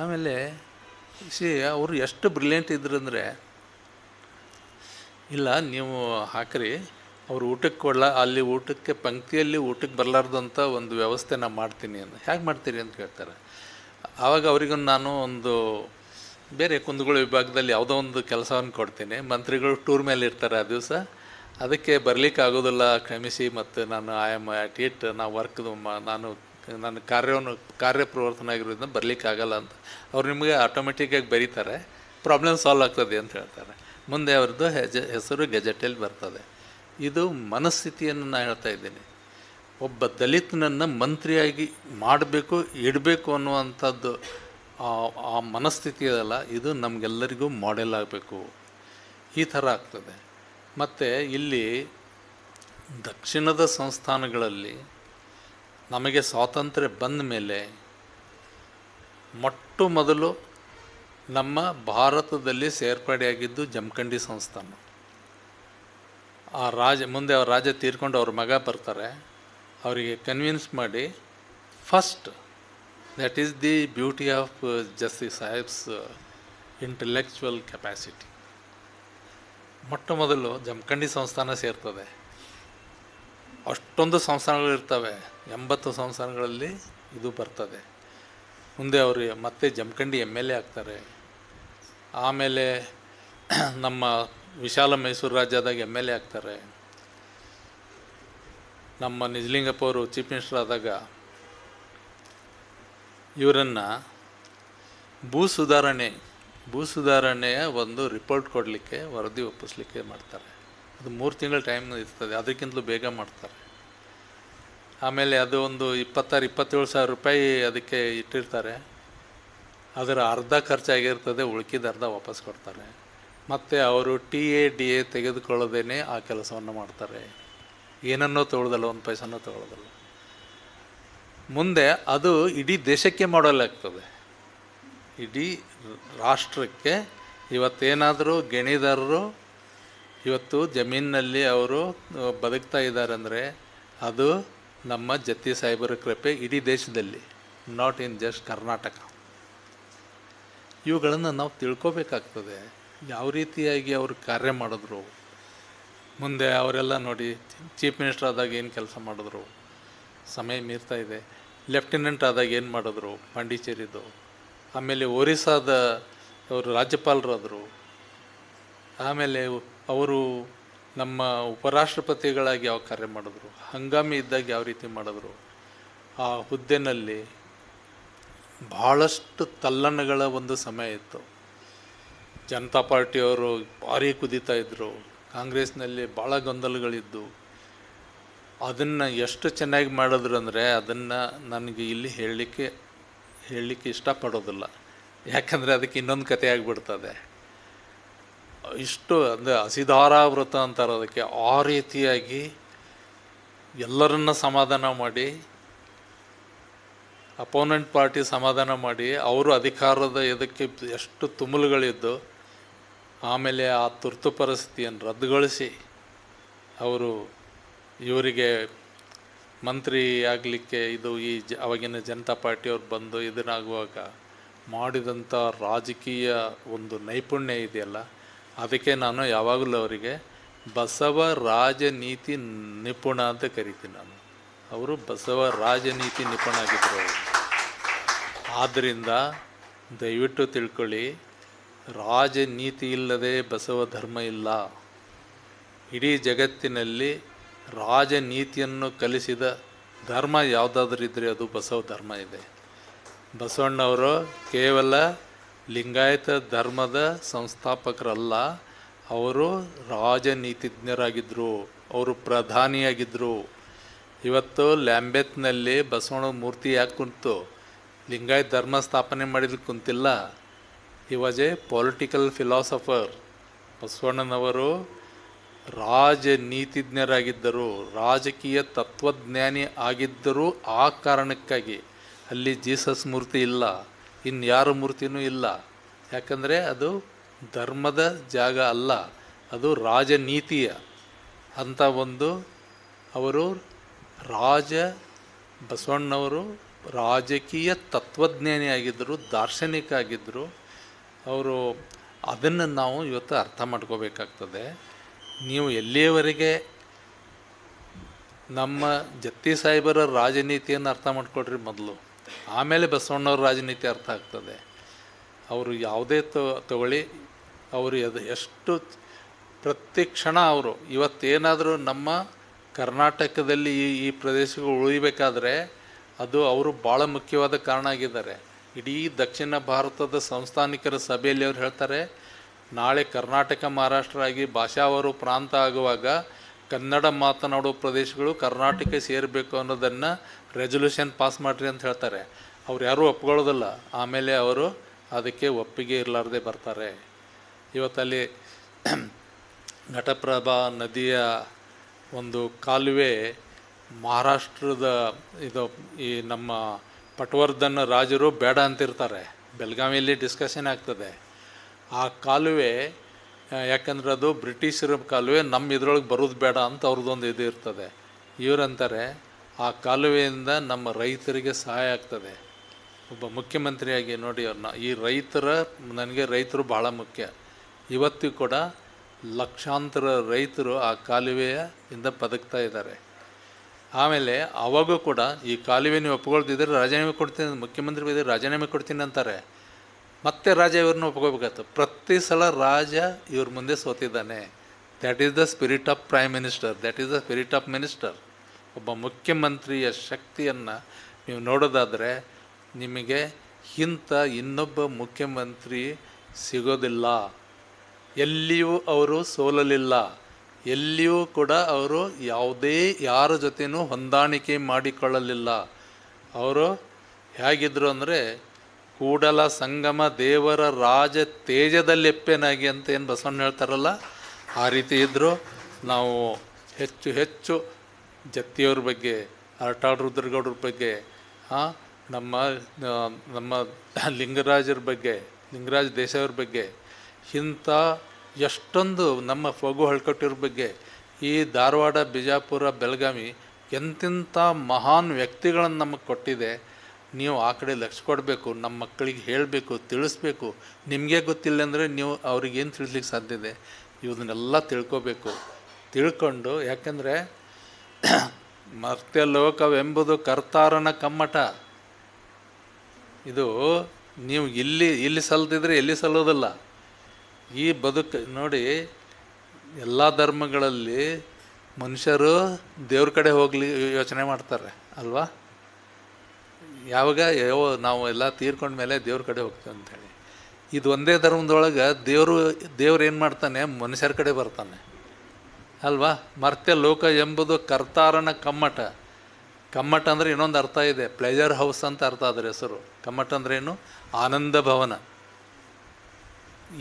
ಆಮೇಲೆ ಅವರು ಎಷ್ಟು ಬ್ರಿಲಿಯಂಟ್ ಇದ್ರಂದರೆ, ಇಲ್ಲ ನೀವು ಹಾಕ್ರಿ, ಅವ್ರು ಊಟಕ್ಕೆ ಅಲ್ಲಿ ಊಟಕ್ಕೆ ಪಂಕ್ತಿಯಲ್ಲಿ ಊಟಕ್ಕೆ ಬರಲಾರ್ದಂಥ ಒಂದು ವ್ಯವಸ್ಥೆ ನಾನು ಮಾಡ್ತೀನಿ ಅಂತ. ಹೇಗೆ ಮಾಡ್ತೀರಿ ಅಂತ ಕೇಳ್ತಾರೆ. ಆವಾಗ ಅವರಿಗೂ ನಾನು ಒಂದು ಬೇರೆ ಕುಂದಗೋಳ ವಿಭಾಗದಲ್ಲಿ ಯಾವುದೋ ಒಂದು ಕೆಲಸವನ್ನು ಕೊಡ್ತೀನಿ. ಮಂತ್ರಿಗಳು ಟೂರ್ ಮೇಲೆ ಇರ್ತಾರೆ ಆ ದಿವಸ, ಅದಕ್ಕೆ ಬರಲಿಕ್ಕೆ ಆಗೋದಿಲ್ಲ, ಕ್ಷಮಿಸಿ, ಮತ್ತು ನಾನು ಐ ಆಮ್ ಅಟ್ ಇಟ್, ನಾನು ಕಾರ್ಯಪ್ರವರ್ತನ ಆಗಿರೋದ್ರಿಂದ ಬರಲಿಕ್ಕೆ ಆಗಲ್ಲ ಅಂತ ಅವ್ರು ನಿಮಗೆ ಆಟೋಮೆಟಿಕ್ಕಾಗಿ ಬರೀತಾರೆ. ಪ್ರಾಬ್ಲಮ್ ಸಾಲ್ವ್ ಆಗ್ತದೆ ಅಂತ ಹೇಳ್ತಾರೆ. ಮುಂದೆ ಅವ್ರದ್ದು ಹೆಸರು ಗೆಜೆಟಲ್ಲಿ ಬರ್ತದೆ. ಇದು ಮನಸ್ಥಿತಿಯನ್ನು ನಾನು ಹೇಳ್ತಾ ಇದ್ದೀನಿ. ಒಬ್ಬ ದಲಿತನನ್ನು ಮಂತ್ರಿಯಾಗಿ ಮಾಡಬೇಕು, ಇಡಬೇಕು ಅನ್ನುವಂಥದ್ದು ಆ ಮನಸ್ಥಿತಿ ಇದಲ್ಲ, ಇದು ನಮಗೆಲ್ಲರಿಗೂ ಮಾಡೆಲ್ ಆಗಬೇಕು. ಈ ಥರ ಆಗ್ತದೆ. ಮತ್ತು ಇಲ್ಲಿ ದಕ್ಷಿಣದ ಸಂಸ್ಥಾನಗಳಲ್ಲಿ ನಮಗೆ ಸ್ವಾತಂತ್ರ್ಯ ಬಂದ ಮೇಲೆ ಮೊಟ್ಟ ಮೊದಲು ನಮ್ಮ ಭಾರತದಲ್ಲಿ ಸೇರ್ಪಡೆಯಾಗಿದ್ದು ಜಮಖಂಡಿ ಸಂಸ್ಥಾನ. ಮುಂದೆ ಅವ್ರ ರಾಜ ತೀರ್ಕೊಂಡು ಅವ್ರ ಮಗ ಬರ್ತಾರೆ, ಅವರಿಗೆ ಕನ್ವಿನ್ಸ್ ಮಾಡಿ first, that is the beauty of justice Saheb's intellectual capacity. ಮೊಟ್ಟ ಮೊದಲು ಜಮಖಂಡಿ ಸಂಸ್ಥಾನ ಸೇರ್ತದೆ. ಅಷ್ಟೊಂದು ಸಂಸ್ಥಾನಗಳಿರ್ತವೆ, 80 ಸಂಸ್ಥಾನಗಳಲ್ಲಿ ಇದು ಬರ್ತದೆ. ಮುಂದೆ ಅವರು ಮತ್ತೆ ಜಮಖಂಡಿ MLA ಆಗ್ತಾರೆ. ಆಮೇಲೆ ನಮ್ಮ ವಿಶಾಲ ಮೈಸೂರು ರಾಜ್ಯದಾಗ MLA ಆಗ್ತಾರೆ. ನಮ್ಮ ನಿಜಲಿಂಗಪ್ಪ ಅವರು ಚೀಫ್ ಮಿನಿಸ್ಟರ್ ಆದಾಗ ಇವರನ್ನು ಭೂ ಸುಧಾರಣೆಯ ಒಂದು ರಿಪೋರ್ಟ್ ಕೊಡಲಿಕ್ಕೆ, ವರದಿ ಒಪ್ಪಿಸ್ಲಿಕ್ಕೆ ಮಾಡ್ತಾರೆ. ಅದು 3 ತಿಂಗಳ ಟೈಮ್ ಇರ್ತದೆ, ಅದಕ್ಕಿಂತಲೂ ಬೇಗ ಮಾಡ್ತಾರೆ. ಆಮೇಲೆ ಅದು ಒಂದು 26-27 ಸಾವಿರ ರೂಪಾಯಿ ಅದಕ್ಕೆ ಇಟ್ಟಿರ್ತಾರೆ. ಅದರ ಅರ್ಧ ಖರ್ಚಾಗಿರ್ತದೆ, ಉಳ್ಕಿದ ಅರ್ಧ ವಾಪಸ್ ಕೊಡ್ತಾರೆ. ಮತ್ತು ಅವರು TADA ತೆಗೆದುಕೊಳ್ಳೋದೇ ಆ ಕೆಲಸವನ್ನು ಮಾಡ್ತಾರೆ. ಏನನ್ನೋ ತೊಗೊಳ್ಳೋದಲ್ಲ, 1 ಪೈಸನೂ ತೊಗೊಳ್ಳೋದಲ್ಲ. ಮುಂದೆ ಅದು ಇಡೀ ದೇಶಕ್ಕೆ ಮಾಡಲಾಗ್ತದೆ, ಇಡೀ ರಾಷ್ಟ್ರಕ್ಕೆ. ಇವತ್ತೇನಾದರೂ ಗಣಿದಾರರು ಇವತ್ತು ಜಮೀನಿನಲ್ಲಿ ಅವರು ಬದುಕ್ತಾ ಇದ್ದಾರೆ ಅಂದರೆ ಅದು ನಮ್ಮ ಜತ್ತಿ ಸಾಹೇಬರ ಕೃಪೆ. ಇಡೀ ದೇಶದಲ್ಲಿ, ನಾಟ್ ಇನ್ ಜಸ್ಟ್ ಕರ್ನಾಟಕ. ಇವುಗಳನ್ನು ನಾವು ತಿಳ್ಕೊಬೇಕಾಗ್ತದೆ, ಯಾವ ರೀತಿಯಾಗಿ ಅವರು ಕಾರ್ಯ ಮಾಡಿದ್ರು. ಮುಂದೆ ಅವರೆಲ್ಲ ನೋಡಿ, ಚೀಫ್ ಮಿನಿಸ್ಟರ್ ಆದಾಗ ಏನು ಕೆಲಸ ಮಾಡಿದ್ರು, ಸಮಯ ಮೀರ್ತಾ ಇದೆ. ಲೆಫ್ಟಿನೆಂಟ್ ಆದಾಗ ಏನು ಮಾಡಿದ್ರು ಪಾಂಡಿಚೇರಿದು. ಆಮೇಲೆ ಒರಿಸ್ಸಾದ ಅವರು ರಾಜ್ಯಪಾಲರಾದರು. ಆಮೇಲೆ ಅವರು ನಮ್ಮ ಉಪರಾಷ್ಟ್ರಪತಿಗಳಾಗಿ ಯಾವ ಕಾರ್ಯ ಮಾಡಿದ್ರು, ಹಂಗಾಮಿ ಇದ್ದಾಗ ಯಾವ ರೀತಿ ಮಾಡಿದ್ರು. ಆ ಹುದ್ದೆನಲ್ಲಿ ಭಾಳಷ್ಟು ತಲ್ಲಣಗಳ ಒಂದು ಸಮಯ ಇತ್ತು. ಜನತಾ ಪಾರ್ಟಿಯವರು ಭಾರಿ ಕುದೀತಾ ಇದ್ದರು, ಕಾಂಗ್ರೆಸ್ನಲ್ಲಿ ಭಾಳ ಗೊಂದಲಗಳಿದ್ದು. ಅದನ್ನು ಎಷ್ಟು ಚೆನ್ನಾಗಿ ಮಾಡಿದ್ರು ಅಂದರೆ ಅದನ್ನು ನನಗೆ ಇಲ್ಲಿ ಹೇಳಲಿಕ್ಕೆ ಇಷ್ಟಪಡೋದಿಲ್ಲ, ಯಾಕಂದರೆ ಅದಕ್ಕೆ ಇನ್ನೊಂದು ಕತೆ ಆಗಿಬಿಡ್ತದೆ. ಇಷ್ಟು ಅಂದರೆ ಹಸಿಧಾರಾವೃತ ಅಂತಾರೆ ಅದಕ್ಕೆ. ಆ ರೀತಿಯಾಗಿ ಎಲ್ಲರನ್ನ ಸಮಾಧಾನ ಮಾಡಿ, ಅಪೋನೆಂಟ್ ಪಾರ್ಟಿ ಸಮಾಧಾನ ಮಾಡಿ, ಅವರು ಅಧಿಕಾರದ ಇದಕ್ಕೆ ಎಷ್ಟು ತುಮುಲುಗಳಿದ್ದು, ಆಮೇಲೆ ಆ ತುರ್ತು ಪರಿಸ್ಥಿತಿಯನ್ನು ರದ್ದುಗೊಳಿಸಿ ಅವರು ಇವರಿಗೆ ಮಂತ್ರಿ ಆಗಲಿಕ್ಕೆ ಇದು ಅವಾಗಿನ ಜನತಾ ಪಾರ್ಟಿಯವ್ರು ಬಂದು ಇದನ್ನಾಗುವಾಗ ಮಾಡಿದಂಥ ರಾಜಕೀಯ ಒಂದು ನೈಪುಣ್ಯ ಇದೆಯಲ್ಲ, ಅದಕ್ಕೆ ನಾನು ಯಾವಾಗಲೂ ಅವರಿಗೆ ಬಸವ ರಾಜನೀತಿ ನಿಪುಣ ಅಂತ ಕರಿತೀನಿ ನಾನು. ಅವರು ಬಸವ ರಾಜನೀತಿ ನಿಪುಣ ಆಗಿದ್ದರು. ಆದ್ದರಿಂದ ದಯವಿಟ್ಟು ತಿಳ್ಕೊಳ್ಳಿ, ರಾಜನೀತಿ ಇಲ್ಲದೆ ಬಸವ ಧರ್ಮ ಇಲ್ಲ. ಇಡೀ ಜಗತ್ತಿನಲ್ಲಿ ರಾಜನೀತಿಯನ್ನು ಕಲಿಸಿದ ಧರ್ಮ ಯಾವುದಾದ್ರೂ ಇದ್ದರೆ ಅದು ಬಸವ ಧರ್ಮ ಇದೆ. ಬಸವಣ್ಣವರು ಕೇವಲ ಲಿಂಗಾಯತ ಧರ್ಮದ ಸಂಸ್ಥಾಪಕರಲ್ಲ, ಅವರು ರಾಜನೀತಿಜ್ಞರಾಗಿದ್ದರು, ಅವರು ಪ್ರಧಾನಿಯಾಗಿದ್ದರು. ಇವತ್ತು ಲ್ಯಾಂಬೆತ್ನಲ್ಲಿ ಬಸವಣ್ಣ ಮೂರ್ತಿ ಯಾಕೆ ಕುಂತು ಲಿಂಗಾಯತ ಧರ್ಮ ಸ್ಥಾಪನೆ ಮಾಡಿದ್ರೆ ಕುಂತಿಲ್ಲ. He was a political philosopher. ಬಸವಣ್ಣನವರು ರಾಜನೀತಿಜ್ಞರಾಗಿದ್ದರು, ರಾಜಕೀಯ ತತ್ವಜ್ಞಾನಿ ಆಗಿದ್ದರು. ಆ ಕಾರಣಕ್ಕಾಗಿ ಅಲ್ಲಿ ಜೀಸಸ್ ಮೂರ್ತಿ ಇಲ್ಲ, ಇನ್ಯಾರ ಮೂರ್ತಿನೂ ಇಲ್ಲ. ಯಾಕಂದರೆ ಅದು ಧರ್ಮದ ಜಾಗ ಅಲ್ಲ, ಅದು ರಾಜನೀತಿಯ ಅಂತ ಒಂದು. ಅವರು ಬಸವಣ್ಣವರು ರಾಜಕೀಯ ತತ್ವಜ್ಞಾನಿ ಆಗಿದ್ದರು, ದಾರ್ಶನಿಕ ಆಗಿದ್ದರು. ಅವರು ಅದನ್ನು ನಾವು ಇವತ್ತು ಅರ್ಥ ಮಾಡ್ಕೋಬೇಕಾಗ್ತದೆ. ನೀವು ಎಲ್ಲಿಯವರೆಗೆ ನಮ್ಮ ಜತ್ತಿ ಸಾಹೇಬರ ರಾಜನೀತಿಯನ್ನು ಅರ್ಥ ಮಾಡ್ಕೊಳ್ರಿ ಮೊದಲು, ಆಮೇಲೆ ಬಸವಣ್ಣವ್ರ ರಾಜನೀತಿ ಅರ್ಥ ಆಗ್ತದೆ. ಅವರು ಯಾವುದೇ ತಗೊಳ್ಳಿ, ಅವರು ಎಷ್ಟು ಪ್ರತಿ ಕ್ಷಣ ಅವರು ಇವತ್ತೇನಾದರೂ ನಮ್ಮ ಕರ್ನಾಟಕದಲ್ಲಿ ಈ ಪ್ರದೇಶಗಳು ಉಳಿಬೇಕಾದ್ರೆ ಅದು ಅವರು ಭಾಳ ಮುಖ್ಯವಾದ ಕಾರಣ ಆಗಿದ್ದಾರೆ. ಇಡೀ ದಕ್ಷಿಣ ಭಾರತದ ಸಂಸ್ಥಾನಿಕರ ಸಭೆಯಲ್ಲಿ ಅವ್ರು ಹೇಳ್ತಾರೆ, ನಾಳೆ ಕರ್ನಾಟಕ ಮಹಾರಾಷ್ಟ್ರ ಆಗಿ ಭಾಷಾವರು ಪ್ರಾಂತ ಆಗುವಾಗ ಕನ್ನಡ ಮಾತನಾಡುವ ಪ್ರದೇಶಗಳು ಕರ್ನಾಟಕ ಸೇರಬೇಕು ಅನ್ನೋದನ್ನು ರೆಸೊಲ್ಯೂಷನ್ ಪಾಸ್ ಮಾಡಿರಿ ಅಂತ ಹೇಳ್ತಾರೆ. ಅವ್ರು ಯಾರೂ ಒಪ್ಕೊಳ್ಳೋದಿಲ್ಲ. ಆಮೇಲೆ ಅವರು ಅದಕ್ಕೆ ಒಪ್ಪಿಗೆ ಇರಲಾರ್ದೆ ಬರ್ತಾರೆ. ಇವತ್ತಲ್ಲಿ ಘಟಪ್ರಭಾ ನದಿಯ ಒಂದು ಕಾಲುವೆ ಮಹಾರಾಷ್ಟ್ರದ ಇದು ಈ ನಮ್ಮ ಪಟವರ್ಧನ್ ರಾಜರು ಬೇಡ ಅಂತಿರ್ತಾರೆ, ಬೆಳಗಾವಿಯಲ್ಲಿ ಡಿಸ್ಕಷನ್ ಆಗ್ತದೆ. ಆ ಕಾಲುವೆ ಯಾಕಂದ್ರೆ ಅದು ಬ್ರಿಟಿಷರ ಕಾಲುವೆ, ನಮ್ಮ ಇದ್ರೊಳಗೆ ಬರೋದು ಬೇಡ ಅಂತ ಅವ್ರದ್ದೊಂದು ಇದು ಇರ್ತದೆ. ಇವರಂತಾರೆ ಆ ಕಾಲುವೆಯಿಂದ ನಮ್ಮ ರೈತರಿಗೆ ಸಹಾಯ ಆಗ್ತದೆ. ಒಬ್ಬ ಮುಖ್ಯಮಂತ್ರಿಯಾಗಿ ನೋಡಿ ಅವ್ರನ್ನ, ಈ ನನಗೆ ರೈತರು ಭಾಳ ಮುಖ್ಯ. ಇವತ್ತಿಗೂ ಕೂಡ ಲಕ್ಷಾಂತರ ರೈತರು ಆ ಕಾಲುವೆಯಿಂದ ಬದುಕ್ತಾ ಇದ್ದಾರೆ. ಆಮೇಲೆ ಅವಾಗೂ ಕೂಡ ಈ ಕಾಲುವೆ ನೀವು ಒಪ್ಕೊಳ್ತಿದ್ರೆ ರಾಜೀನಾಮೆ ಕೊಡ್ತೀನಿ, ಮುಖ್ಯಮಂತ್ರಿ ಇದ್ರೆ ರಾಜೀನಾಮೆ ಕೊಡ್ತೀನಿ ಅಂತಾರೆ. ಮತ್ತೆ ರಾಜ ಇವ್ರನ್ನ ಒಪ್ಕೋಬೇಕಾಯ್ತು. ಪ್ರತಿ ಸಲ ರಾಜ ಇವ್ರ ಮುಂದೆ ಸೋತಿದ್ದಾನೆ. That is the spirit of prime minister, that is the spirit of minister. ಒಬ್ಬ ಮುಖ್ಯಮಂತ್ರಿಯ ಶಕ್ತಿಯನ್ನು ನೀವು ನೋಡೋದಾದರೆ ನಿಮಗೆ ಇಂಥ ಇನ್ನೊಬ್ಬ ಮುಖ್ಯಮಂತ್ರಿ ಸಿಗೋದಿಲ್ಲ. ಎಲ್ಲಿಯೂ ಅವರು ಸೋಲಲಿಲ್ಲ, ಎಲ್ಲಿಯೂ ಕೂಡ ಅವರು ಯಾರ ಜೊತೆನೂ ಹೊಂದಾಣಿಕೆ ಮಾಡಿಕೊಳ್ಳಲಿಲ್ಲ. ಅವರು ಹೇಗಿದ್ದರು ಅಂದರೆ ಕೂಡಲ ಸಂಗಮ ದೇವರ ರಾಜ ತೇಜದಲ್ಲೆಪ್ಪೆನಾಗಿ ಅಂತ ಏನು ಬಸವಣ್ಣ ಹೇಳ್ತಾರಲ್ಲ, ಆ ರೀತಿ ಇದ್ದರು. ನಾವು ಹೆಚ್ಚು ಹೆಚ್ಚು ಜತ್ತಿಯವ್ರ ಬಗ್ಗೆ, ಅರಟಾಳ್ ರುದ್ರಗೌಡ್ರ ಬಗ್ಗೆ, ನಮ್ಮ ಲಿಂಗರಾಜರ ಬಗ್ಗೆ, ಲಿಂಗರಾಜ ದೇಸಾಯಿಯವ್ರ ಬಗ್ಗೆ, ಇಂಥ ಎಷ್ಟೊಂದು ನಮ್ಮ ಫಗು ಹಳ್ಕಟ್ಟಿವ್ರ ಬಗ್ಗೆ, ಈ ಧಾರವಾಡ, ಬಿಜಾಪುರ, ಬೆಳಗಾವಿ ಎಂತೆಂಥ ಮಹಾನ್ ವ್ಯಕ್ತಿಗಳನ್ನು ನಮಗೆ ಕೊಟ್ಟಿದೆ. ನೀವು ಆ ಕಡೆ ಲಕ್ಷ್ಯ ಕೊಡಬೇಕು, ನಮ್ಮ ಮಕ್ಕಳಿಗೆ ಹೇಳಬೇಕು, ತಿಳಿಸ್ಬೇಕು. ನಿಮಗೆ ಗೊತ್ತಿಲ್ಲ ಅಂದರೆ ನೀವು ಅವ್ರಿಗೇನು ತಿಳಿಸ್ಲಿಕ್ಕೆ ಸಾಧ್ಯ ಇದೆ? ಇವನ್ನೆಲ್ಲ ತಿಳ್ಕೊಬೇಕು. ತಿಳ್ಕೊಂಡು, ಯಾಕಂದರೆ ಮರ್ತ್ಯಲೋಕವೆಂಬುದು ಕರ್ತಾರನ ಕಮ್ಮಟ. ಇದು ನೀವು ಇಲ್ಲಿ ಸಲ್ದಿದ್ರೆ ಎಲ್ಲಿ ಸಲ್ಲೋದಿಲ್ಲ. ಈ ಬದುಕು ನೋಡಿ, ಎಲ್ಲ ಧರ್ಮಗಳಲ್ಲಿ ಮನುಷ್ಯರು ದೇವ್ರ ಕಡೆ ಹೋಗ್ಲಿ ಯೋಚನೆ ಮಾಡ್ತಾರೆ ಅಲ್ವಾ? ಯಾವಾಗ ನಾವು ಎಲ್ಲ ತೀರ್ಕೊಂಡ ಮೇಲೆ ದೇವ್ರ ಕಡೆ ಹೋಗ್ತೀವಿ ಅಂಥೇಳಿ. ಇದು ಒಂದೇ ಧರ್ಮದೊಳಗೆ ದೇವ್ರು ಏನು ಮಾಡ್ತಾನೆ? ಮನುಷ್ಯರ ಕಡೆ ಬರ್ತಾನೆ ಅಲ್ವಾ? ಮರ್ತ್ಯ ಲೋಕ ಎಂಬುದು ಕರ್ತಾರನ ಕಮ್ಮಟ. ಕಮ್ಮಟ ಅಂದರೆ ಇನ್ನೊಂದು ಅರ್ಥ ಇದೆ, ಪ್ಲೆಜರ್ ಹೌಸ್ ಅಂತ ಅರ್ಥ ಅದರ ಹೆಸರು. ಕಮ್ಮಟ ಅಂದ್ರೆ ಏನು? ಆನಂದ ಭವನ.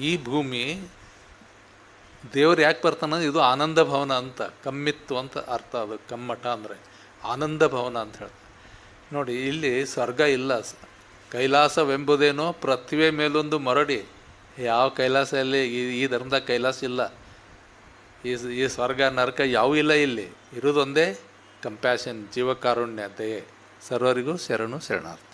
ಈ ಭೂಮಿ ದೇವ್ರು ಯಾಕೆ ಬರ್ತಾನೆ? ಇದು ಆನಂದ ಭವನ ಅಂತ, ಕಮ್ಮಿತ್ತು ಅಂತ ಅರ್ಥ. ಅದು ಕಮ್ಮಟ ಅಂದರೆ ಆನಂದ ಭವನ ಅಂತ ಹೇಳ್ತಾರೆ. ನೋಡಿ, ಇಲ್ಲಿ ಸ್ವರ್ಗ ಇಲ್ಲ. ಕೈಲಾಸವೆಂಬುದೇನೋ ಪೃಥ್ವಿಯ ಮೇಲೊಂದು ಮರಡಿ. ಯಾವ ಕೈಲಾಸದಲ್ಲಿ ಈ ಧರ್ಮದಾಗ ಕೈಲಾಸ ಇಲ್ಲ. ಈ ಸ್ವರ್ಗ ನರಕ ಯಾವೂ ಇಲ್ಲ. ಇಲ್ಲಿ ಇರೋದೊಂದೇ ಕಂಪ್ಯಾಷನ್, ಜೀವಕಾರುಣ್ಯ, ದಯೆ. ಸರ್ವರಿಗೂ ಶರಣು ಶರಣಾರ್ಥಿ.